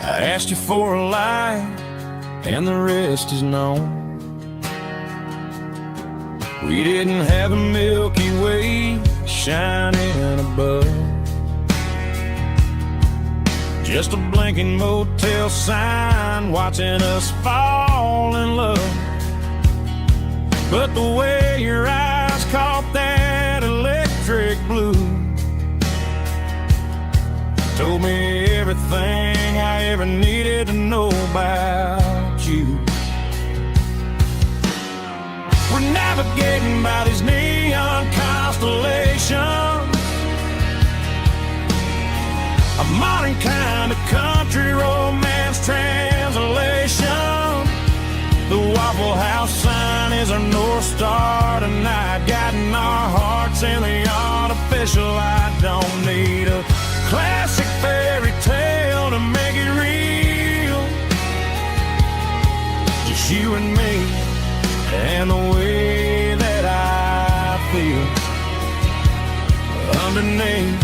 I asked you for a light, and the rest is known. We didn't have a Milky Way shining above, just a blinking motel sign watching us fall in love. But the way your eyes caught that electric blue told me everything I ever needed to know about you. We're navigating by these neon constellations, a modern kind of country romance translation. The Waffle House sign is our North Star tonight, guiding our hearts in the artificial. I don't need a classic fairy tale to make it real. Just you and me and the way that I feel underneath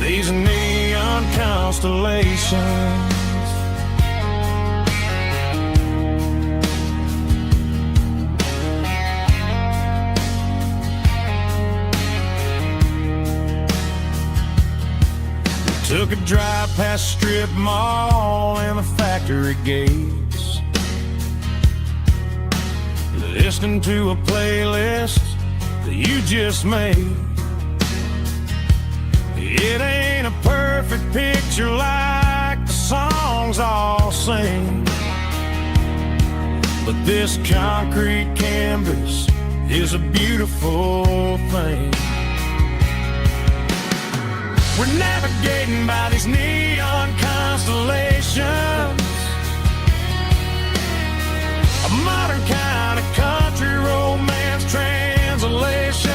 these neon constellations. Took a drive past strip mall and the factory gates, listening to a playlist that you just made. It ain't a perfect picture like the songs all sing, but this concrete canvas is a beautiful thing. We're navigating by these neon constellations, a modern kind of country romance translation.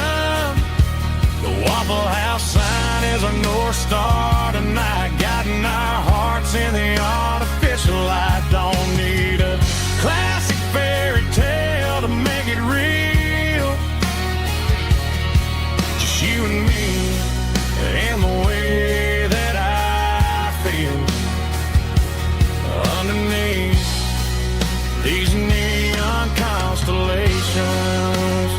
The Waffle House sign is our North Star tonight, guiding our hearts in the artificial light. Don't need a classic fairy tale to make it real. Just you and me and the way that I feel underneath these neon constellations.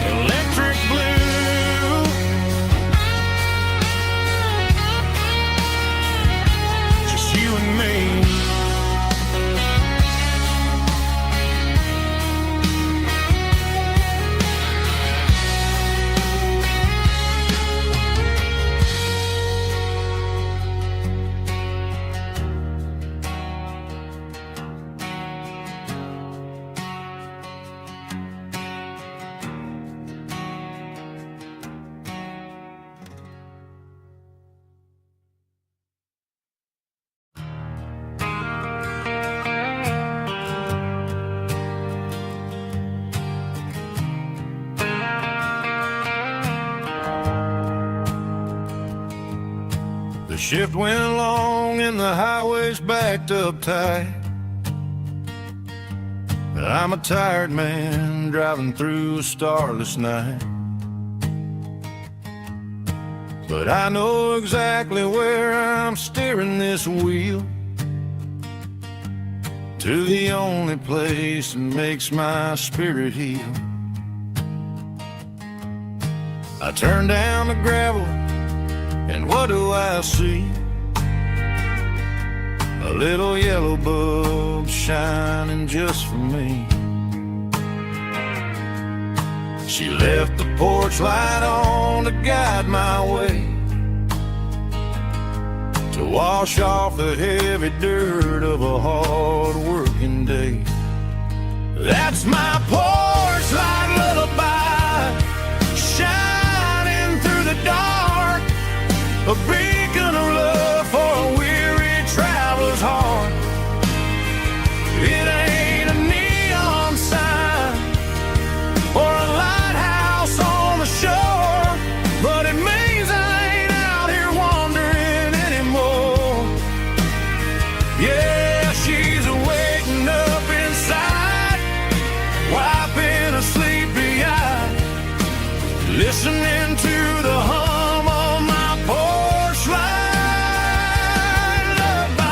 Electric blue, just you and me. The shift went long and the highway's backed up tight. I'm a tired man driving through a starless night, but I know exactly where I'm steering this wheel, to the only place that makes my spirit heal. I turn down the gravel and what do I see? A little yellow bulb shining just for me. She left the porch light on to guide my way, to wash off the heavy dirt of a hard working day. That's my porch light lullaby, shining through the dark, a beacon of love for a weary traveler's heart. It ain't a neon sign or a lighthouse on the shore, but it means I ain't out here wandering anymore. Yeah, she's waking up inside, wiping a sleepy eye, listening to the hum of my porch light lullaby.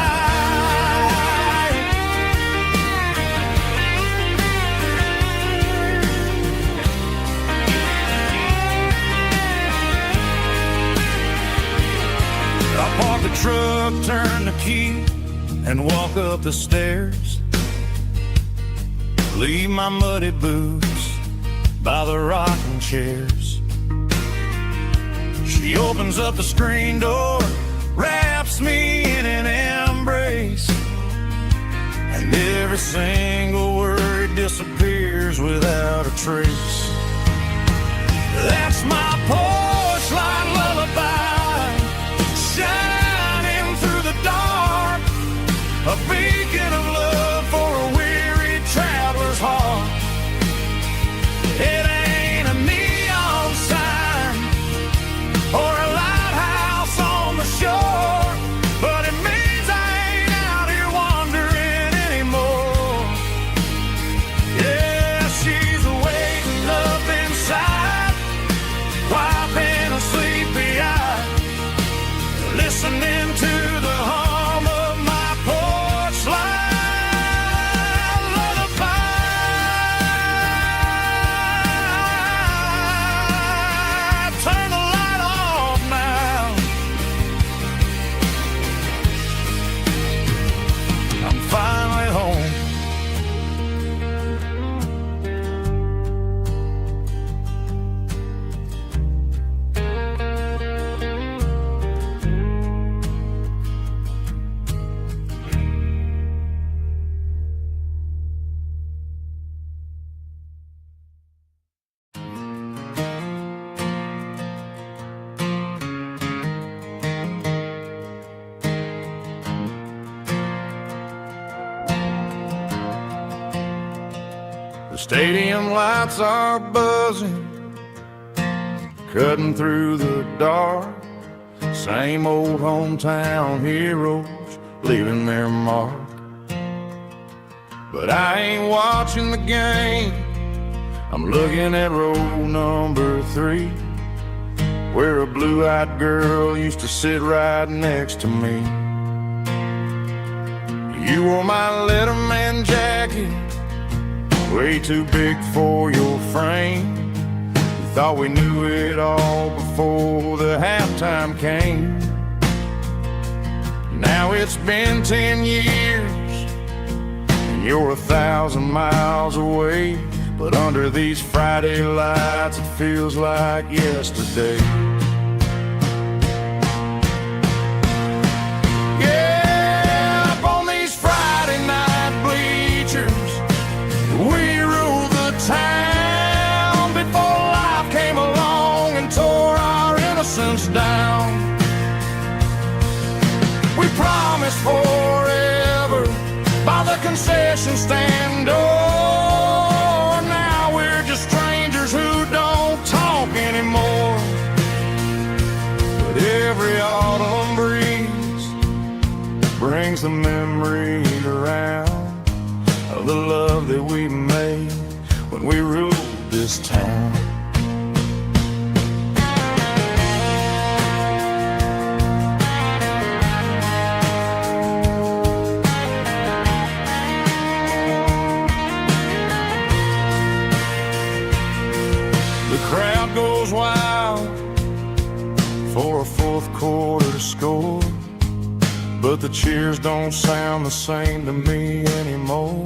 I park the truck, turn the key, and walk up the stairs. Leave my muddy boots by the rocking chairs. She opens up the screen door, wraps me in an embrace, and every single word disappears without a trace. That's my porch light lullaby, shining through the dark, a beacon of love for a weary traveler's heart. It ain't a neon sign or a lighthouse on the shore, but it means I ain't out here wandering anymore. Yeah, she's waiting up inside, wiping a sleepy eye, listening to the hum of my porch light lullaby. Turn the light off now. I'm finally home. The stadium lights are buzzing, cutting through the dark. Same old hometown heroes leaving their mark. But I ain't watching the game, I'm looking at row number 3, where a blue-eyed girl used to sit right next to me. You wore my Letterman jacket, way too big for your frame. We thought we knew it all before the halftime came. Now it's been 10 years and you're 1,000 miles away, but under these Friday lights it feels like yesterday. Yeah, up on these Friday night bleachers, we ruled the town before life came along and tore our innocence down. We promised forever by the concession stand door. Now we're just strangers who don't talk anymore. But every autumn breeze brings the memories around of the love that we made when we ruled this town. The crowd goes wild for a fourth quarter score, but the cheers don't sound the same to me anymore.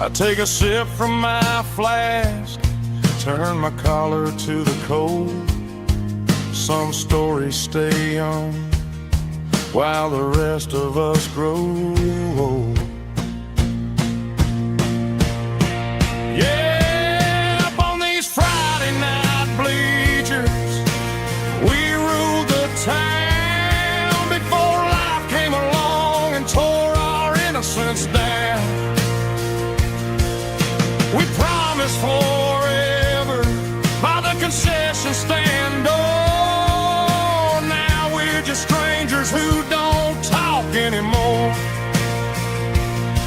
I take a sip from my flask, turn my collar to the cold. Some stories stay young while the rest of us grow old. Yeah, up on these Friday night bleachers, we ruled the town before life came along and tore our innocence down. We promised forever by the concession stand door. Now we're just strangers who don't talk anymore.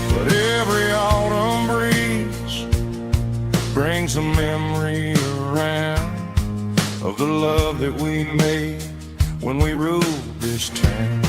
But every autumn breeze brings a memory around of the love that we made when we ruled this town.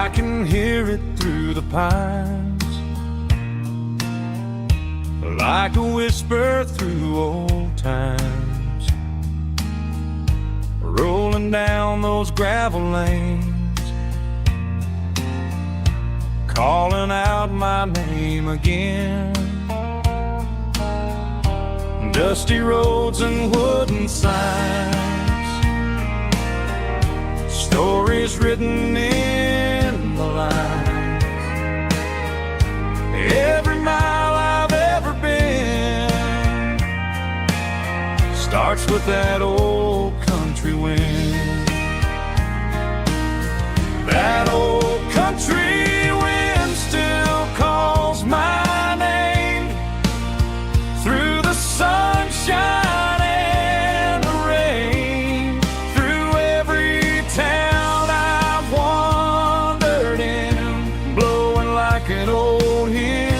I can hear it through the pines, like a whisper through old times, rolling down those gravel lanes, calling out my name again. Dusty roads and wooden signs, stories written in the lines. Every mile I've ever been starts with that old country wind. That old country wind still calls my name through the sunshine and the rain, through every town I've wandered in, blowing like an old hymn.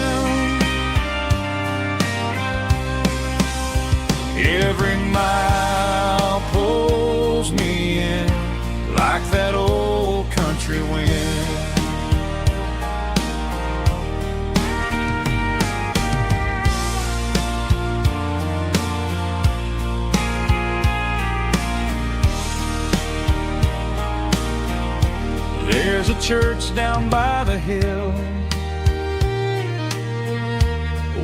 Every mile pulls me in like that old country wind. There's a church down by the hill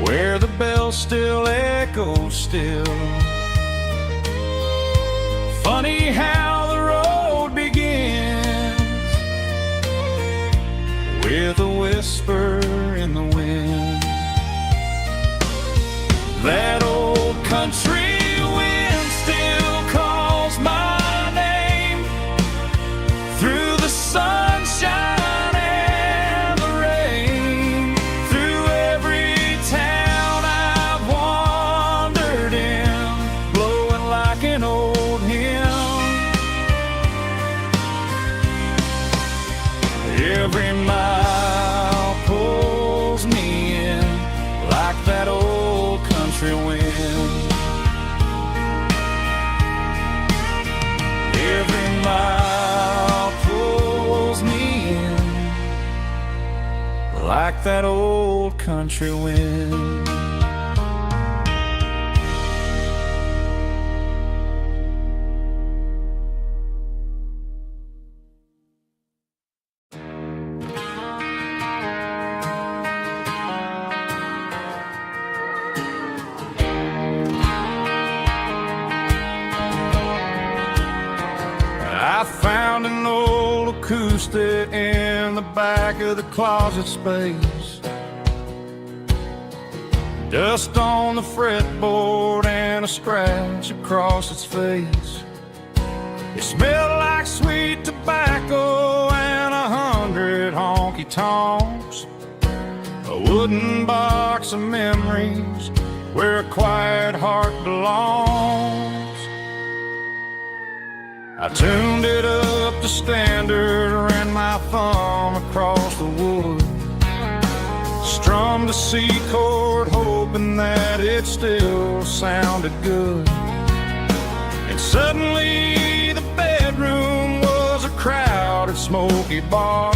where the bell still echoes still. Funny how the road begins with a whisper in the wind. That old country wind still calls my name through the sunshine and the rain, through every town I've wandered in, blowing like an old hymn. Every mile pulls me in like that old country wind. Every mile pulls me in like that old country wind. I found an old acoustic in the back of the closet space, dust on the fretboard and a scratch across its face. It smelled like sweet tobacco and 100 honky-tonks, a wooden box of memories where a quiet heart belongs. I tuned it up to standard, ran my thumb across the wood, strummed a C chord hoping that it still sounded good. And suddenly the bedroom was a crowded smoky bar,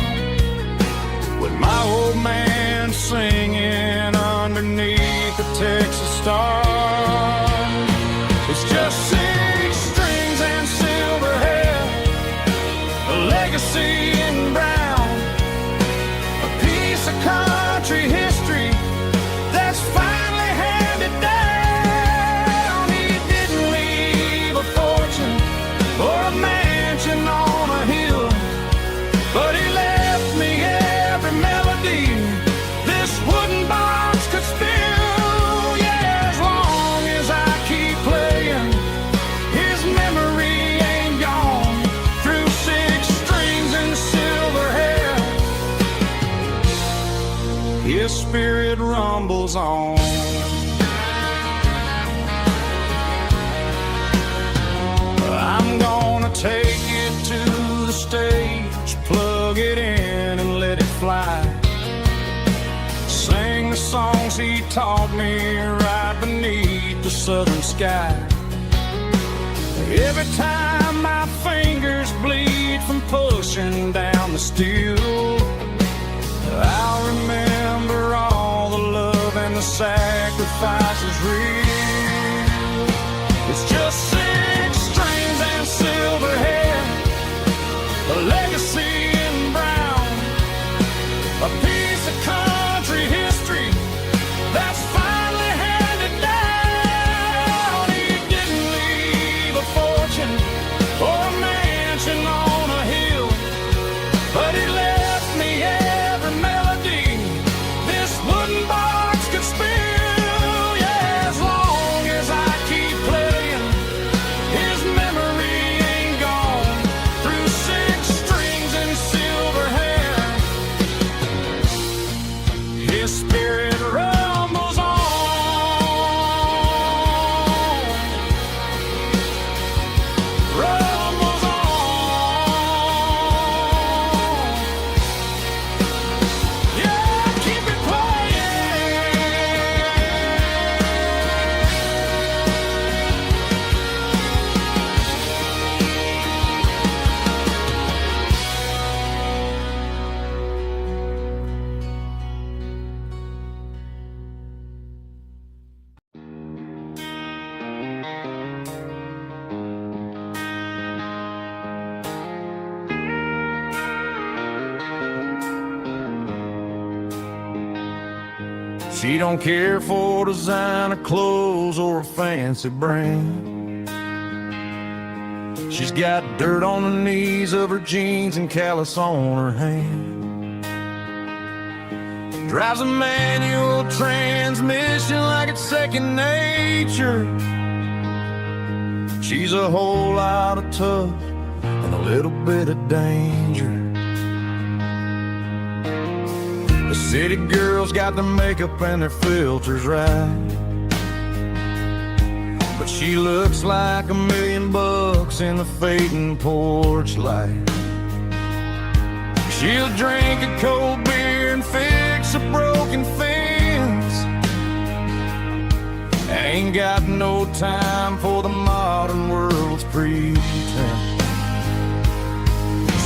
with my old man singing underneath the Texas star. It's just 6 strings and silver hair, a legacy in brown, a piece of country history that's finally handed down. He didn't leave a fortune or a mansion on a hill, but he left me every melody this wooden box could spill. Yeah, as long as I keep playing, his memory ain't gone. Through 6 strings and silver hair, his spirit rumbles on. I'm gonna take it to the stage, plug it in and let it fly, sing the songs he taught me right beneath the southern sky. Every time my fingers bleed from pushing down the steel, sacrifice is real. It's just 6 strings and silver hair, a legacy in brown, a piece of country history that's finally handed down. He didn't leave a fortune or a mansion on a hill, but he left me every melody this wooden box could spill. Yeah, as long as I keep playing, his memory ain't gone. Through 6 strings and silver hair, his spirit rumbles on, rumbles on. Yeah, keep it playing. She don't care for designer clothes or a fancy brand. She's got dirt on the knees of her jeans and callus on her hand. Drives a manual transmission like it's second nature. She's a whole lot of tough and a little bit of danger. The city girls got their makeup and their filters right, but she looks like $1 million in the fading porch light. She'll drink a cold beer and fix a broken fence. Ain't got no time for the modern world's pretense.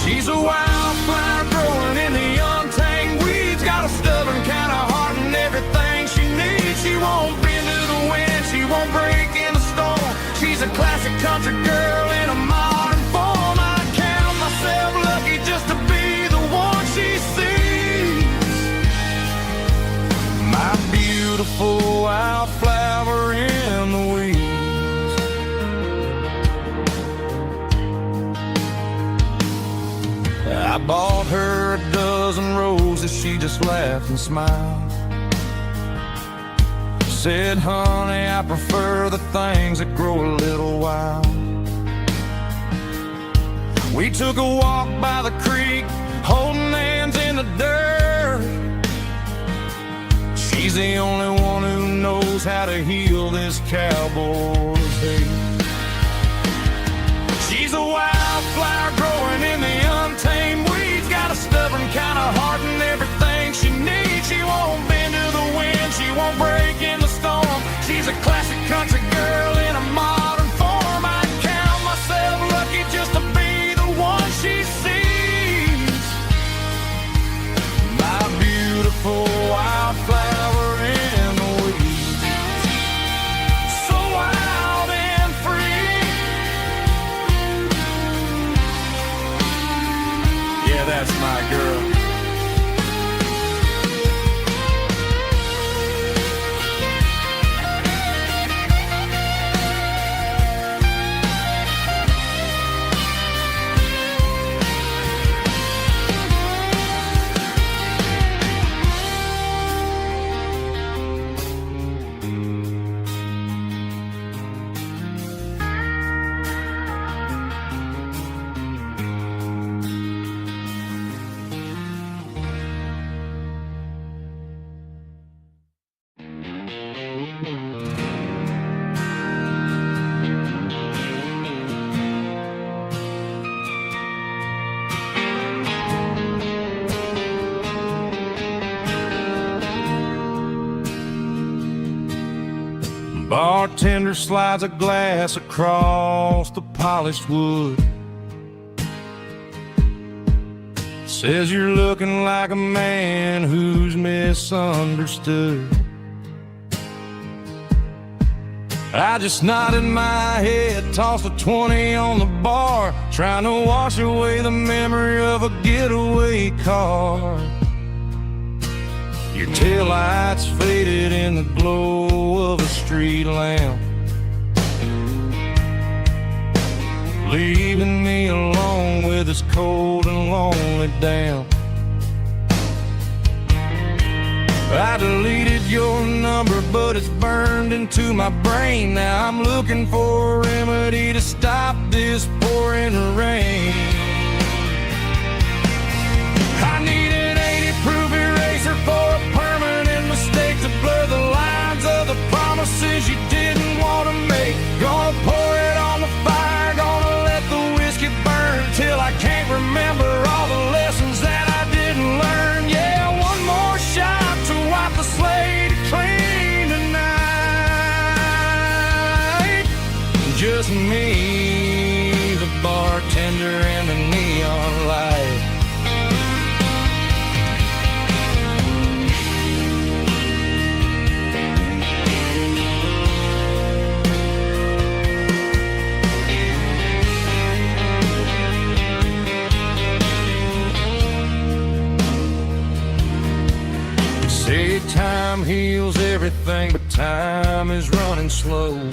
She's a wildflower growing in the untamed weeds. Got a stubborn kind of heart and everything she needs. She won't bend to the wind, she won't break in the storm. She's a classic country girl in a modern form. I count myself lucky just to be the one she sees. My beautiful wildflower in the weeds. I bought her a dozen roses, she just laughed and smiled. Said, honey, I prefer the things that grow a little wild. We took a walk by the creek, holding hands in the dirt. She's the only one who knows how to heal this cowboy's hate. She's a wildflower growing in the untamed weeds. Got a stubborn kind of heart and everything she needs. She won't bend to the wind, she won't break in the storm. She's a classic country girl in a modern form. I count myself lucky just to be the one she sees. My beautiful wildflower in the weeds. So wild and free. Yeah, that's my girl. Bartender slides a glass across the polished wood. Says you're looking like a man who's misunderstood. I just nodded my head, tossed a 20 on the bar, trying to wash away the memory of a getaway car. Your taillights faded in the glow of a street lamp, leaving me alone with this cold and lonely damp. I deleted your number, but it's burned into my brain. Now I'm looking for a remedy to stop this pouring rain. I need an 80-proof eraser for a permanent mistake to blur the lines of the promises you didn't want to make. Gonna pour it on the fire, gonna let the whiskey burn till I can't remember all the lessons that I didn't learn. Yeah, one more shot to wipe the slate clean tonight. Just me, the bartender, and the neon light. Say time heals everything, but time is running slow.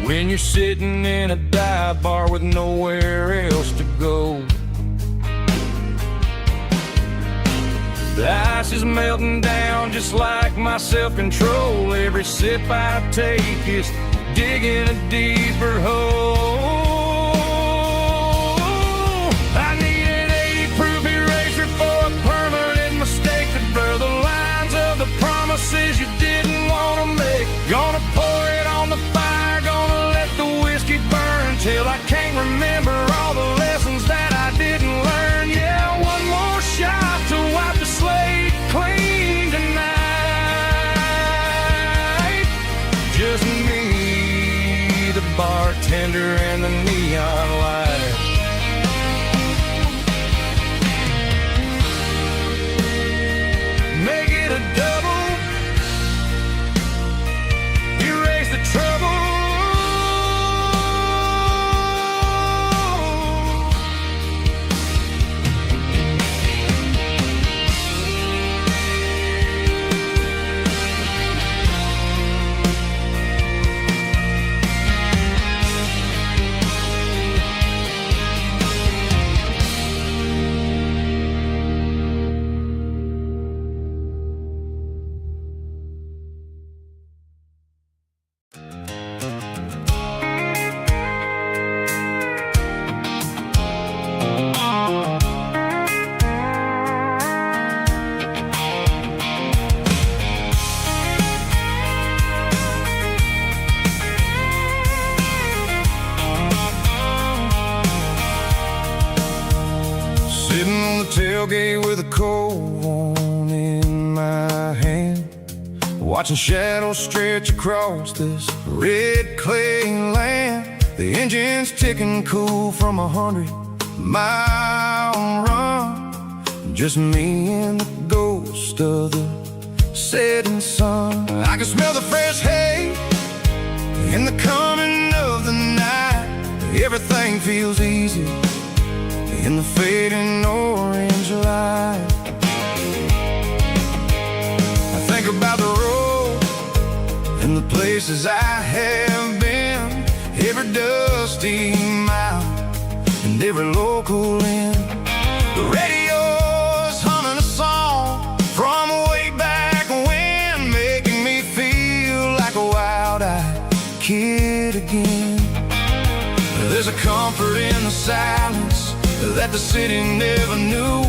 When you're sitting in a dive bar with nowhere else to go, the ice is melting down just like my self-control. Every sip I take is digging a deeper hole. I need an 80-proof eraser for a permanent mistake to blur the lines of the promises you didn't want to make. Gonna pour it on the fire, gonna let the whiskey burn till I can't remember all the lessons that I didn't learn. Yeah, one more shot to wipe the slate clean tonight. Just me, the bartender, and the neon light. Make it a double, erase the trouble. Sitting on the tailgate with a cold one in my hand, watching shadows stretch across this red clay land. The engine's ticking cool from 100-mile run. Just me and the ghost of the setting sun. I can smell the fresh hay in the coming of the night. Everything feels easy in the fading orange light. I think about the road and the places I have been, every dusty mile and every local inn. The radio's humming a song from way back when, making me feel like a wild-eyed kid again. There's a comfort in the silence that the city never knew,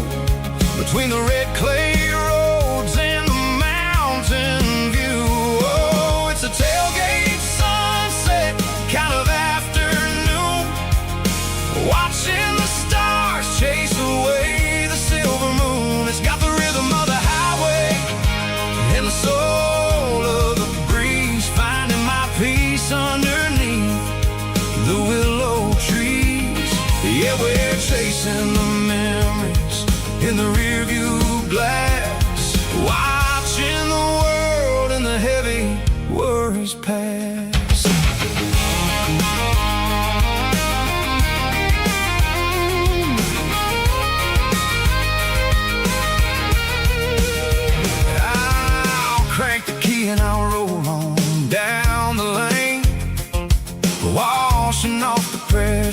between the red clay roads and the mountain view. Oh, it's a tailgate sunset kind of afternoon, watching the stars chase away the silver moon. It's got the rhythm of the highway and the soul of the breeze, finding my peace underneath the willow trees. Yeah, we're chasing the memories in the rearview glass.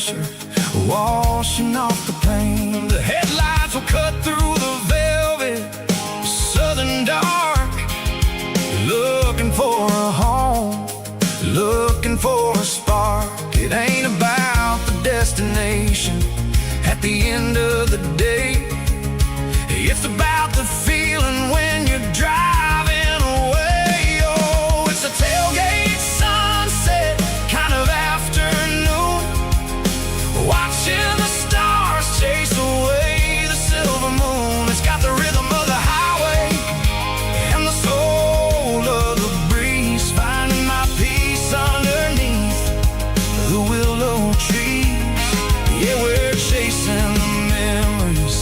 pressure, washing off the pain. The headlights will cut through the velvet southern dark, looking for a home, looking for a spark. It ain't about the destination at the end of the day. It's about the feeling when you're driving away. Oh, it's a tailgate sunset kind of afternoon, watching the stars chase away the silver moon. It's got the rhythm of the highway and the soul of the breeze, finding my peace underneath the willow trees. Yeah, we're chasing the memories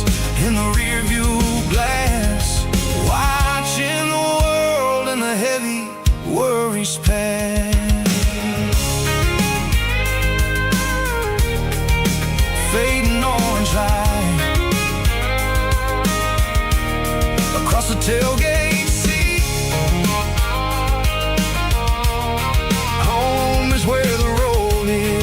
in the rear view glass, watching the world and the heavy worries pass. Fading orange light across the tailgate seat. Home is where the road is.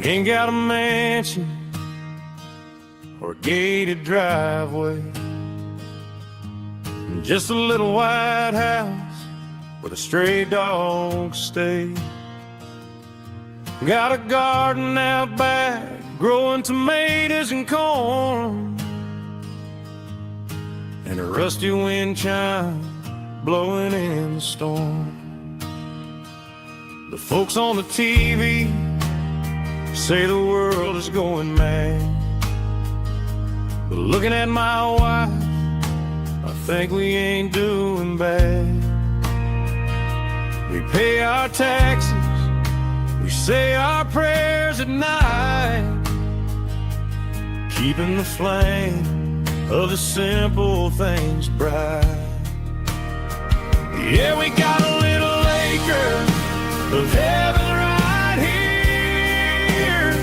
Ain't got a mansion or a gated driveway, just a little white house where the stray dogs stay. Got a garden out back growing tomatoes and corn, and a rusty wind chime blowing in the storm. The folks on the TV say the world is going mad, but looking at my wife, I think we ain't doing bad. We pay our taxes, we say our prayers at night, keeping the flame of the simple things bright. Yeah, we got a little acre of heaven right here,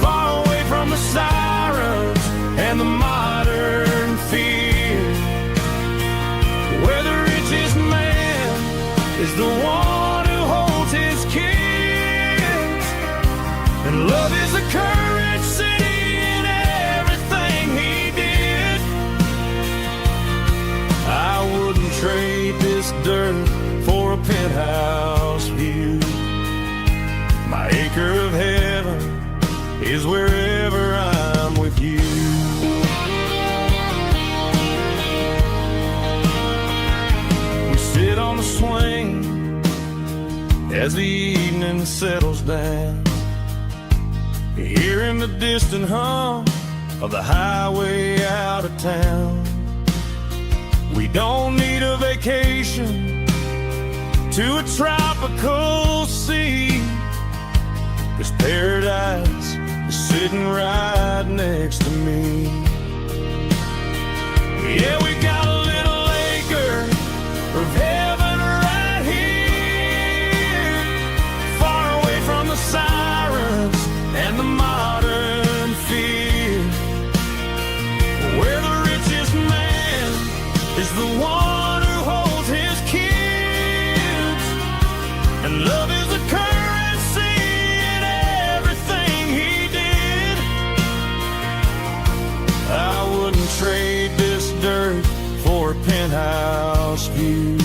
far away from the sirens and the modern fear, where the richest man is the one who holds his kids, and love is a currency in everything he did. I wouldn't trade this dirt for a penthouse view. My acre of heaven is wherever I'm with you. We sit on the swing as the evening settles down, hearing the distant hum of the highway out of town. We don't need a vacation to a tropical sea, 'cause paradise is sitting right next to me. Yeah, we got a little acre of heaven right here, far away from the sirens and the modern fear, where the richest man is the one who holds his kids, and love is a currency in everything he did. I wouldn't trade this dirt for a penthouse view.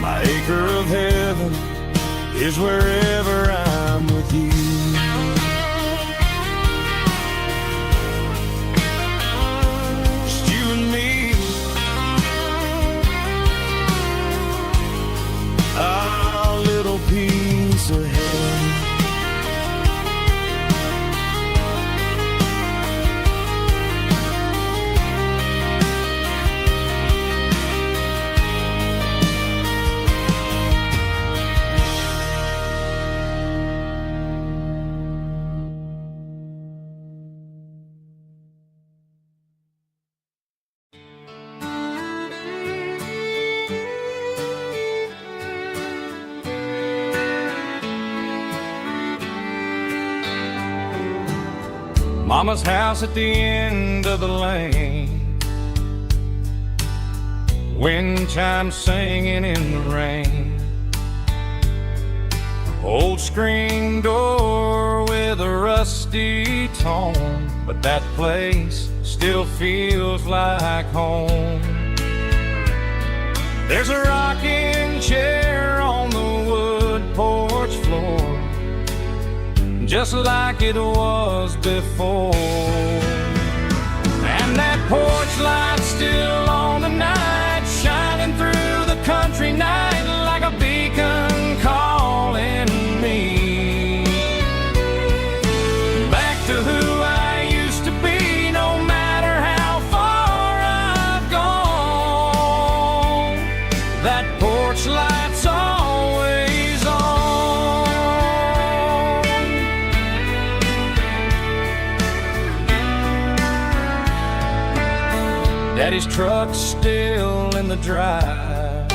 My acre of heaven is wherever I'm with you. Just you and me, our little piece of heaven. Mama's house at the end of the lane, wind chimes singing in the rain. Old screen door with a rusty tone, but that place still feels like home. There's a rocking chair on the wood porch floor, just like it was before. And that porch light's still on tonight, shining through the country night like a beacon calling me back to who I used to be. No matter how far I've gone, that porch light's always on. Daddy's truck's still in the drive,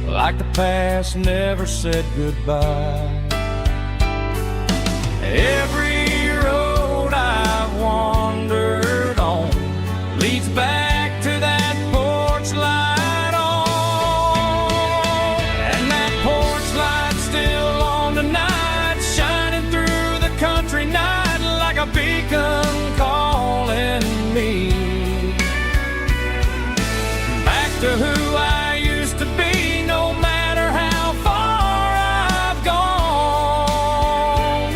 like the past never said goodbye. Every road I've wandered on leads back to that porch light on. And that porch light's still on tonight, shining through the country night like a beacon calling me back to who I used to be. No matter how far I've gone,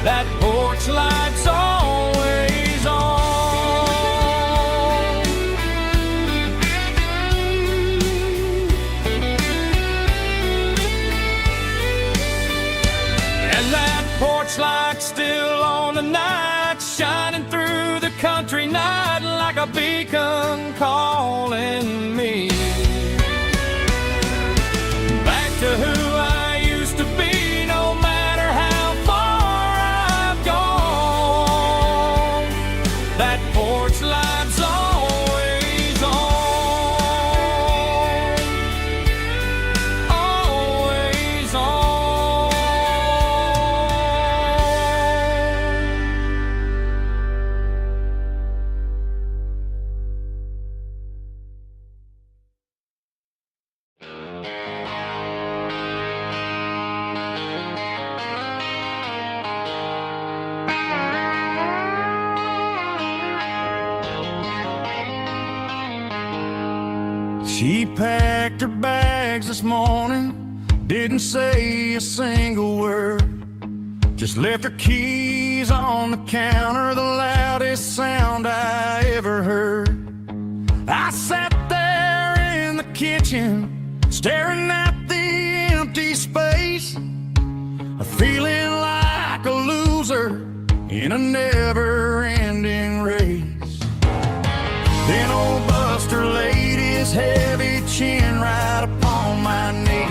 that porch light's always on. And that porch light's still on tonight, shining through the country night like a beacon calling me back to who I used to be. No matter how far I've gone, that porch light's always on, always on. She packed her bags this morning, didn't say a single word, just left her keys on the counter, the loudest sound I ever heard. I sat there in the kitchen, staring at the empty space, feeling like a loser in a never-ending race. Then old Buster laid his heavy chin right upon my knee,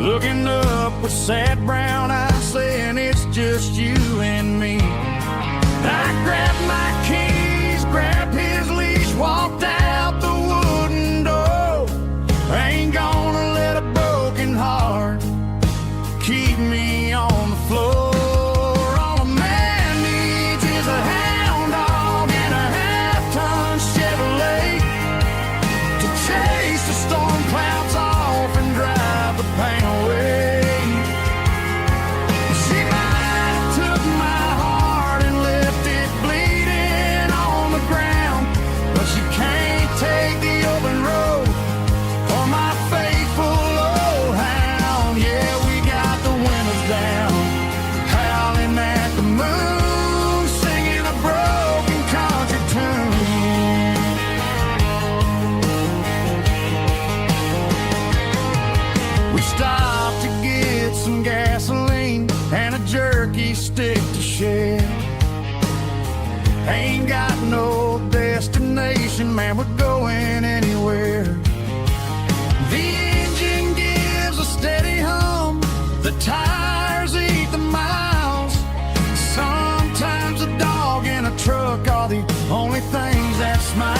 looking up with sad brown eyes, saying it's just you and me. I grabbed my keys, grabbed his leash, walked out the wooden door. I ain't gonna let a broken heart keep me on the floor. All a man needs is a hound dog and a half-ton Chevrolet to chase the storm clouds off and drive the pain away. She might have took my heart and left it bleeding on the ground, but she can't take the open road for my faithful old hound. Yeah, we got the windows down, howling at the moon, singing a broken country tune. We stopped to get some gasoline and a jerky stick to share. Ain't got no destination, man, we're going anywhere. The engine gives a steady hum, the tires eat the miles. Sometimes a dog and a truck are the only things that smile.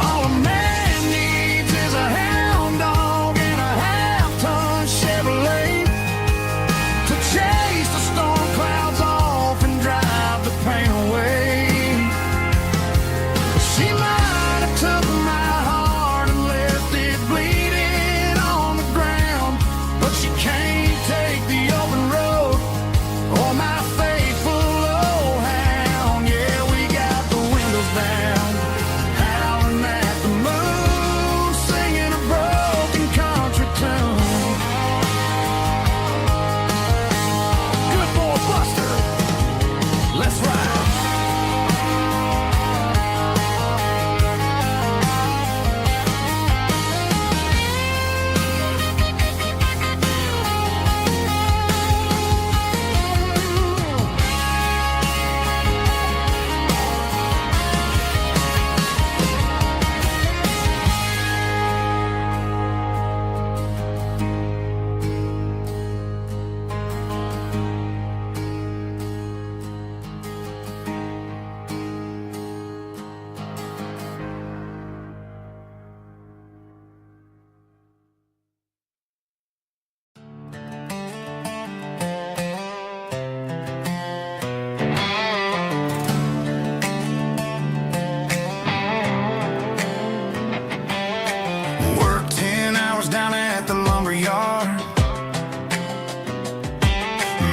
All a man needs is a hound dog and a half-ton Chevrolet to chase the storm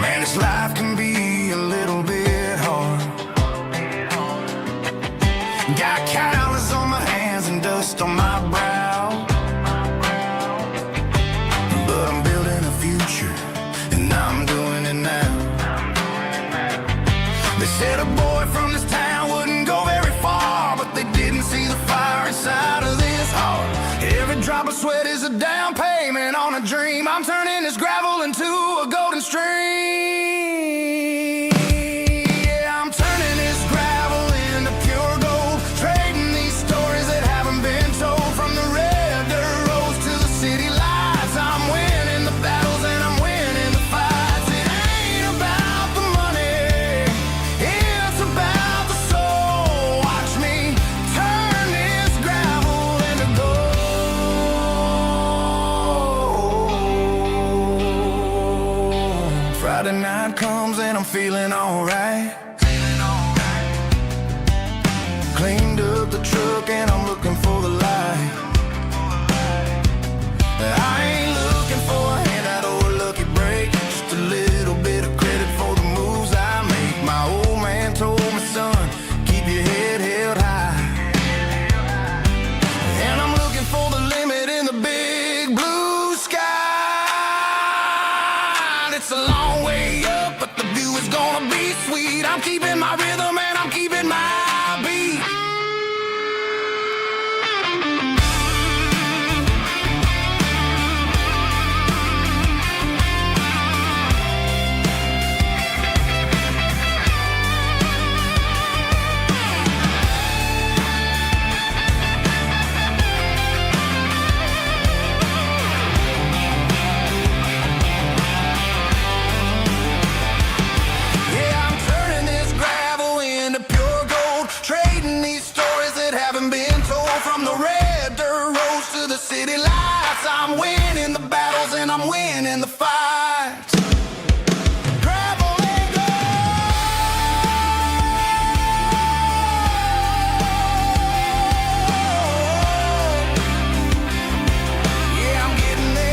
Man, this life can be a little bit hard. Got calluses on my hands and dust on my brow, but I'm building a future, and I'm doing it now. They said a boy from this town wouldn't go very far, but they didn't see the fire inside of this heart. Every drop of sweat is a down payment on a dream. I'm turning this gravel into a golden stream. Yeah, I'm turning this gravel into pure gold, trading these stories that haven't been told. From the red dirt roads to the city lights, I'm winning the battles and I'm winning the fights. It ain't about the money, it's about the soul. Watch me turn this gravel into gold. Friday night comes and I'm feeling alright. Cleaned up the truck and I'm looking for the light. I ain't looking for a handout or a lucky break, just a little bit of credit for the moves I make. My old man told me, son, keep your head held high. And I'm looking for the limit in the big blue sky. It's a long way up, but the view is gonna be sweet. I'm keeping my rhythm and I'm keeping my beat. Yeah, I'm turning this gravel into pure gold, trading these stories that haven't been told. From the red dirt roads to the city lights, I'm winning the battles and I'm winning the fights. Gravel and gold. Yeah, I'm getting there.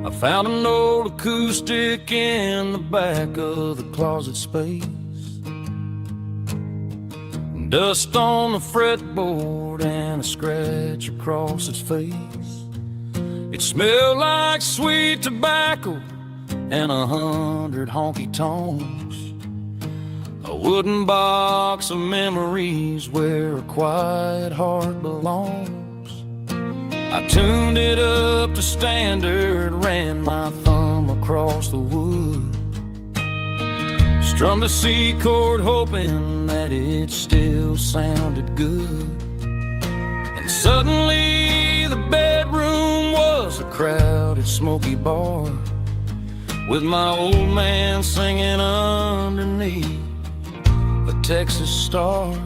I found an old acoustic in the back of the closet space. Dust on the fretboard and a scratch across its face. It smelled like sweet tobacco and 100 honky tonks. A wooden box of memories where a quiet heart belongs. I tuned it up to standard, ran my thumb across the wood, strummed a C chord hoping that it still sounded good. And suddenly the bedroom was a crowded smoky bar, with my old man singing underneath a Texas star.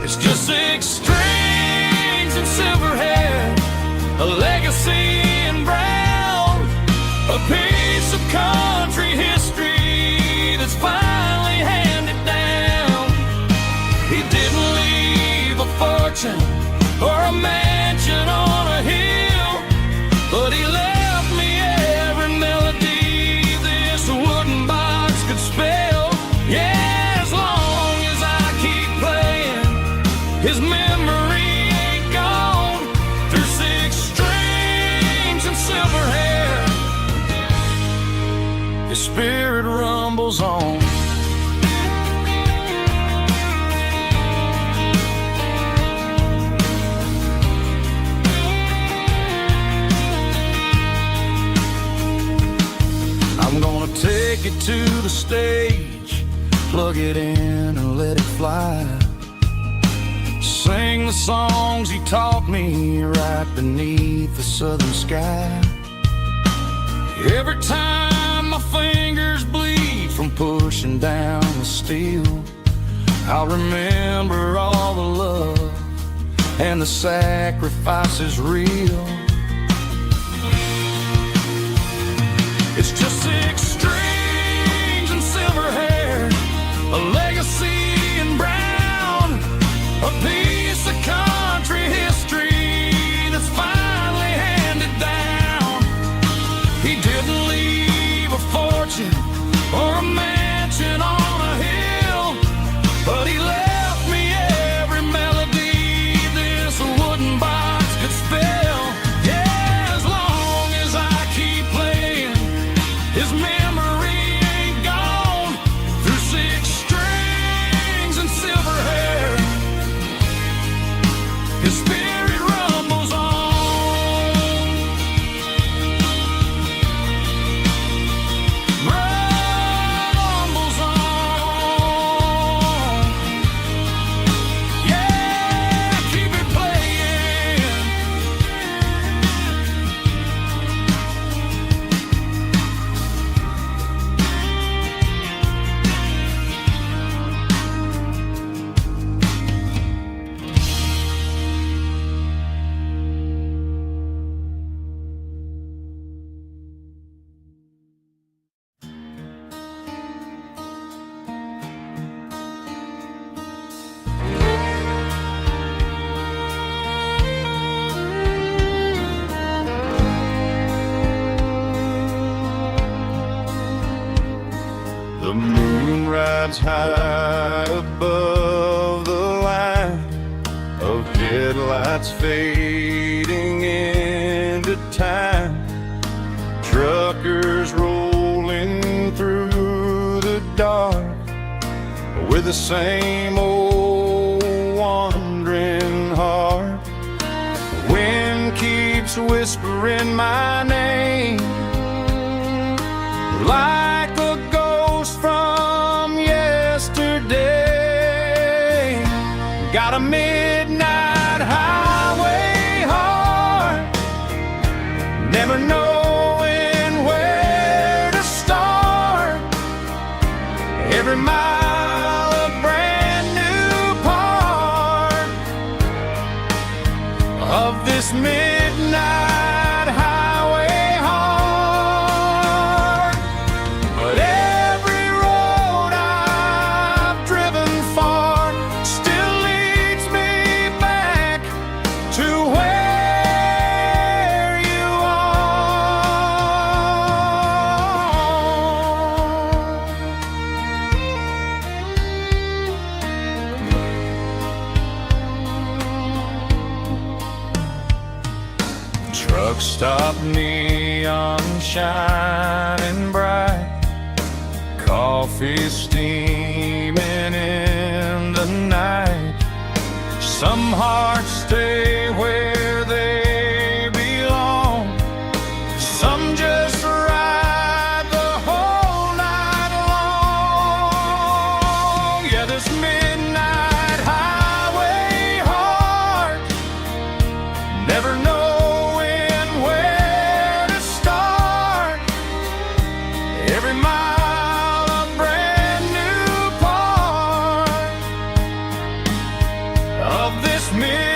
It's just 6 strings and silver hair, a legacy in brown, a piece of country history that's finally handed down. He didn't leave a fortune or a mansion on a hill, but he left me every melody this wooden box could spell. Yeah, as long as I keep playing, his memory ain't gone. Through 6 strings and silver hair, his spirit rumbles on. I'm gonna take it to the stage, plug it in and let it fly. Sing the songs he taught me right beneath the southern sky. Every time my fingers bleed from pushing down the steel. I'll remember all the love and the sacrifice is real. It's just 6 strings and silver hair, a legacy in brown, a piece of country history that's finally handed down. He didn't leave a fortune or a mansion on a hill, but he left me every melody this wooden box could spell. Yeah, as long as I keep playing, his memory ain't gone. Through 6 strings and silver hair, his spirit rumbles on. Rumbles on. Yeah, keep it playing. The moon rides high above the line of headlights fading into time. Truckers rolling through the dark with the same old wandering heart. The wind keeps whispering my name like a ghost from yesterday. Got a midnight highway heart, never knowing where to start. Every mile a brand new part of this midnight highway heart. But every road I've driven far still leads me back to where you are. Truck stop, neon shining bright, coffee steaming in the night. Some hearts stay where they belong, some just ride the whole night long. Yeah, this midnight highway heart, never knowing where to start. Every mile a brand new part of this midnight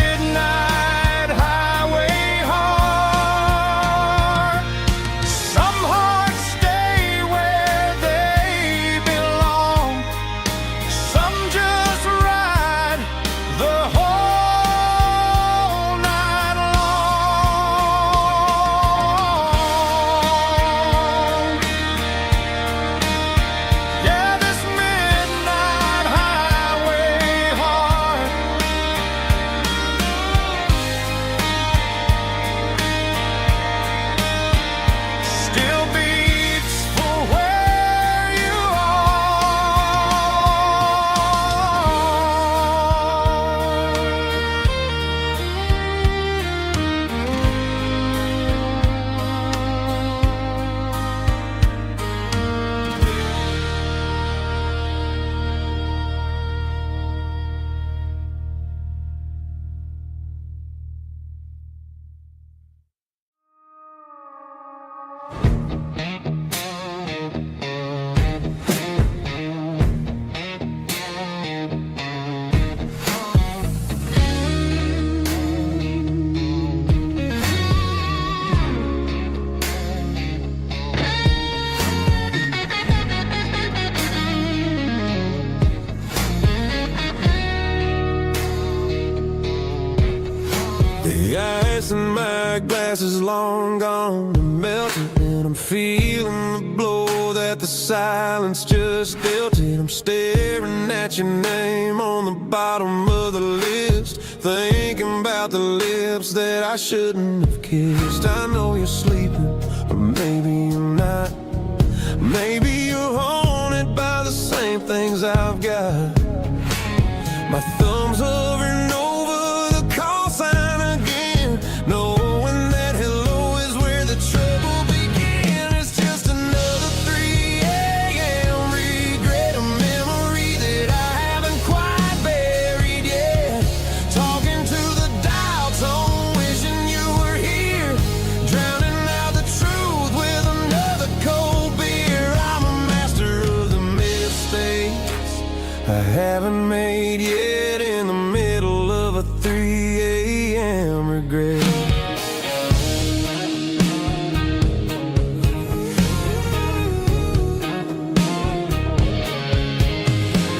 my glass is long gone and melted, and I'm feeling the blow that the silence just dealt it. I'm staring at your name on the bottom of the list, thinking about the lips that I shouldn't have kissed. I know you're sleeping, but maybe you're not. Maybe you're haunted by the same things I've got. My thumb's hovering over the call sign again, knowing that hello is where the trouble began. It's just another 3 a.m. regret, a memory that I haven't quite buried yet. Talking to the dial tone, wishing you were here, drowning out the truth with another cold beer. I'm a master of the mistakes I haven't made yet, in the middle of a 3 a.m. regret.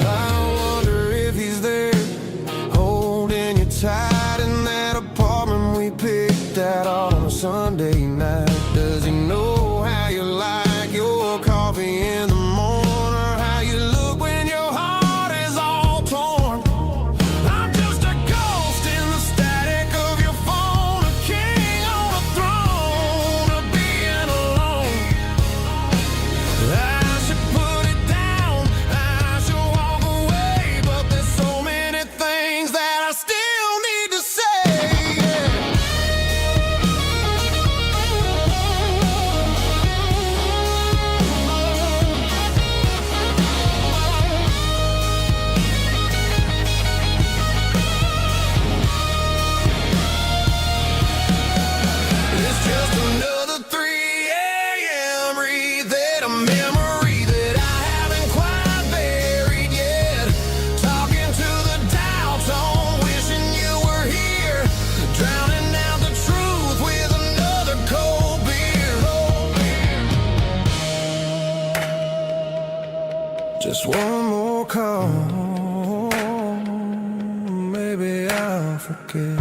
I wonder if he's there, holding you tight in that apartment we picked out on a Sunday night. Does he know how you like your coffee in the morning, or how you look when your heart is all torn? I'm just a ghost in the static of your phone, a king on a throne of being alone. I should put it down, I should walk away, but there's so many things that I still need to say. It's just another 3 a.m. read, a memory that I haven't quite buried yet. Talking to the dial tone, wishing you were here, drowning out the truth with another cold beer. Just one more call, maybe I'll forget.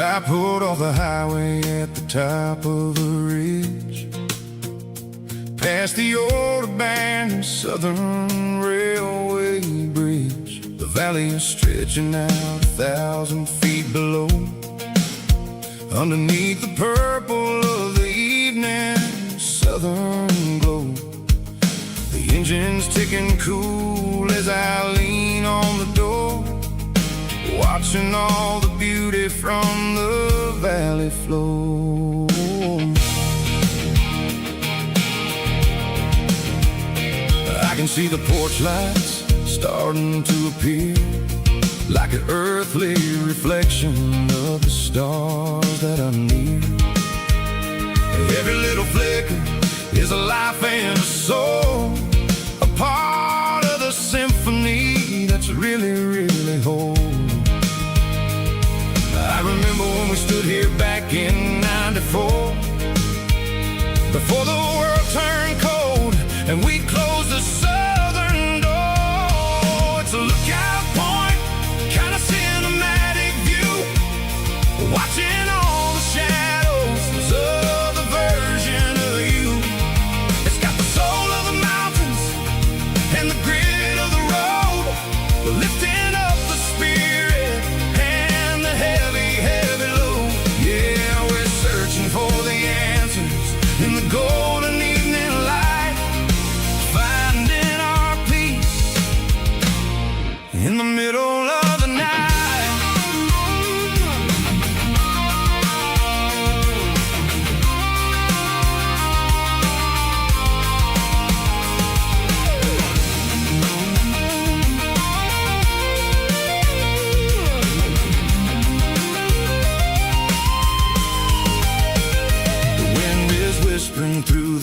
I pulled off the highway at the top of the ridge, past the old abandoned Southern Railway bridge. The valley is stretching out 1,000 feet below, underneath the purple of the evening southern glow. The engine's ticking cool as I lean on the door, watching all the beauty from the valley flow. I can see the porch lights starting to appear, like an earthly reflection of the stars that are near. Every little flicker is a life and a soul, a part of the symphony that's really, really whole. I remember when we stood here back in '94, before the world turned cold and we closed the southern door. It's a lookout point, kind of cinematic view, watching all the shadows of the version of you. It's got the soul of the mountains and the grit of the road, lifting up the spirit and the heavy, heavy load. Yeah, we're searching for the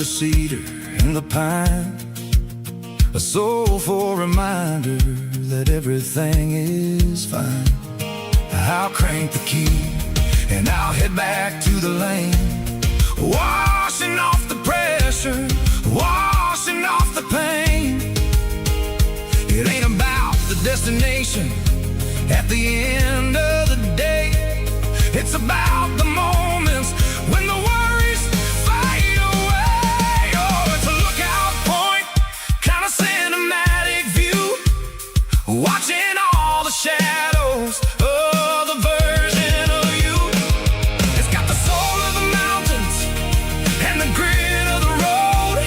the cedar and the pine, a soulful reminder that everything is fine. I'll crank the key and I'll head back to the lane, washing off the pressure, washing off the pain. It ain't about the destination at the end of the day. It's about the moments when the worries fade away. Oh, it's a lookout point, kind of cinematic view, watching all the shadows of the version of you. It's got the soul of the mountains and the grit of the road,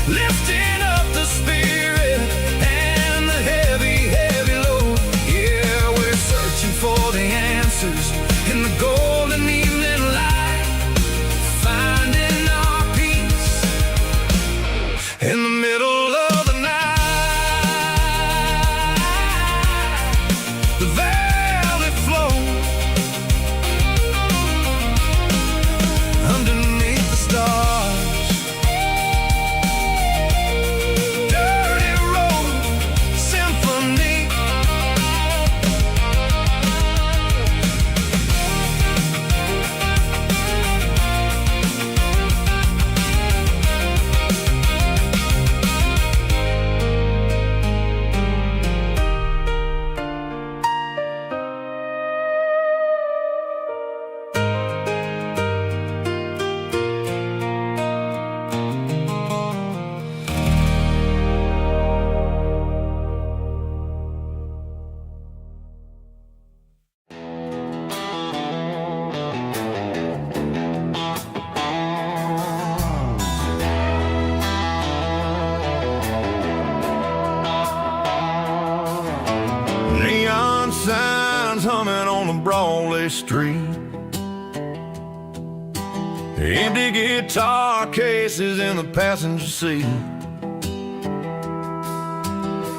lifting up the spirit and the heavy, heavy load. Yeah, we're searching for the answers in the golden evening light, finding our peace in the middle of the night. The valley flows underneath the stars. Dirty road symphony. Neon signs humming on the Broadway street, empty guitar cases in the passenger seat.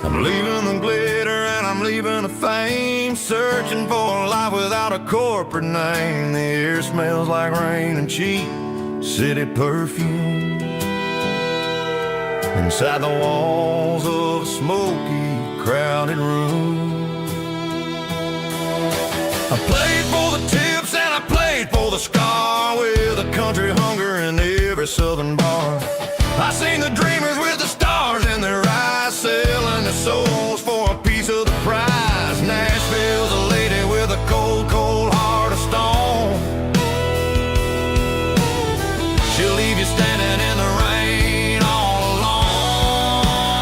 I'm leaving the glitter and I'm leaving the fame, searching for a life without a corporate name. The air smells like rain and cheap city perfume inside the walls of a smoky, crowded room. I played for the tips and I played for the scar, with a country hunger in every southern bar. I seen the dreamers with the stars in their eyes, selling their souls for a piece of the prize. Nashville's a lady with a cold, cold heart of stone. She'll leave you standing in the rain all alone.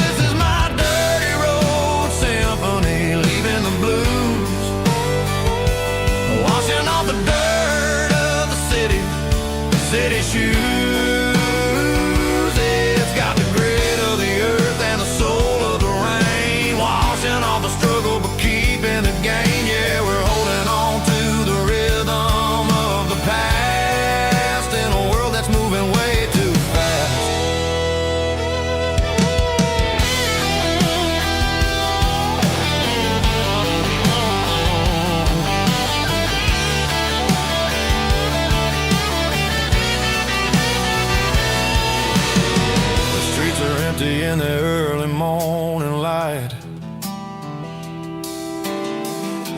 This is my dirty road symphony, leaving the blues, washing off the dirt of the city shoes. It's got the grit of the earth and the soul of the rain, washing off the struggle but keeping the gain. Yeah, we're holding on to the rhythm of the past in a world that's moving way too fast. In the early morning light,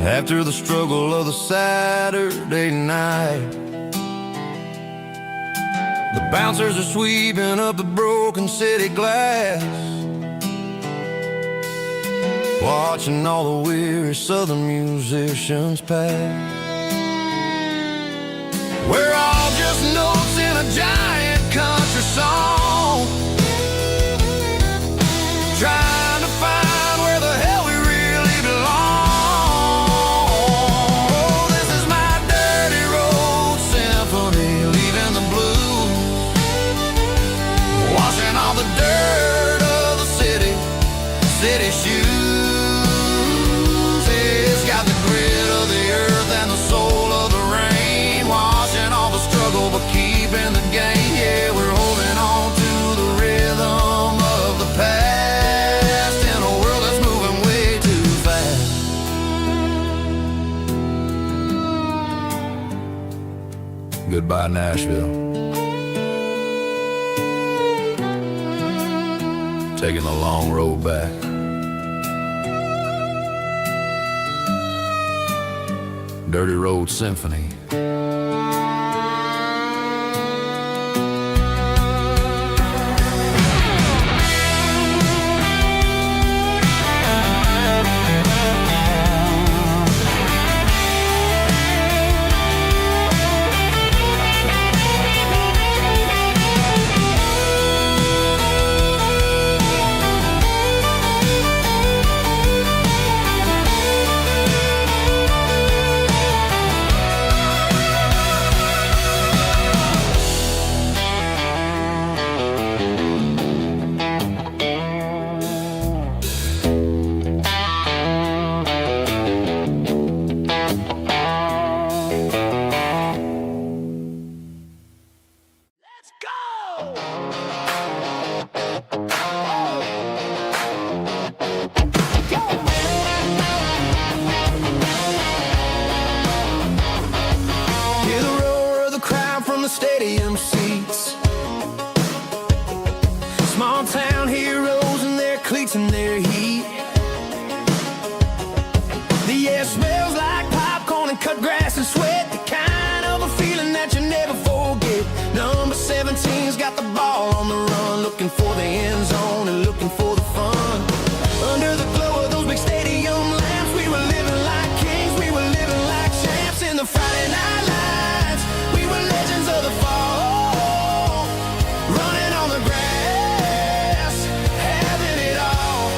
after the struggle of the Saturday night, the bouncers are sweeping up the broken city glass, watching all the weary southern musicians pass. We're all just notes in a giant country song, trying to find where the hell we really belong. Oh, this is my dirty road symphony, leaving the blues, washing all the dirt of the city shoes. It's got the grit of the earth and the soul of the rain, washing all the struggle but keeping the gain. Yeah, we're holding on to the rhythm of the past. Goodbye, Nashville. taking the long road back. Dirty Road Symphony. Stadium seats, small town heroes in their cleats and their heat. The air smells like popcorn and cut grass and sweat, the kind of a feeling that you never forget. Number 17's got the ball on the run, looking for the end zone and looking for the fun. Under the glow of those big stadium lamps, we were living like kings, we were living like champs in the Friday night lights. We were legends of the fall, running on the grass, having it all.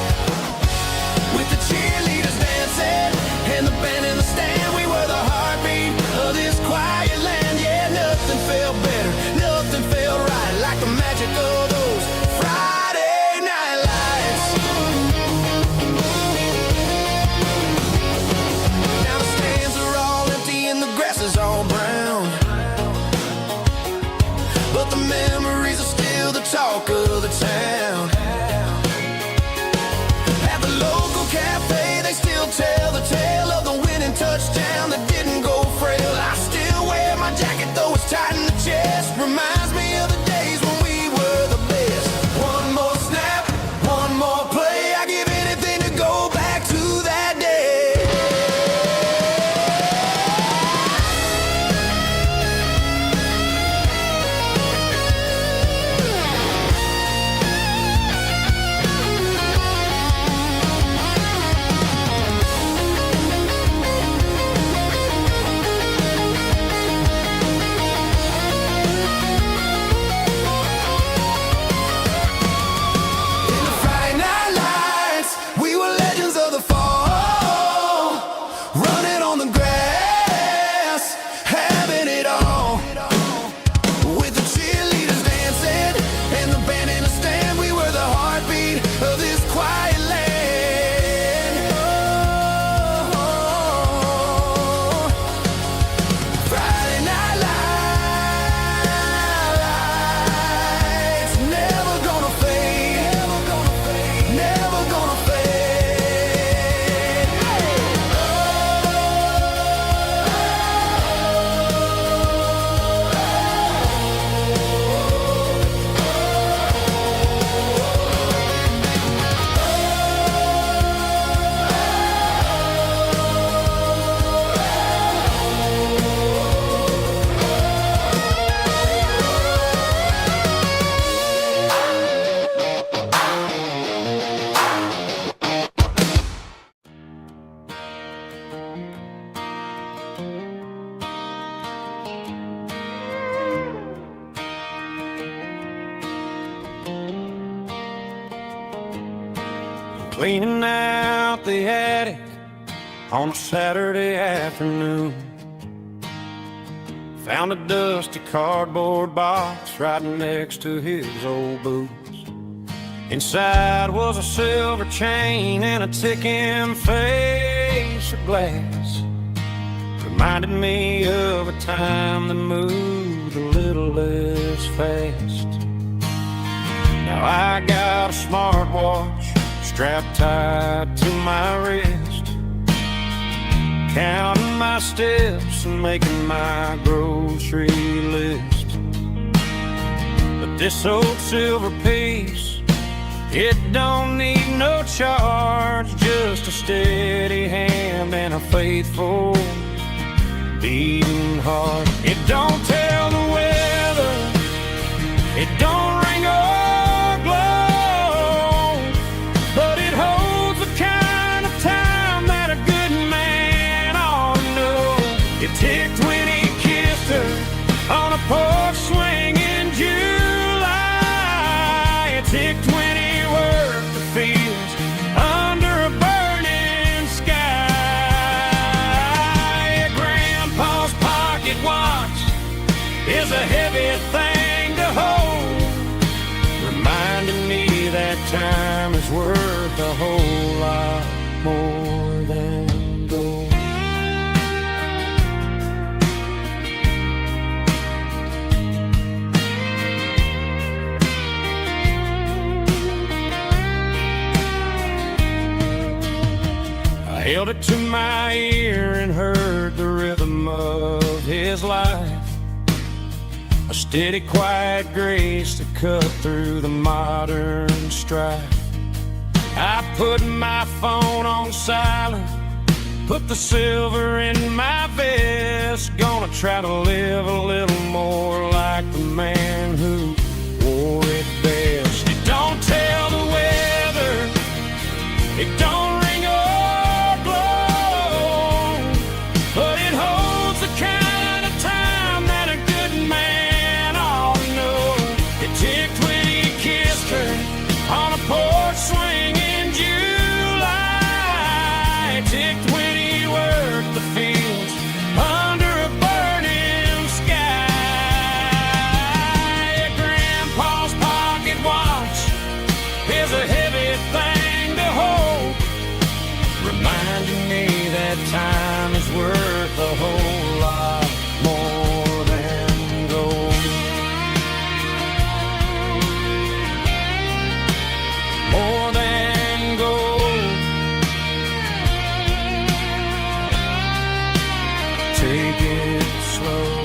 With the cheerleaders dancing and the band in the stand, we were the heartbeat of this quiet land. Yeah, nothing felt better, nothing felt right like the magic of those Friday night lights. Now the stands are all empty and the grass is all brown, but the memories are still the talk of the town. At the local cafe, they still tell the tale of the winning touchdown that didn't go frail. I still wear my jacket, though it's tight in the chest. Reminds me of the days when we were the best. One more snap, one more play. I give anything to go back to that day. In the Friday night lights, we were legends of the fall, running on the grass, having it all. With the cheerleaders dancing and the band in the stand, we were the heartbeat of this quiet land. Oh, Friday night lights, never gonna fade, never gonna fade, never gonna fade. Cleaning out the attic on a Saturday afternoon. Found a dusty cardboard box right next to his old boots. Inside was a silver chain and a ticking face of glass. Reminded me of a time that moved a little less fast. Now I got a smartwatch strapped tight to my wrist, counting my steps and making my grocery list. But this old silver piece It don't need no charge, just a steady hand and a faithful beating heart. It don't tell the weather, it don't ring or glow, but it holds the kind of time that a good man ought to know. It ticked when he kissed her on a porch swing in July. It ticked when he worked the fields under a burning sky. Grandpa's pocket watch is a heavy thing to hold, reminding me that time is worth a whole lot more than gold. I held it to my ear and heard the rhythm of his life, a steady, quiet grace that cut through the modern strife. I put my phone on silent, put the silver in my vest. Gonna try to live a little more like the man who wore it best. It don't tell the weather, it don't ring or glow, but it holds the kind of time that a good man ought to know. It ticked when he kissed her on a porch swing in July. It ticked when he worked the fields under a burning sky. Grandpa's pocket watch is a heavy thing to hold, reminding me that time is worth a whole lot more than gold. More than gold. Take it slow.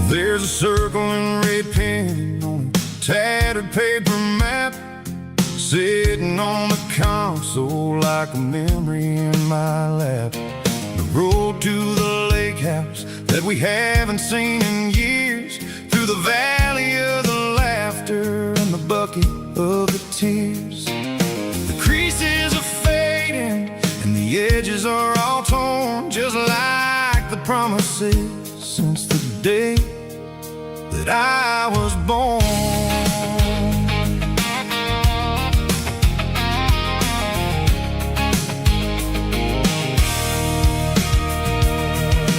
There's a circle and red pen on a tattered paper map, sitting on the console like a memory in my lap. The road to the lake house that we haven't seen in years, through the valley of the laughter and the bucket of the tears. The creases are fading and the edges are all torn, just like the promises since the day that I was born.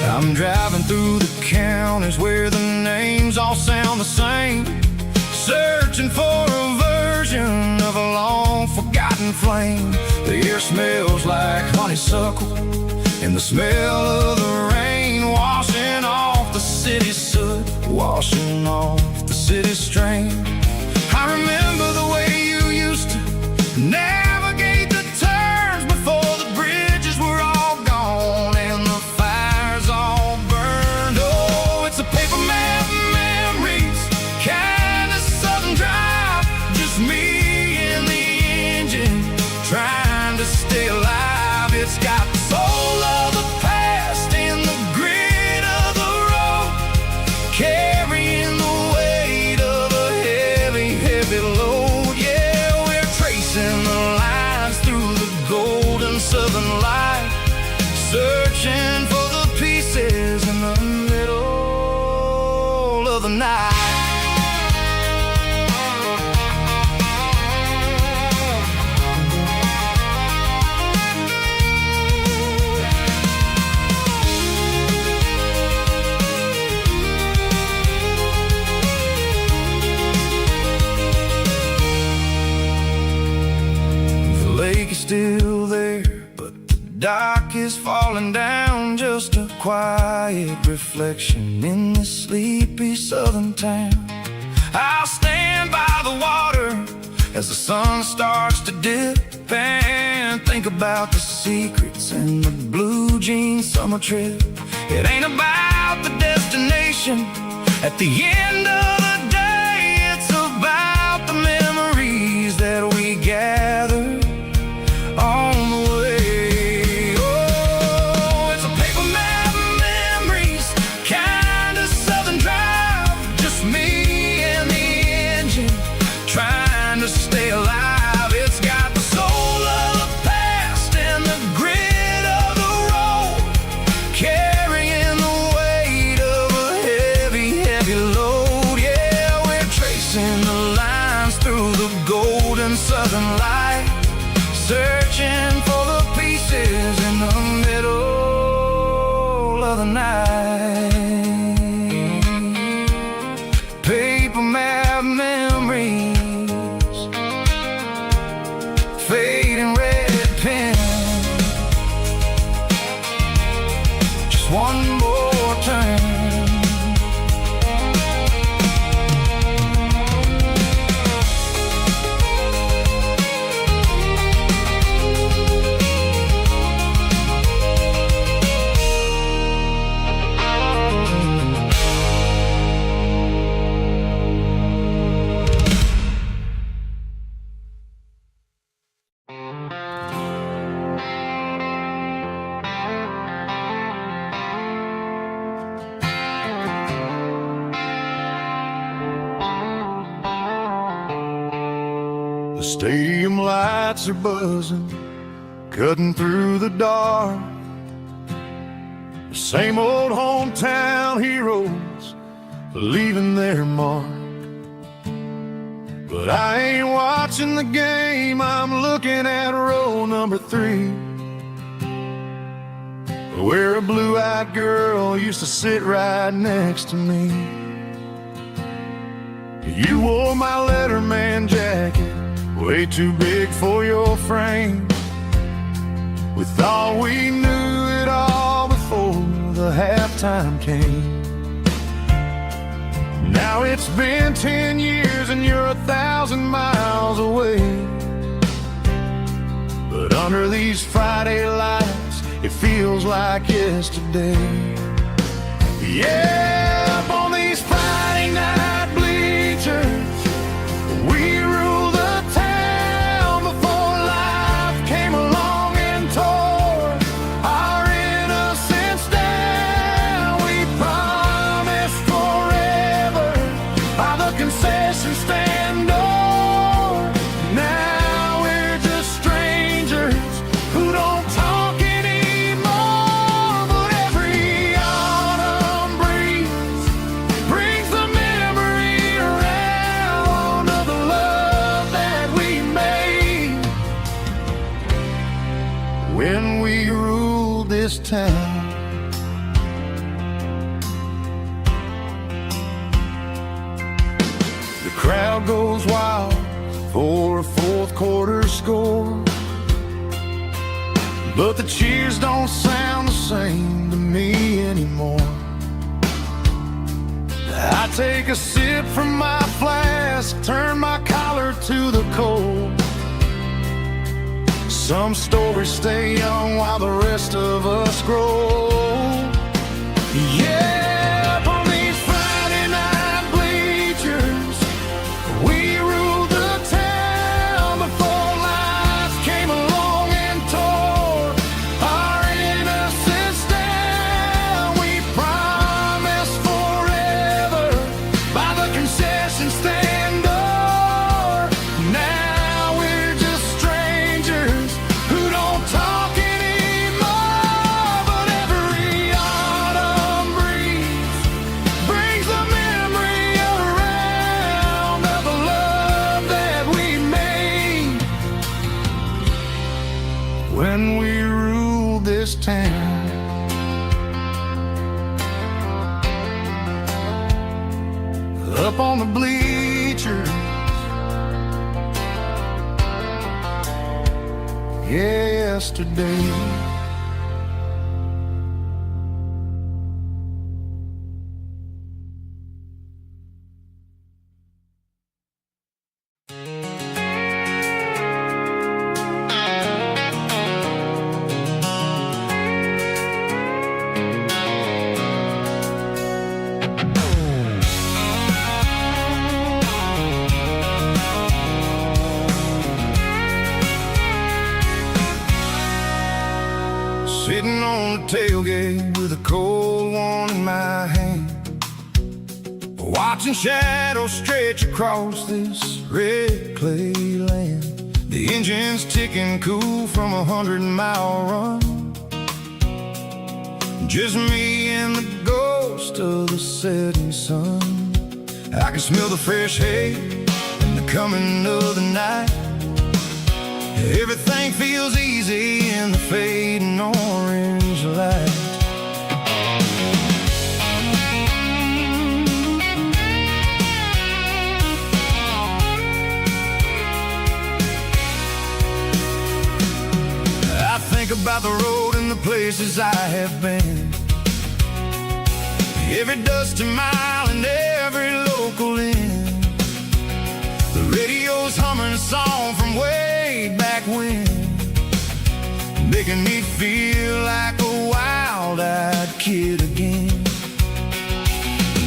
I'm driving through the counties where the names all sound the same, searching for a version of a long forgotten flame. The air smells like honeysuckle and the smell of the rain washing off the city's soot, washing off the city's strain. I remember the way you used to navigate the turns before the bridges were all gone and the fires all burned. Oh, it's a paper map memories, kind of southern drive, just me and the engine trying to stay alive. It's got the soul of the past and the grit of the road, carrying the weight of a dock is falling down, just a quiet reflection in this sleepy southern town. I'll stand by the water as the sun starts to dip and think about the secrets in the blue jean summer trip. It ain't about the destination at the end of the day, it's about the memories that we gather on the way. Oh, it's a paper map of memories, kind of southern drive, just me and the engine trying to stay alive. It's got the soul of the past and the grit of the road, carrying the weight of a heavy, heavy load. Yeah, we're tracing the lines through the golden southern light, searching for the pieces in the middle of the night. Paper map memories, fading red pen, just one more turn. The stadium lights are buzzing, cutting through the dark. The same old hometown heroes leaving their mark. But I ain't watching the game, I'm looking at row number 3, where a blue-eyed girl used to sit right next to me. You wore my Letterman jacket, way too big for your frame. We thought we knew it all before the halftime came. Now it's been 10 years and you're 1,000 miles away. But under these Friday lights, it feels like yesterday. Yeah, up on these Friday night bleachers, we rule the town before life came along and tore our innocence down. We promised forever by the concession stand door. Now we're just strangers who don't talk anymore. But every autumn breeze brings the memory around of the love that we made when we ruled this town. The crowd goes wild for a fourth quarter score, but the cheers don't sound the same to me anymore. I take a sip from my flask, turn my collar to the cold. Some stories stay young while the rest of us grow. Yeah, up on these Friday night bleachers, we ruled the town before life came along and tore our innocence down. We promised forever by the concession stand door. Now we're just strangers who don't talk anymore. But every autumn breeze brings the memory around of the love that we made when we ruled this town. Up on the bleachers, yesterday. sitting on the tailgate with a cold one in my hand, watching shadows stretch across this red clay land. The engine's ticking cool from a 100-mile run. Just me and the ghost of the setting sun. I can smell the fresh hay and the coming of the night. Everything feels easy in the fading orange light. I think about the road and the places I have been, every dusty mile and every local inn. The radio's humming a song from way back when, making me feel like a wild-eyed kid again.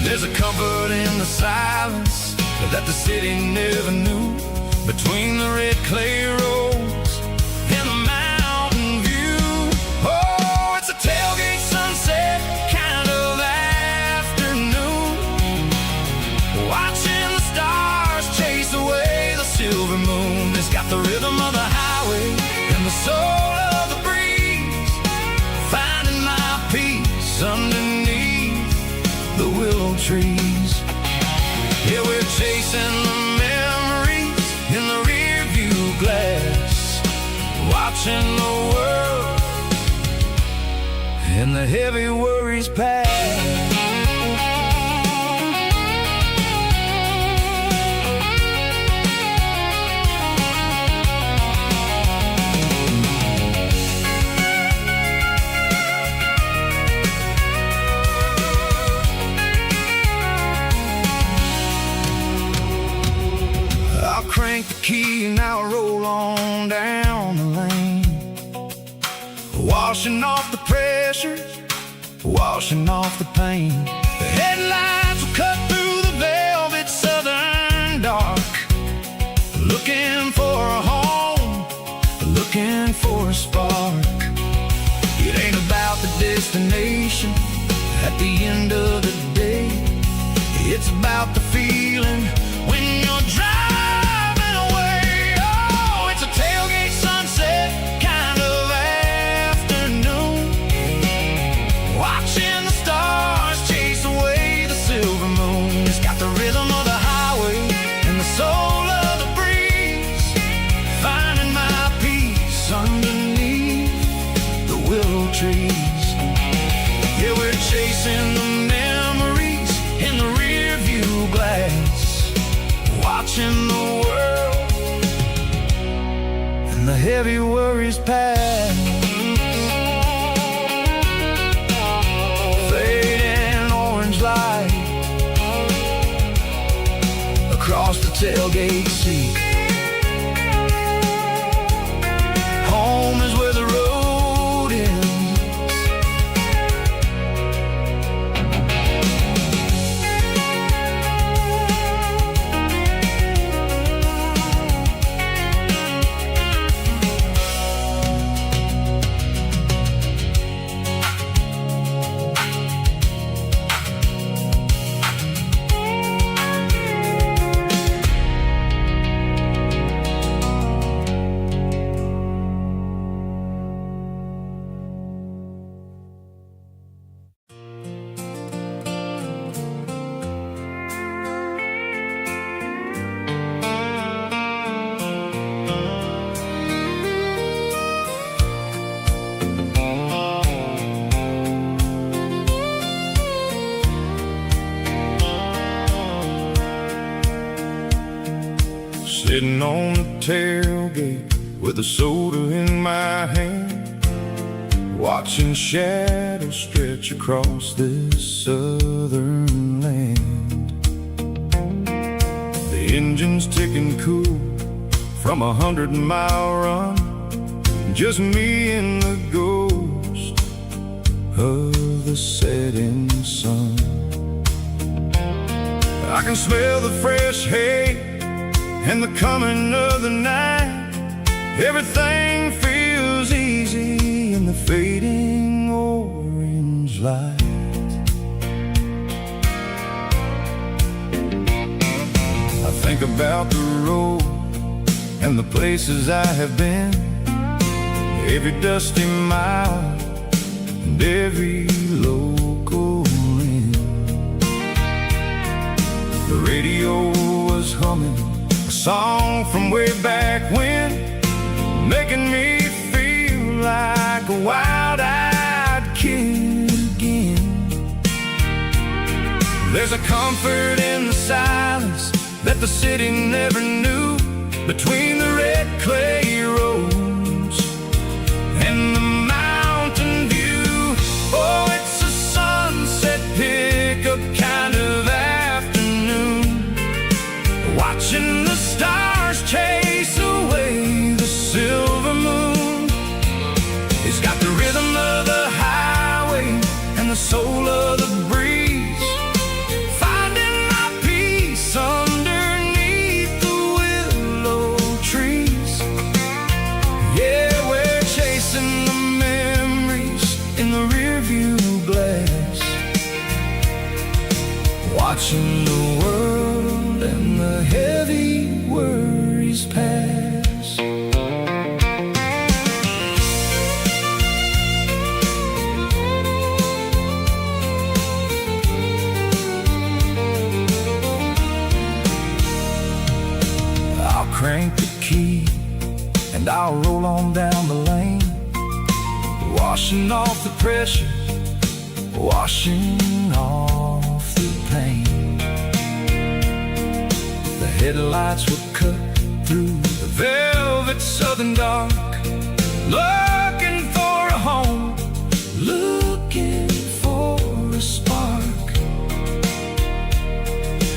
There's a comfort in the silence that the city never knew, between the red clay roads and the mountain view. Oh, it's a tailgate sunset kind of afternoon, watching the stars chase away the silver moon. It's got the rhythm of the highway and the soul of the breeze, finding my peace underneath the willow trees. Yeah, we're chasing the memories in the rear view glass, watching the world and the heavy worries pass. Crank the key and I'll roll on down the lane, washing off the pressure, washing off the pain. The headlights will cut through the velvet southern dark, looking for a home, looking for a spark. It ain't about the destination at the end of the day, it's about the feeling when you're driving. Tailgate sunset kind of afternoon, watching the stars chase away the silver moon. It's got the rhythm of the highway and the soul of the breeze, finding my peace underneath the willow trees. Yeah, we're chasing the memories in the rear view glass, watching the world and the heavy worries pass. Fading orange light across the tailgate seat. Home is where the road ends. Sitting on the tailgate with a soda in my hand, watching shadows stretch across this southern land. The engine's ticking cool from a 100-mile run, just me and the ghost of the setting sun. I can smell the fresh hay and the coming of the night. Everything feels easy in the fading orange light. I think about the road and the places I have been, every dusty mile and every local inn. The radio was humming a song from way back when, making me feel like a wild-eyed kid again. There's a comfort in the silence that the city never knew, between the red clay roads and the mountain view. Oh, it's a sunset pickup kind of afternoon, watching the stars chase away the silver moon. It's got the rhythm of the highway and the soul of the breeze, finding my peace underneath the willow trees. Yeah, we're chasing the memories in the rearview glass, watching the world and the heavy worries pass. I'll crank the key and I'll roll on down the lane, washing off the pressure, washing off the pain. The headlights will cut through the velvet southern dark, looking for a home, looking for a spark.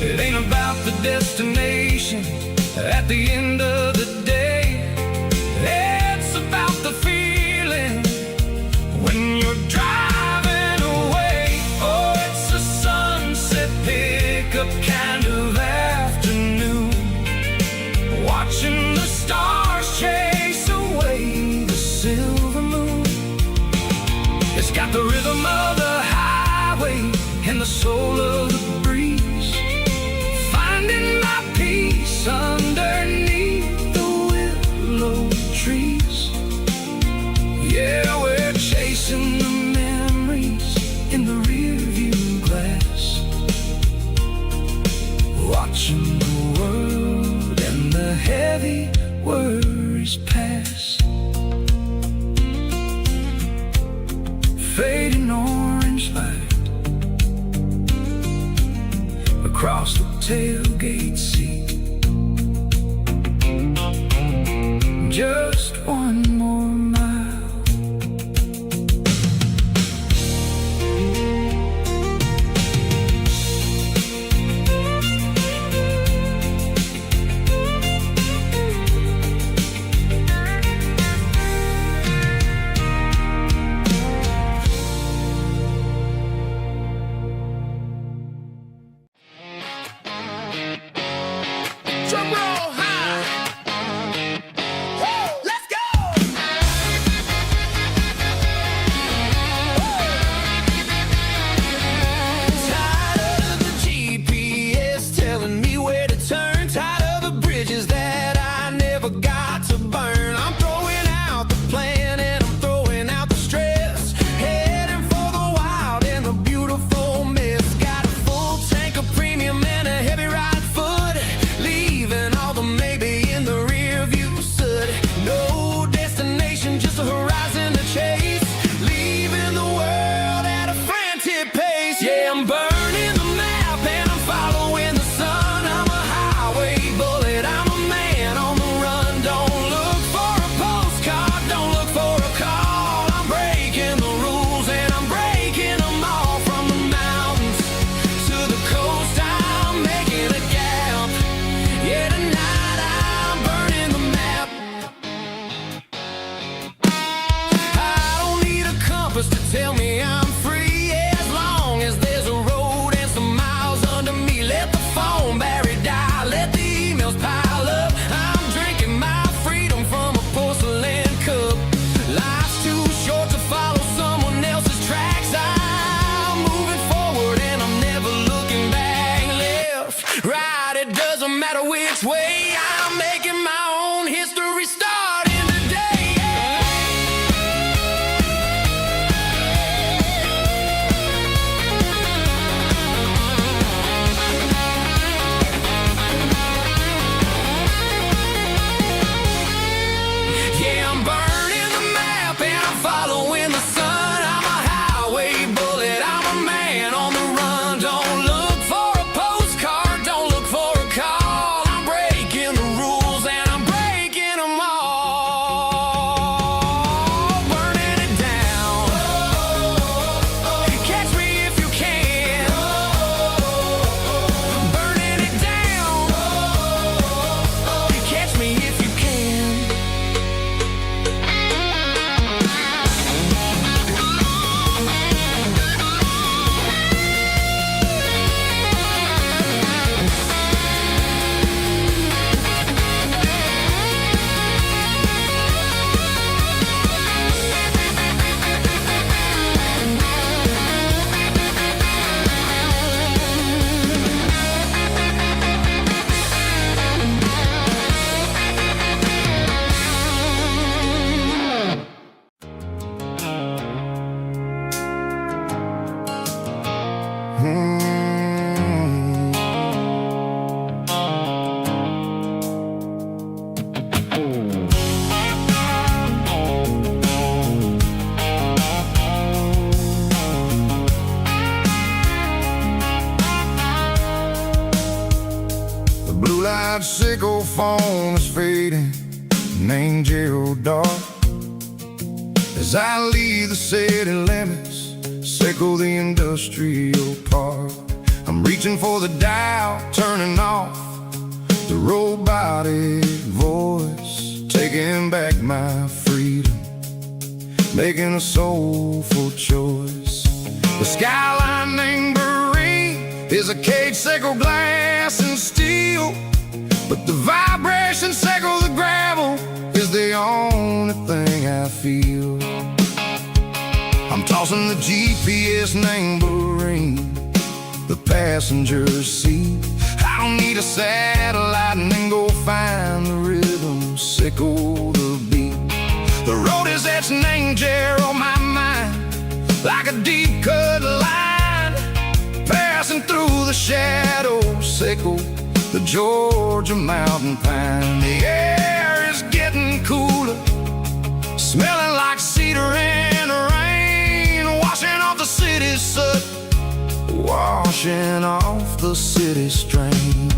It ain't about the destination at the end of the day, it's about the feeling when you're driving away. Oh, it's a sunset pickup kind of afternoon, watching the stars chase away the silver moon. It's got the rhythm of the highway and the soul of the breeze, finding my peace underneath the willow trees. Yeah, we're chasing the memories in the rearview glass, watching the world and the heavy worries pass. Fading orange light across the tailgate seat, just one more mile. Drum roll high. Woo, let's go. Tired of the GPS telling me where to turn, tired of the bridges that I never got to burn. I'm throwing out the plan and I'm throwing out the stress, heading for the wild and the beautiful mist. Got a full tank of premium and a heavy right foot, leaving all the maybe in the rear view soot. No destination, just a horizon to chase, leaving the world at a frantic pace. Yeah, I'm burning the map and I'm following the sun. I'm a highway bullet, I'm a man on the run. Don't look for a postcard, don't look for a call. I'm breaking the rules and I'm breaking them all, from the mountains to the coast. I'm making a gap. Yeah, tonight I'm burning the map. I don't need a compass to tell me I'm free, as long as there's a road and some miles under me. Let the phone battery die, let the emails pile up. I'm drinking my freedom from a porcelain cup. Life's too short to The blue-light sickle phone is fading, named Gerald dark. As I leave the city limits, sickle the industrial park. I'm reaching for the dial, turning off the robotic voice, taking back my freedom, making a soulful choice. The skyline named Marine is a cage, sickle glass and steel, but the vibration sickle the gravel is the only thing I feel. I'm tossing the GPS named Marine, the passenger seat. I don't need a satellite and then go find the rhythm, sickle the beat. The road is etched named Gerald on my mind, like a deep cut line, passing through the shadows, sickle the Georgia mountain pine. The air is getting cooler, smelling like cedar in the rain, washing off the city's soot, washing off the city strain.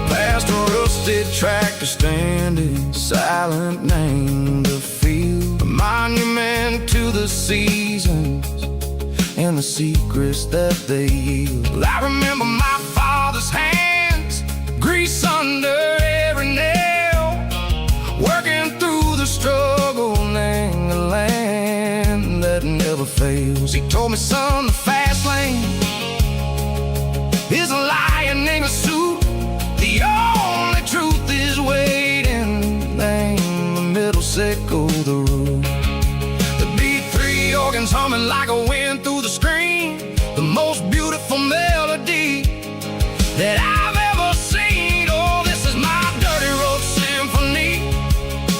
Past a rusted tractor standing silent, named the field, a monument to the seasons and the secrets that they yield. I remember my father's hands, grease under every nail, working through the struggle, named the land that never fails. He told me, son, the fast lane is a lion named a suit. The only truth is waiting, name the middle, sickle the root. The B3 organs humming like a wind through the screen, the most beautiful melody that I've ever seen. Oh, this is my dirty road symphony,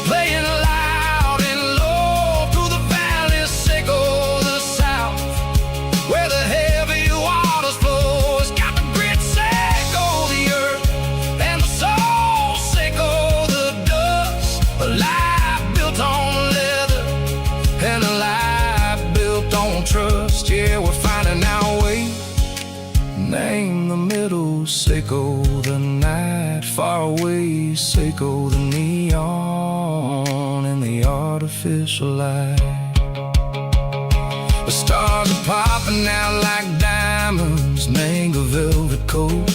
playing loud and low through the valleys, sickle the south, where the heavy waters flow. It's got the grit, sickle the earth, and the soul, sickle the dust. A life built on leather and a life built on trust. Yeah, we're finding our way, name the middle, sickle the night, far away, sickle the neon and the artificial light. The stars are popping out like diamonds, name the velvet coat.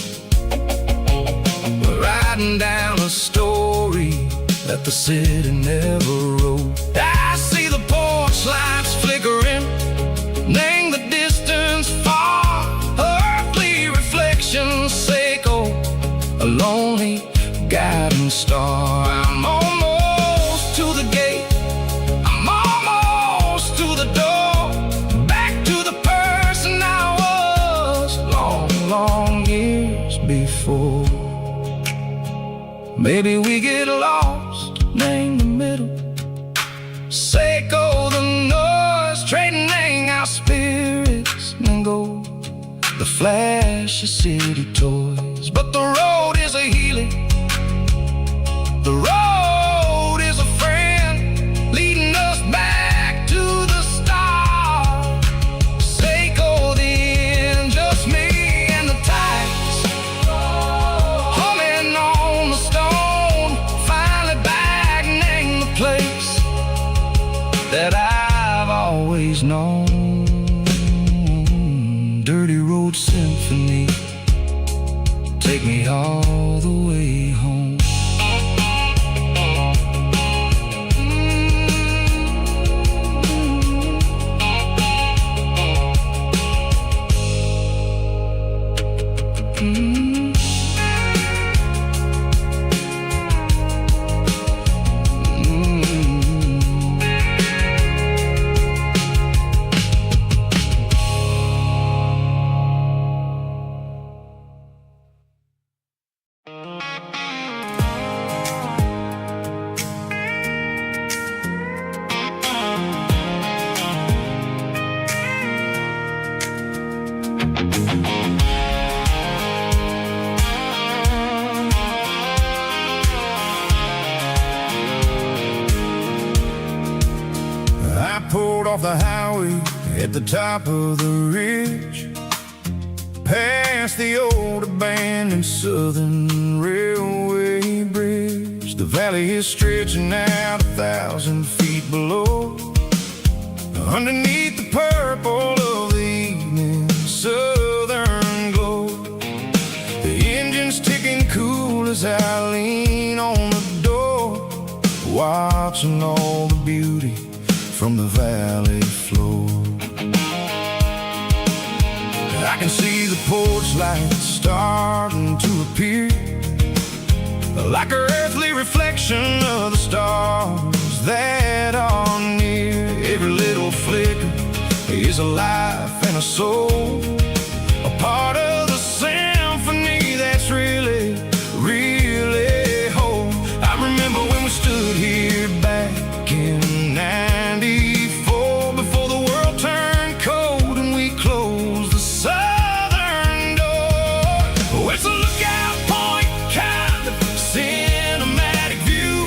We're riding down a story that the city never wrote. I see the porch lights flickering, name the distance far, earthly reflections, sickle a lonely guiding star. I'm almost to the gate, I'm almost to the door, back to the person I was long, long years before. Maybe we get lost, name the middle, sickle the noise, trading our spirits and go the flash of city toys. But the road is a healing, the road is a friend, leading us back to the start. Sickle the end, just me and the tides, humming on the stone, finally back, name the place that I've always known. Dirty road symphony, take me all the way home. off the highway at the top of the ridge, past the old abandoned Southern Railway bridge. The valley is stretching out 1,000 feet below, underneath the purple of the evening southern glow. The engine's ticking cool as I lean on the door, watching all the beauty from the valley floor. I can see the porch lights starting to appear, like an earthly reflection of the stars that are near. Every little flicker is a life and a soul, a part of the symphony that's really, really whole. I remember when we stood here back in '94, before the world turned cold and we closed the southern door. Oh, it's a lookout point, kind of cinematic view,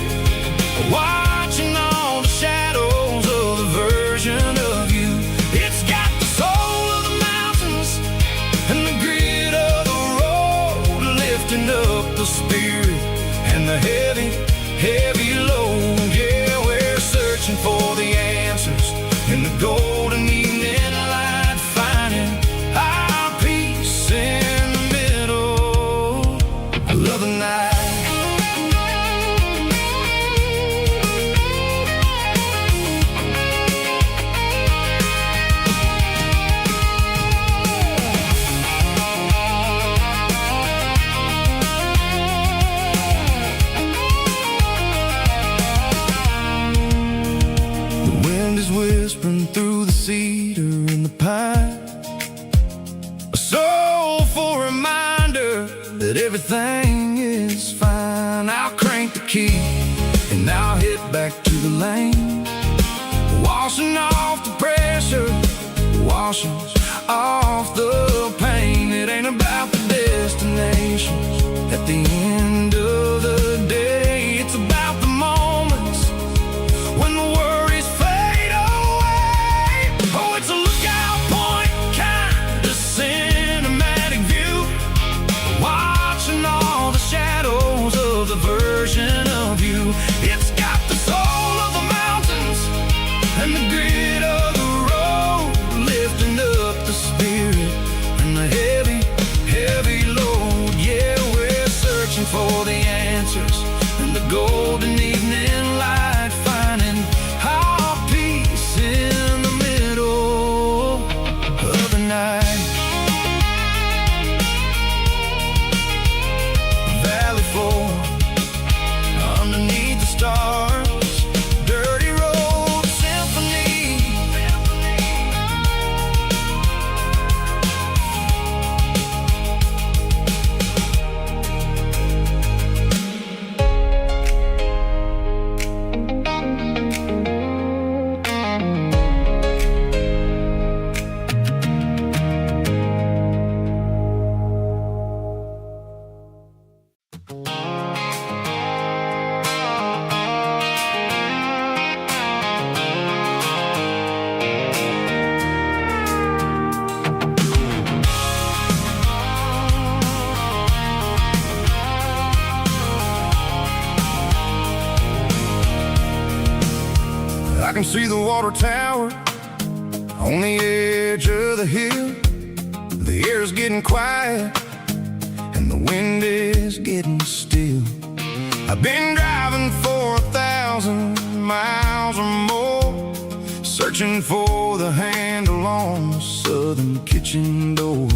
watching all the shadows of the version of you. It's got the soul of the mountains and the grit of the road, lifting up the spirit and the heavy, heavy load. Yeah, we're searching for the answers in the golden evening light, finding our peace in the middle of the night. The wind is whispering through the cedar and the pine, a soulful reminder that everything is fine. I'll crank the key and I'll hit back to the lane, washing off the pressure, washing off the pain. It ain't about the destinations at the end of the day, it's about the moments when the worries fade away. Oh, it's a lookout point, kind of cinematic view, watching all the shadows of the version of you. It's got the soul of the mountains and the grit of the road, lifting up the spirit and the heavy, heavy load. Yeah, we're searching for the answers in the golden evening light, finding our peace in the middle of the night. Valley floor, underneath the stars, dirty road symphony. I can see the water tower on the edge of the hill. The air's getting quiet and the wind is getting still. I've been driving for 1,000 miles or more, searching for the handle on the southern kitchen door.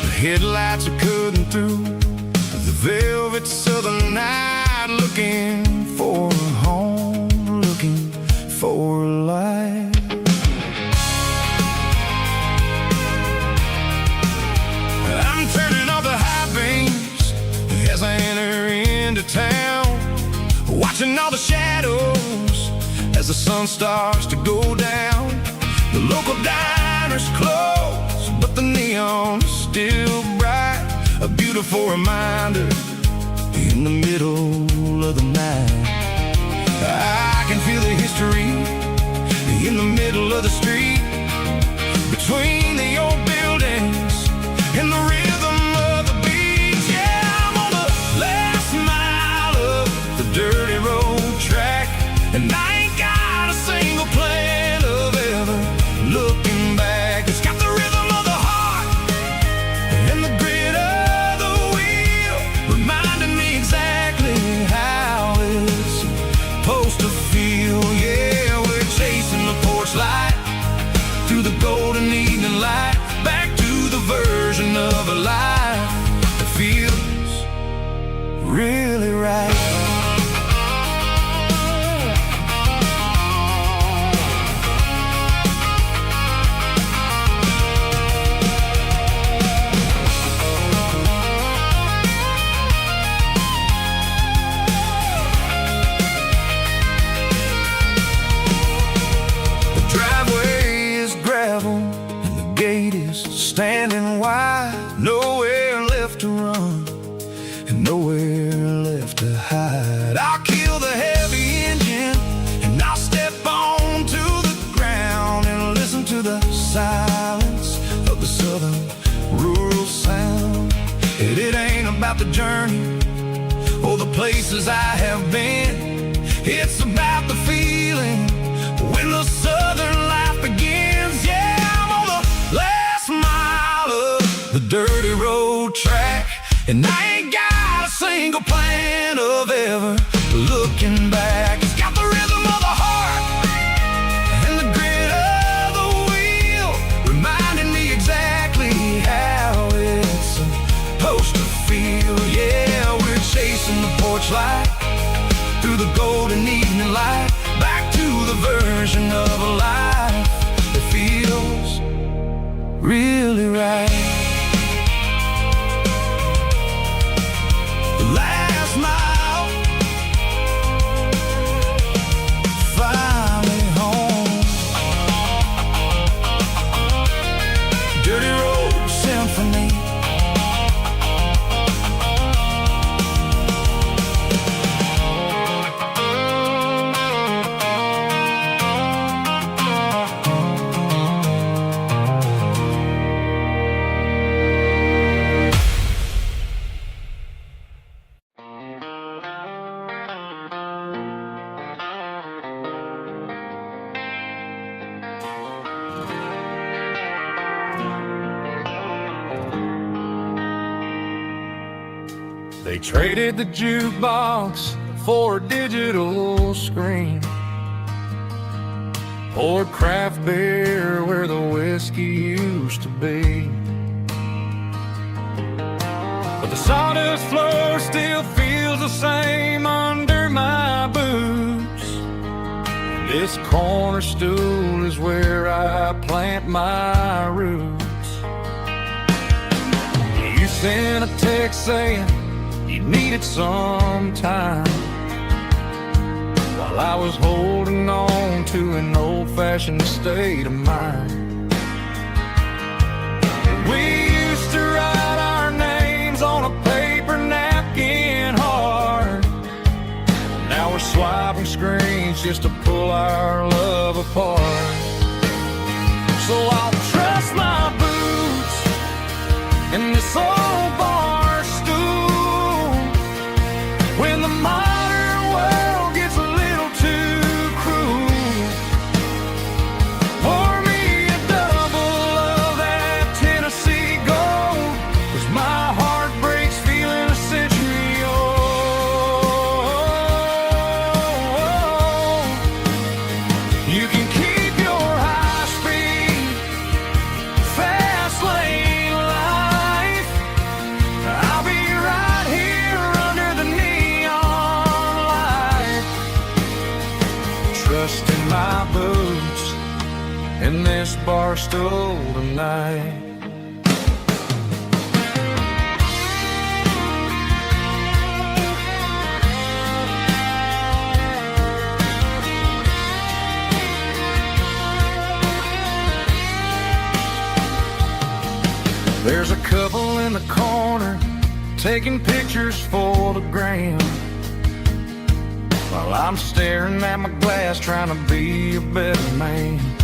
The headlights are cutting through the velvet southern night, looking for a home, looking for life. I'm turning off the high beams as I enter into town, watching all the shadows as the sun starts to go down. The local diner's closed, but the neon's still bright, a beautiful reminder in the middle of the night. I can feel the history in the middle of the street, between the old buildings and the rhythm of the beats. Yeah, I'm on the last mile of the dirty road track, and I ain't got a single plan of ever looking back. It's got the rhythm of the heart and the grit of the wheel, reminding me exactly how it's supposed to feel. Yeah, we're chasing the porch light through the golden evening light, back to the version of a life that feels really right. Standing wide, nowhere left to run and nowhere left to hide. I'll kill the heavy engine and I'll step onto the ground and listen to the silence of the southern rural sound. And it ain't about the journey or the places I have been, it's about the feeling when the southern life begins. Yeah, I'm on the last mile of the dirty road track, and I ain't got a single plan of ever looking back. It's got the rhythm of the heart and the grit of the wheel, reminding me exactly how it's supposed to feel. Yeah, we're chasing the porch light through the golden evening light, back to the version of a life that feels really right. The last mile, finally home. Dirty road symphony. They traded the jukebox for a digital screen, poured craft beer where the whiskey used to be. But the sawdust floor still feels the same under my boots. This corner stool is where I plant my roots. You sent a text saying you needed some time, while I was holding on to an old-fashioned state of mind. We used to write our names on a paper napkin hard. Now we're swiping screens just to pull our love apart. So I'll trust my boots in this old bar stool when the modern world gets a little too cruel. Pour me a double of that Tennessee Gold, 'cause my heart breaks feeling a century old. You can keep your high-speed fast lane life. I'll be right here under the neon light, trusting my boots in this bar stool tonight. There's a couple in the corner taking pictures for the gram. while I'm staring at my glass trying to be a better man.